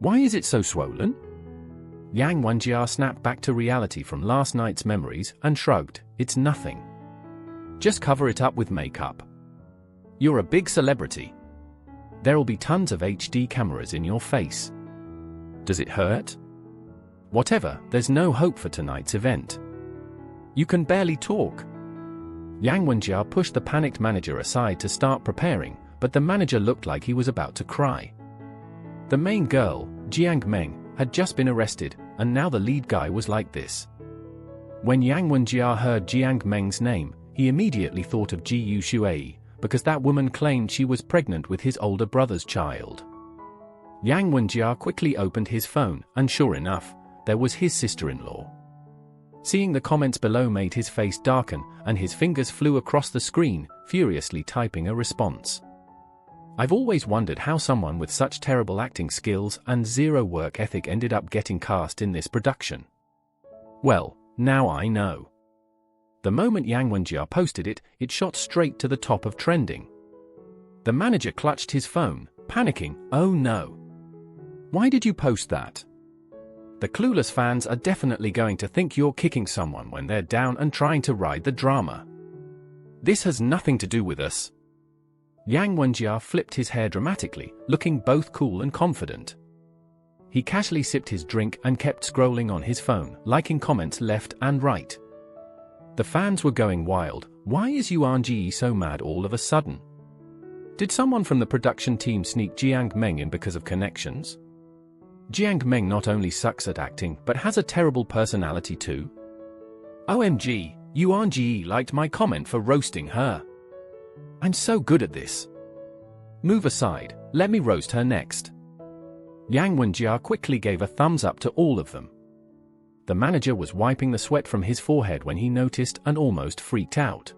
Why is it so swollen?" Yang Wenjia snapped back to reality from last night's memories and shrugged, "It's nothing. Just cover it up with makeup. You're a big celebrity. There'll be tons of HD cameras in your face. Does it hurt? Whatever, there's no hope for tonight's event. You can barely talk." Yang Wenjia pushed the panicked manager aside to start preparing, but the manager looked like he was about to cry. The main girl, Jiang Meng, had just been arrested, and now the lead guy was like this. When Yang Wenjia heard Jiang Meng's name, he immediately thought of Ji Yushui, because that woman claimed she was pregnant with his older brother's child. Yang Wenjia quickly opened his phone, and sure enough, there was his sister-in-law. Seeing the comments below made his face darken, and his fingers flew across the screen, furiously typing a response. "I've always wondered how someone with such terrible acting skills and zero work ethic ended up getting cast in this production. Well, now I know." The moment Yang Wenjia posted it, it shot straight to the top of trending. The manager clutched his phone, panicking, "Oh no. Why did you post that? The clueless fans are definitely going to think you're kicking someone when they're down and trying to ride the drama. This has nothing to do with us." Yang Wenjia flipped his hair dramatically, looking both cool and confident. He casually sipped his drink and kept scrolling on his phone, liking comments left and right. The fans were going wild. Why is Yuan Ji so mad all of a sudden? Did someone from the production team sneak Jiang Meng in because of connections? Jiang Meng not only sucks at acting, but has a terrible personality too. OMG, Yuan Ji liked my comment for roasting her. I'm so good at this. Move aside, let me roast her next. Yang Wenjia quickly gave a thumbs up to all of them. The manager was wiping the sweat from his forehead when he noticed and almost freaked out.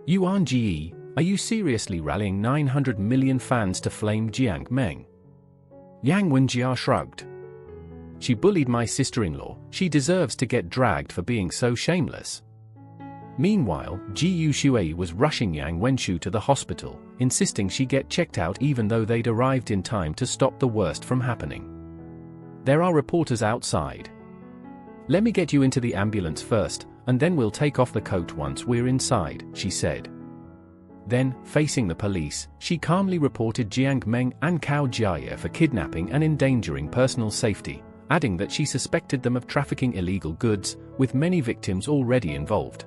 Yuan Ji, are you seriously rallying 900 million fans to flame Jiang Meng? Yang Wenjia shrugged. She bullied my sister-in-law, she deserves to get dragged for being so shameless. Meanwhile, Ji Yushui was rushing Yang Wenshu to the hospital, insisting she get checked out even though they'd arrived in time to stop the worst from happening. There are reporters outside. Let me get you into the ambulance first, and then we'll take off the coat once we're inside, she said. Then, facing the police, she calmly reported Jiang Meng and Cao Jiaye for kidnapping and endangering personal safety, adding that she suspected them of trafficking illegal goods, with many victims already involved.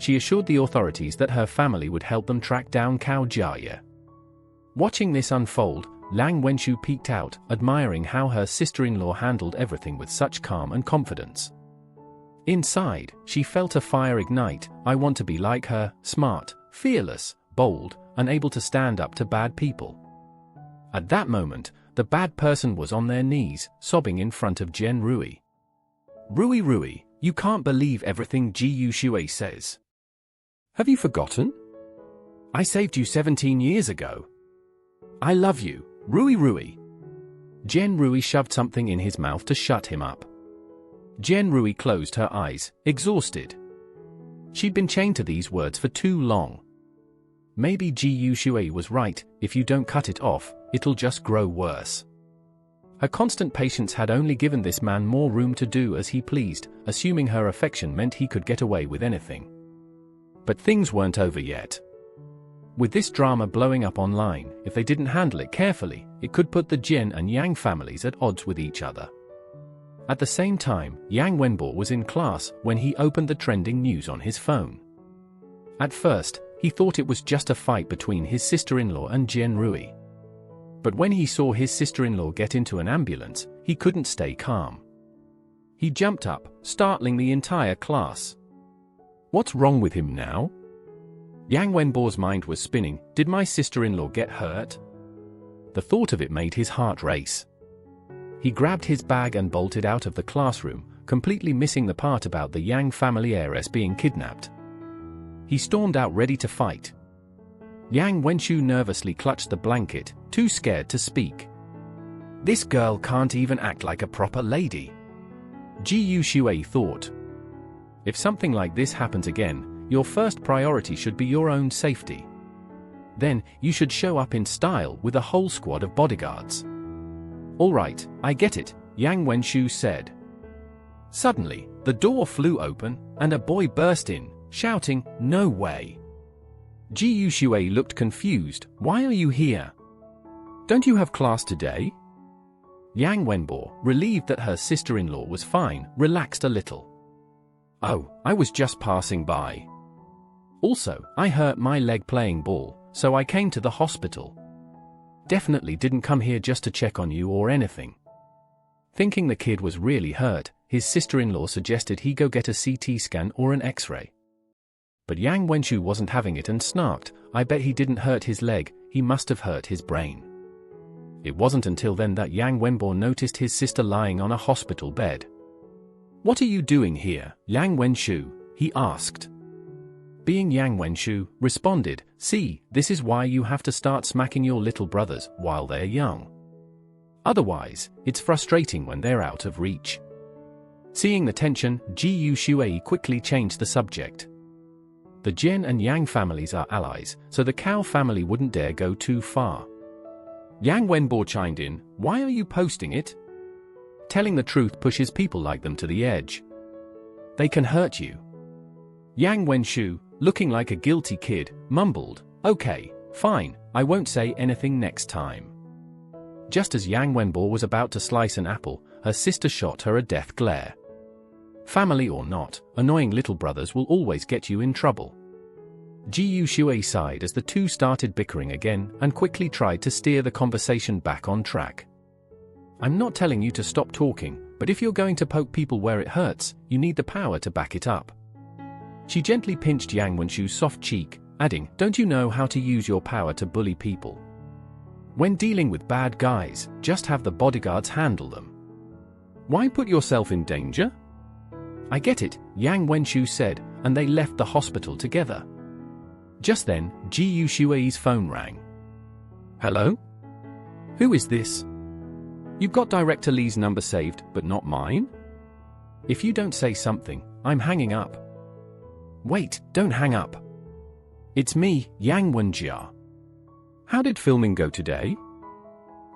she assured the authorities that her family would help them track down Cao Jiaye. Watching this unfold, Lang Wenshu peeked out, admiring how her sister-in-law handled everything with such calm and confidence. Inside, she felt a fire ignite. I want to be like her, smart, fearless, bold, and able to stand up to bad people. At that moment, the bad person was on their knees, sobbing in front of Jen Rui. Rui, you can't believe everything Ji Shui says. Have you forgotten? I saved you 17 years ago. I love you, Rui. Jen Rui shoved something in his mouth to shut him up. Jen Rui closed her eyes, exhausted. She'd been chained to these words for too long. Maybe Ji Shui was right, if you don't cut it off, it'll just grow worse. Her constant patience had only given this man more room to do as he pleased, assuming her affection meant he could get away with anything. But things weren't over yet. With this drama blowing up online, if they didn't handle it carefully, it could put the Jin and Yang families at odds with each other. At the same time, Yang Wenbo was in class when he opened the trending news on his phone. At first, he thought it was just a fight between his sister-in-law and Jen Rui. But when he saw his sister-in-law get into an ambulance, he couldn't stay calm. He jumped up, startling the entire class. What's wrong with him now? Yang Wenbo's mind was spinning. Did my sister-in-law get hurt? The thought of it made his heart race. He grabbed his bag and bolted out of the classroom, completely missing the part about the Yang family heiress being kidnapped. He stormed out ready to fight. Yang Wenshu nervously clutched the blanket, too scared to speak. This girl can't even act like a proper lady. Ji Shui thought. If something like this happens again, your first priority should be your own safety. Then, you should show up in style with a whole squad of bodyguards. All right, I get it, Yang Wenshu said. Suddenly, the door flew open, and a boy burst in, shouting, "No way!" Ji Shui looked confused. Why are you here? Don't you have class today? Yang Wenbo, relieved that her sister-in-law was fine, relaxed a little. Oh, I was just passing by. Also, I hurt my leg playing ball, so I came to the hospital. Definitely didn't come here just to check on you or anything. Thinking the kid was really hurt, his sister-in-law suggested he go get a CT scan or an X-ray. But Yang Wenshu wasn't having it and snarked, I bet he didn't hurt his leg, he must have hurt his brain. It wasn't until then that Yang Wenbo noticed his sister lying on a hospital bed. What are you doing here, Yang Wenshu? He asked. Being Yang Wenshu, responded, see, this is why you have to start smacking your little brothers while they're young. Otherwise, it's frustrating when they're out of reach. Seeing the tension, Ji Shui quickly changed the subject. The Jin and Yang families are allies, so the Cao family wouldn't dare go too far. Yang Wenbo chimed in, why are you posting it? Telling the truth pushes people like them to the edge. They can hurt you. Yang Wenshu, looking like a guilty kid, mumbled, okay, fine, I won't say anything next time. Just as Yang Wenbo was about to slice an apple, her sister shot her a death glare. Family or not, annoying little brothers will always get you in trouble. Ji Shui sighed as the two started bickering again and quickly tried to steer the conversation back on track. I'm not telling you to stop talking, but if you're going to poke people where it hurts, you need the power to back it up. She gently pinched Yang Wenshu's soft cheek, adding, don't you know how to use your power to bully people? When dealing with bad guys, just have the bodyguards handle them. Why put yourself in danger? I get it, Yang Wenshu said, and they left the hospital together. Just then, Ji Shui's phone rang. Hello? Who is this? You've got Director Lee's number saved, but not mine? If you don't say something, I'm hanging up. Wait, don't hang up. It's me, Yang Wenjia. How did filming go today?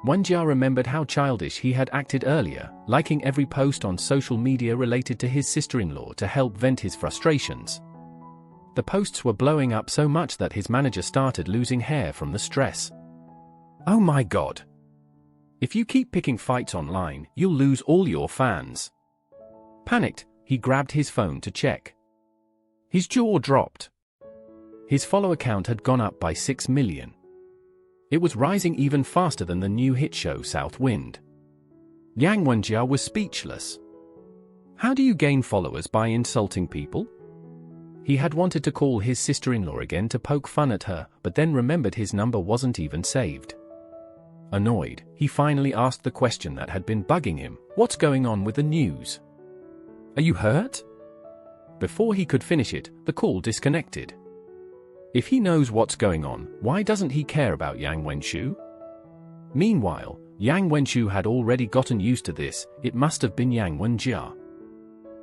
Wenjia remembered how childish he had acted earlier, liking every post on social media related to his sister-in-law to help vent his frustrations. The posts were blowing up so much that his manager started losing hair from the stress. Oh my god. If you keep picking fights online, you'll lose all your fans. Panicked, he grabbed his phone to check. His jaw dropped. His follower count had gone up by 6 million. It was rising even faster than the new hit show South Wind. Yang Wenjia was speechless. How do you gain followers by insulting people? He had wanted to call his sister-in-law again to poke fun at her, but then remembered his number wasn't even saved. Annoyed, he finally asked the question that had been bugging him, "What's going on with the news? Are you hurt?" Before he could finish it, the call disconnected. If he knows what's going on, why doesn't he care about Yang Wenshu? Meanwhile, Yang Wenshu had already gotten used to this. It must have been Yang Wenjia.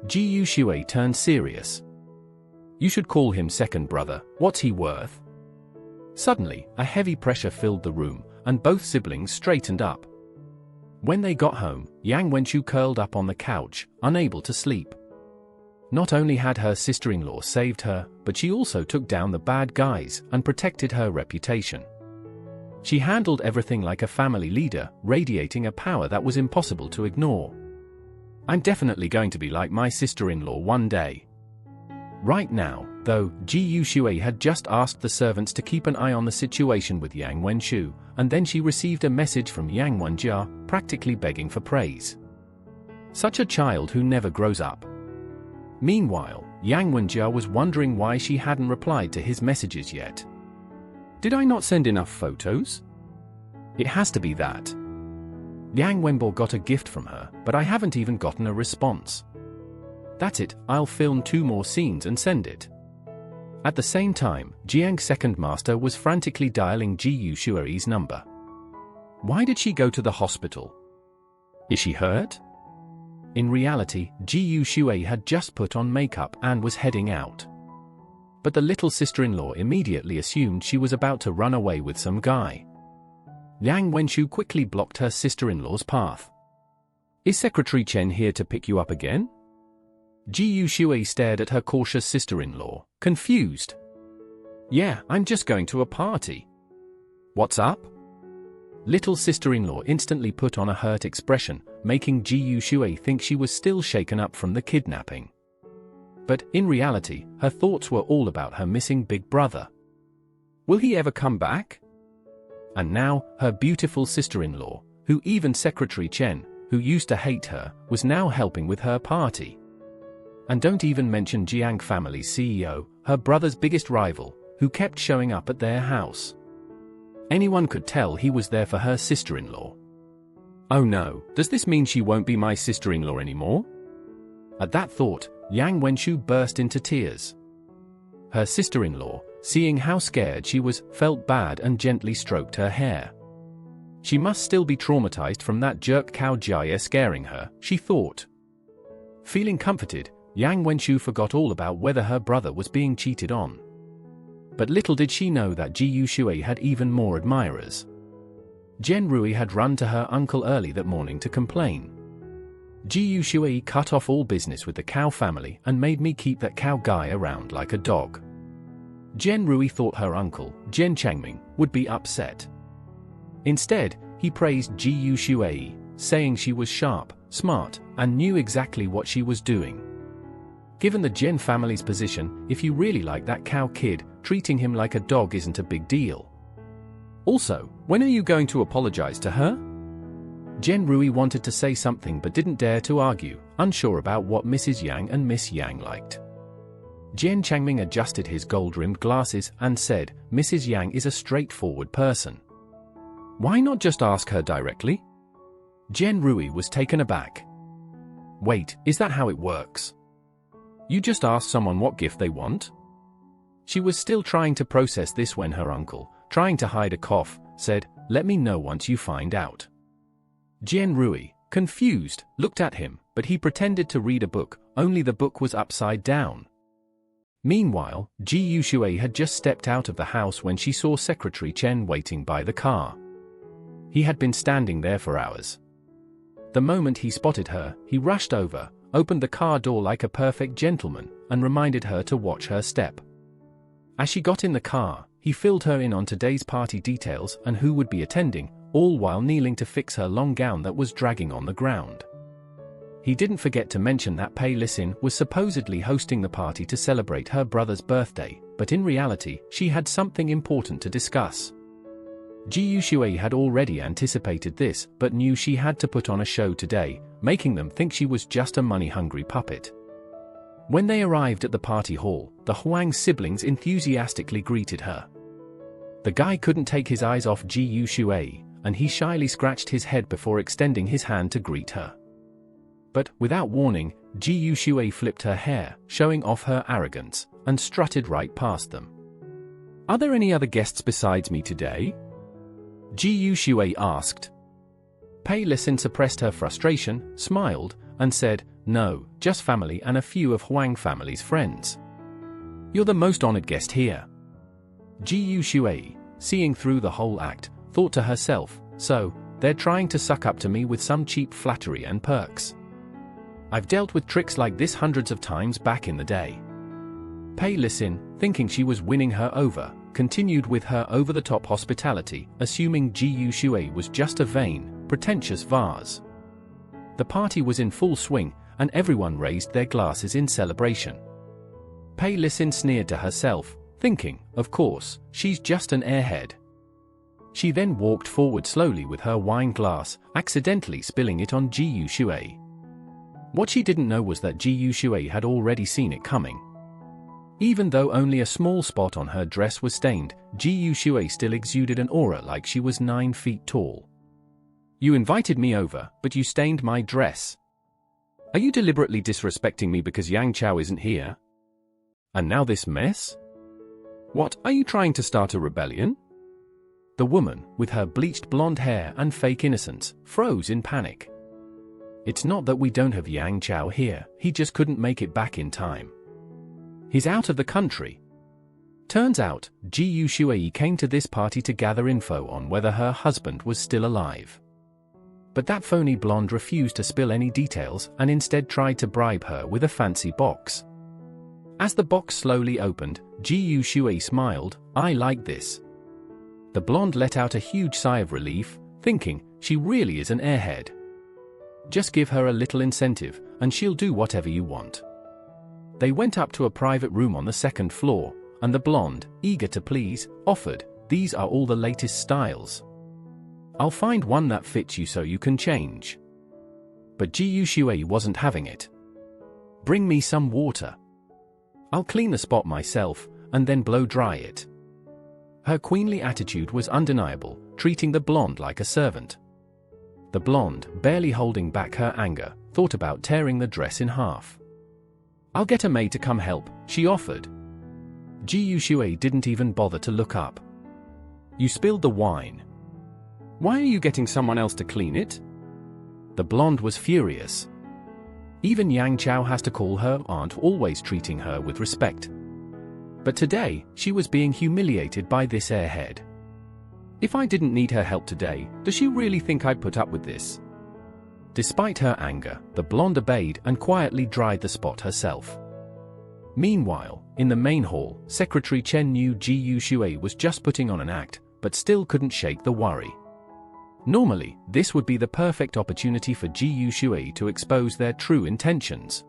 Ji Yushui turned serious. "You should call him second brother. What's he worth?" Suddenly, a heavy pressure filled the room, and both siblings straightened up. When they got home, Yang Wenshu curled up on the couch, unable to sleep. Not only had her sister-in-law saved her, but she also took down the bad guys and protected her reputation. She handled everything like a family leader, radiating a power that was impossible to ignore. "I'm definitely going to be like my sister-in-law one day." Right now, though, Ji Yushui had just asked the servants to keep an eye on the situation with Yang Wenshu, and then she received a message from Yang Wenjia, practically begging for praise. Such a child who never grows up. Meanwhile, Yang Wenjia was wondering why she hadn't replied to his messages yet. Did I not send enough photos? It has to be that. Yang Wenbo got a gift from her, but I haven't even gotten a response. That's it, I'll film 2 more scenes and send it. At the same time, Jiang's second master was frantically dialing Ji Yushui's number. Why did she go to the hospital? Is she hurt? In reality, Ji Yushui had just put on makeup and was heading out. But the little sister-in-law immediately assumed she was about to run away with some guy. Yang Wenshu quickly blocked her sister-in-law's path. Is Secretary Chen here to pick you up again? Ji Yushui stared at her cautious sister-in-law, confused. Yeah, I'm just going to a party. What's up? Little sister-in-law instantly put on a hurt expression, making Ji Yushui think she was still shaken up from the kidnapping. But, in reality, her thoughts were all about her missing big brother. Will he ever come back? And now, her beautiful sister-in-law, who even Secretary Chen, who used to hate her, was now helping with her party. And don't even mention Jiang family's CEO, her brother's biggest rival, who kept showing up at their house. Anyone could tell he was there for her sister-in-law. Oh no, does this mean she won't be my sister-in-law anymore? At that thought, Yang Wenshu burst into tears. Her sister-in-law, seeing how scared she was, felt bad and gently stroked her hair. She must still be traumatized from that jerk Cao Jia scaring her, she thought. Feeling comforted, Yang Wenshu forgot all about whether her brother was being cheated on. But little did she know that Ji Yushui had even more admirers. Jen Rui had run to her uncle early that morning to complain. Ji Yushui cut off all business with the Cao family and made me keep that Cao guy around like a dog. Jen Rui thought her uncle, Jen Changming, would be upset. Instead, he praised Ji Yushui, saying she was sharp, smart, and knew exactly what she was doing. Given the Jen family's position, if you really like that Cao kid, treating him like a dog isn't a big deal. Also, when are you going to apologize to her? Jen Rui wanted to say something but didn't dare to argue, unsure about what Mrs. Yang and Miss Yang liked. Jen Changming adjusted his gold-rimmed glasses and said, Mrs. Yang is a straightforward person. Why not just ask her directly? Jen Rui was taken aback. Wait, is that how it works? You just ask someone what gift they want? She was still trying to process this when her uncle, trying to hide a cough, said, let me know once you find out. Jen Rui, confused, looked at him, but he pretended to read a book, only the book was upside down. Meanwhile, Ji Yushui had just stepped out of the house when she saw Secretary Chen waiting by the car. He had been standing there for hours. The moment he spotted her, he rushed over, opened the car door like a perfect gentleman, and reminded her to watch her step. As she got in the car, he filled her in on today's party details and who would be attending, all while kneeling to fix her long gown that was dragging on the ground. he didn't forget to mention that Pei Lisin was supposedly hosting the party to celebrate her brother's birthday, but in reality, she had something important to discuss. Ji Yushui had already anticipated this, but knew she had to put on a show today, making them think she was just a money-hungry puppet. When they arrived at the party hall, the Huang siblings enthusiastically greeted her. The guy couldn't take his eyes off Ji Yushui, and he shyly scratched his head before extending his hand to greet her. But, without warning, Ji Yushui flipped her hair, showing off her arrogance, and strutted right past them. "Are there any other guests besides me today?" Ji Yushui asked. Pei Lisin suppressed her frustration, smiled, and said, "No, just family and a few of Huang family's friends. You're the most honored guest here." Ji Yushui, seeing through the whole act, thought to herself, "So, they're trying to suck up to me with some cheap flattery and perks. I've dealt with tricks like this hundreds of times back in the day." Pei Lisin, thinking she was winning her over, continued with her over-the-top hospitality, assuming Ji Yushui was just a vain, pretentious vase. The party was in full swing, and everyone raised their glasses in celebration. Pei Lisin sneered to herself, thinking, of course, she's just an airhead. She then walked forward slowly with her wine glass, accidentally spilling it on Ji Yushui. What she didn't know was that Ji Yushui had already seen it coming. Even though only a small spot on her dress was stained, Ji Yushui still exuded an aura like she was 9 feet tall. "You invited me over, but you stained my dress. Are you deliberately disrespecting me because Yang Chao isn't here? And now this mess? What, are you trying to start a rebellion?" The woman, with her bleached blonde hair and fake innocence, froze in panic. "It's not that we don't have Yang Chao here, he just couldn't make it back in time. He's out of the country." Turns out, Ji Yushui came to this party to gather info on whether her husband was still alive. But that phony blonde refused to spill any details and instead tried to bribe her with a fancy box. As the box slowly opened, Ji Yushui smiled, "I like this." The blonde let out a huge sigh of relief, thinking, she really is an airhead. Just give her a little incentive, and she'll do whatever you want. They went up to a private room on the 2nd floor, and the blonde, eager to please, offered, "These are all the latest styles. I'll find one that fits you so you can change." But Ji Yushui wasn't having it. "Bring me some water. I'll clean the spot myself, and then blow dry it." Her queenly attitude was undeniable, treating the blonde like a servant. The blonde, barely holding back her anger, thought about tearing the dress in half. "I'll get a maid to come help," she offered. Ji Yushui didn't even bother to look up. "You spilled the wine. Why are you getting someone else to clean it?" The blonde was furious. Even Yang Chao has to call her aunt, always treating her with respect. But today, she was being humiliated by this airhead. "If I didn't need her help today, does she really think I'd put up with this?" Despite her anger, the blonde obeyed and quietly dried the spot herself. Meanwhile, in the main hall, Secretary Chen knew Ji Yushui was just putting on an act, but still couldn't shake the worry. Normally, this would be the perfect opportunity for Ji Yushui to expose their true intentions.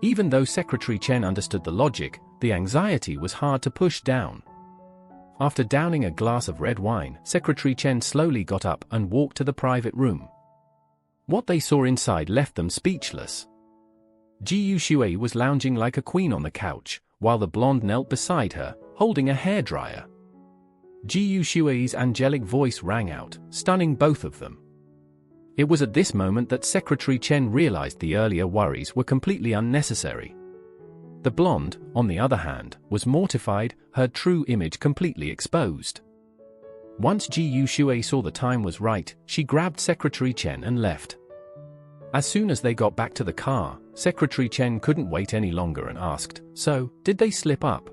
Even though Secretary Chen understood the logic, the anxiety was hard to push down. After downing a glass of red wine, Secretary Chen slowly got up and walked to the private room. What they saw inside left them speechless. Ji Yushui was lounging like a queen on the couch, while the blonde knelt beside her, holding a hairdryer. Ji Yushui's angelic voice rang out, stunning both of them. It was at this moment that Secretary Chen realized the earlier worries were completely unnecessary. The blonde, on the other hand, was mortified, her true image completely exposed. Once Ji Yushui saw the time was right, she grabbed Secretary Chen and left. As soon as they got back to the car, Secretary Chen couldn't wait any longer and asked, "So, did they slip up?"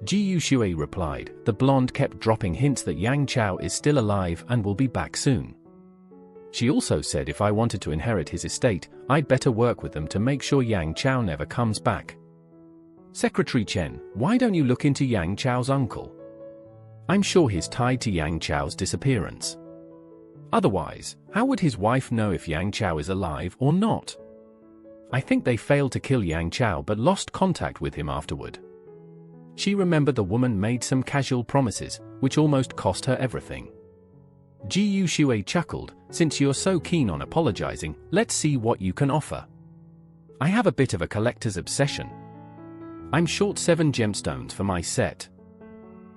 Ji Yushui replied, "The blonde kept dropping hints that Yang Chao is still alive and will be back soon. She also said if I wanted to inherit his estate, I'd better work with them to make sure Yang Chao never comes back." "Secretary Chen, why don't you look into Yang Chao's uncle? I'm sure he's tied to Yang Chao's disappearance. Otherwise, how would his wife know if Yang Chao is alive or not? I think they failed to kill Yang Chao but lost contact with him afterward. She remembered the woman made some casual promises, which almost cost her everything. Ji Yuxue chuckled, since you're so keen on apologizing, let's see what you can offer. I have a bit of a collector's obsession. I'm short 7 gemstones for my set.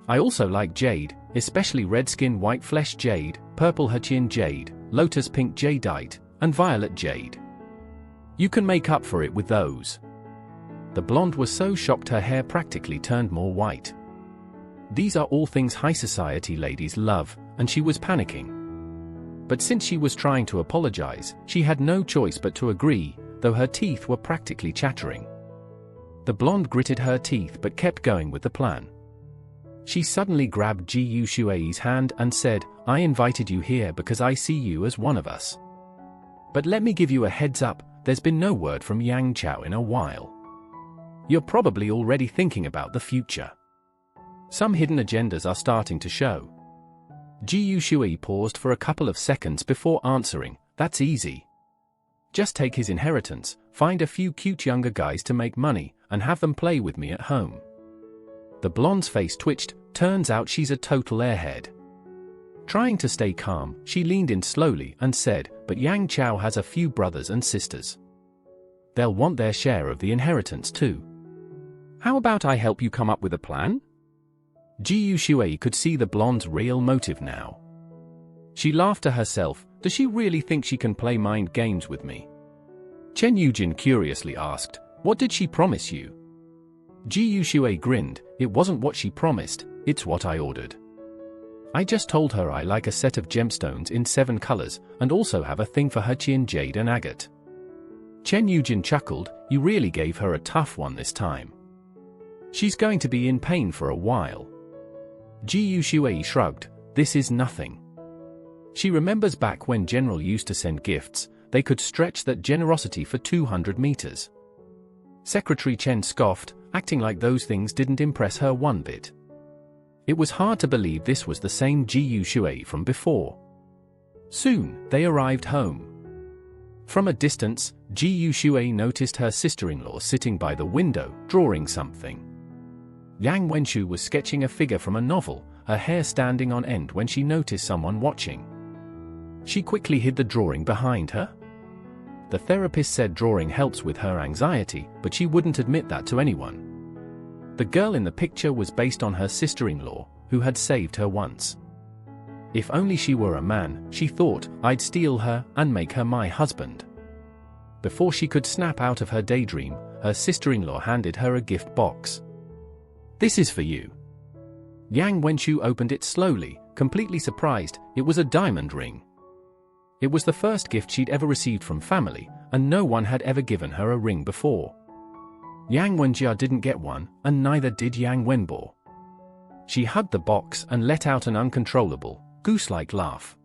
I also like jade, especially redskin white flesh jade, purple Hetian jade, lotus pink jadeite, and violet jade. You can make up for it with those. The blonde was so shocked her hair practically turned more white. These are all things high society ladies love, and she was panicking. But since she was trying to apologize, she had no choice but to agree, though her teeth were practically chattering. The blonde gritted her teeth but kept going with the plan. She suddenly grabbed Ji Yuxue's hand and said, I invited you here because I see you as one of us. But let me give you a heads up, there's been no word from Yang Chao in a while. You're probably already thinking about the future. Some hidden agendas are starting to show. Ji Yuxue paused for a couple of seconds before answering, that's easy. Just take his inheritance, find a few cute younger guys to make money, and have them play with me at home. The blonde's face twitched, turns out she's a total airhead. Trying to stay calm, she leaned in slowly and said, but Yang Chao has a few brothers and sisters. They'll want their share of the inheritance too. How about I help you come up with a plan? Ji Yuxue could see the blonde's real motive now. She laughed to herself, does she really think she can play mind games with me? Chen Yujin curiously asked, what did she promise you? Ji Yuxue grinned, it wasn't what she promised, it's what I ordered. I just told her I like a set of gemstones in 7 colors, and also have a thing for Hetian jade and agate. Chen Yujin chuckled, you really gave her a tough one this time. She's going to be in pain for a while. Ji Yuxue shrugged, this is nothing. She remembers back when General used to send gifts, they could stretch that generosity for 200 meters. Secretary Chen scoffed, acting like those things didn't impress her one bit. It was hard to believe this was the same Ji Yuxue from before. Soon, they arrived home. From a distance, Ji Yuxue noticed her sister-in-law sitting by the window, drawing something. Yang Wenshu was sketching a figure from a novel, her hair standing on end when she noticed someone watching. She quickly hid the drawing behind her. The therapist said drawing helps with her anxiety, but she wouldn't admit that to anyone. The girl in the picture was based on her sister-in-law, who had saved her once. If only she were a man, she thought, I'd steal her and make her my husband. Before she could snap out of her daydream, her sister-in-law handed her a gift box. This is for you. Yang Wenshu opened it slowly, completely surprised, it was a diamond ring. It was the first gift she'd ever received from family, and no one had ever given her a ring before. Yang Wenjia didn't get one, and neither did Yang Wenbo. She hugged the box and let out an uncontrollable, goose-like laugh.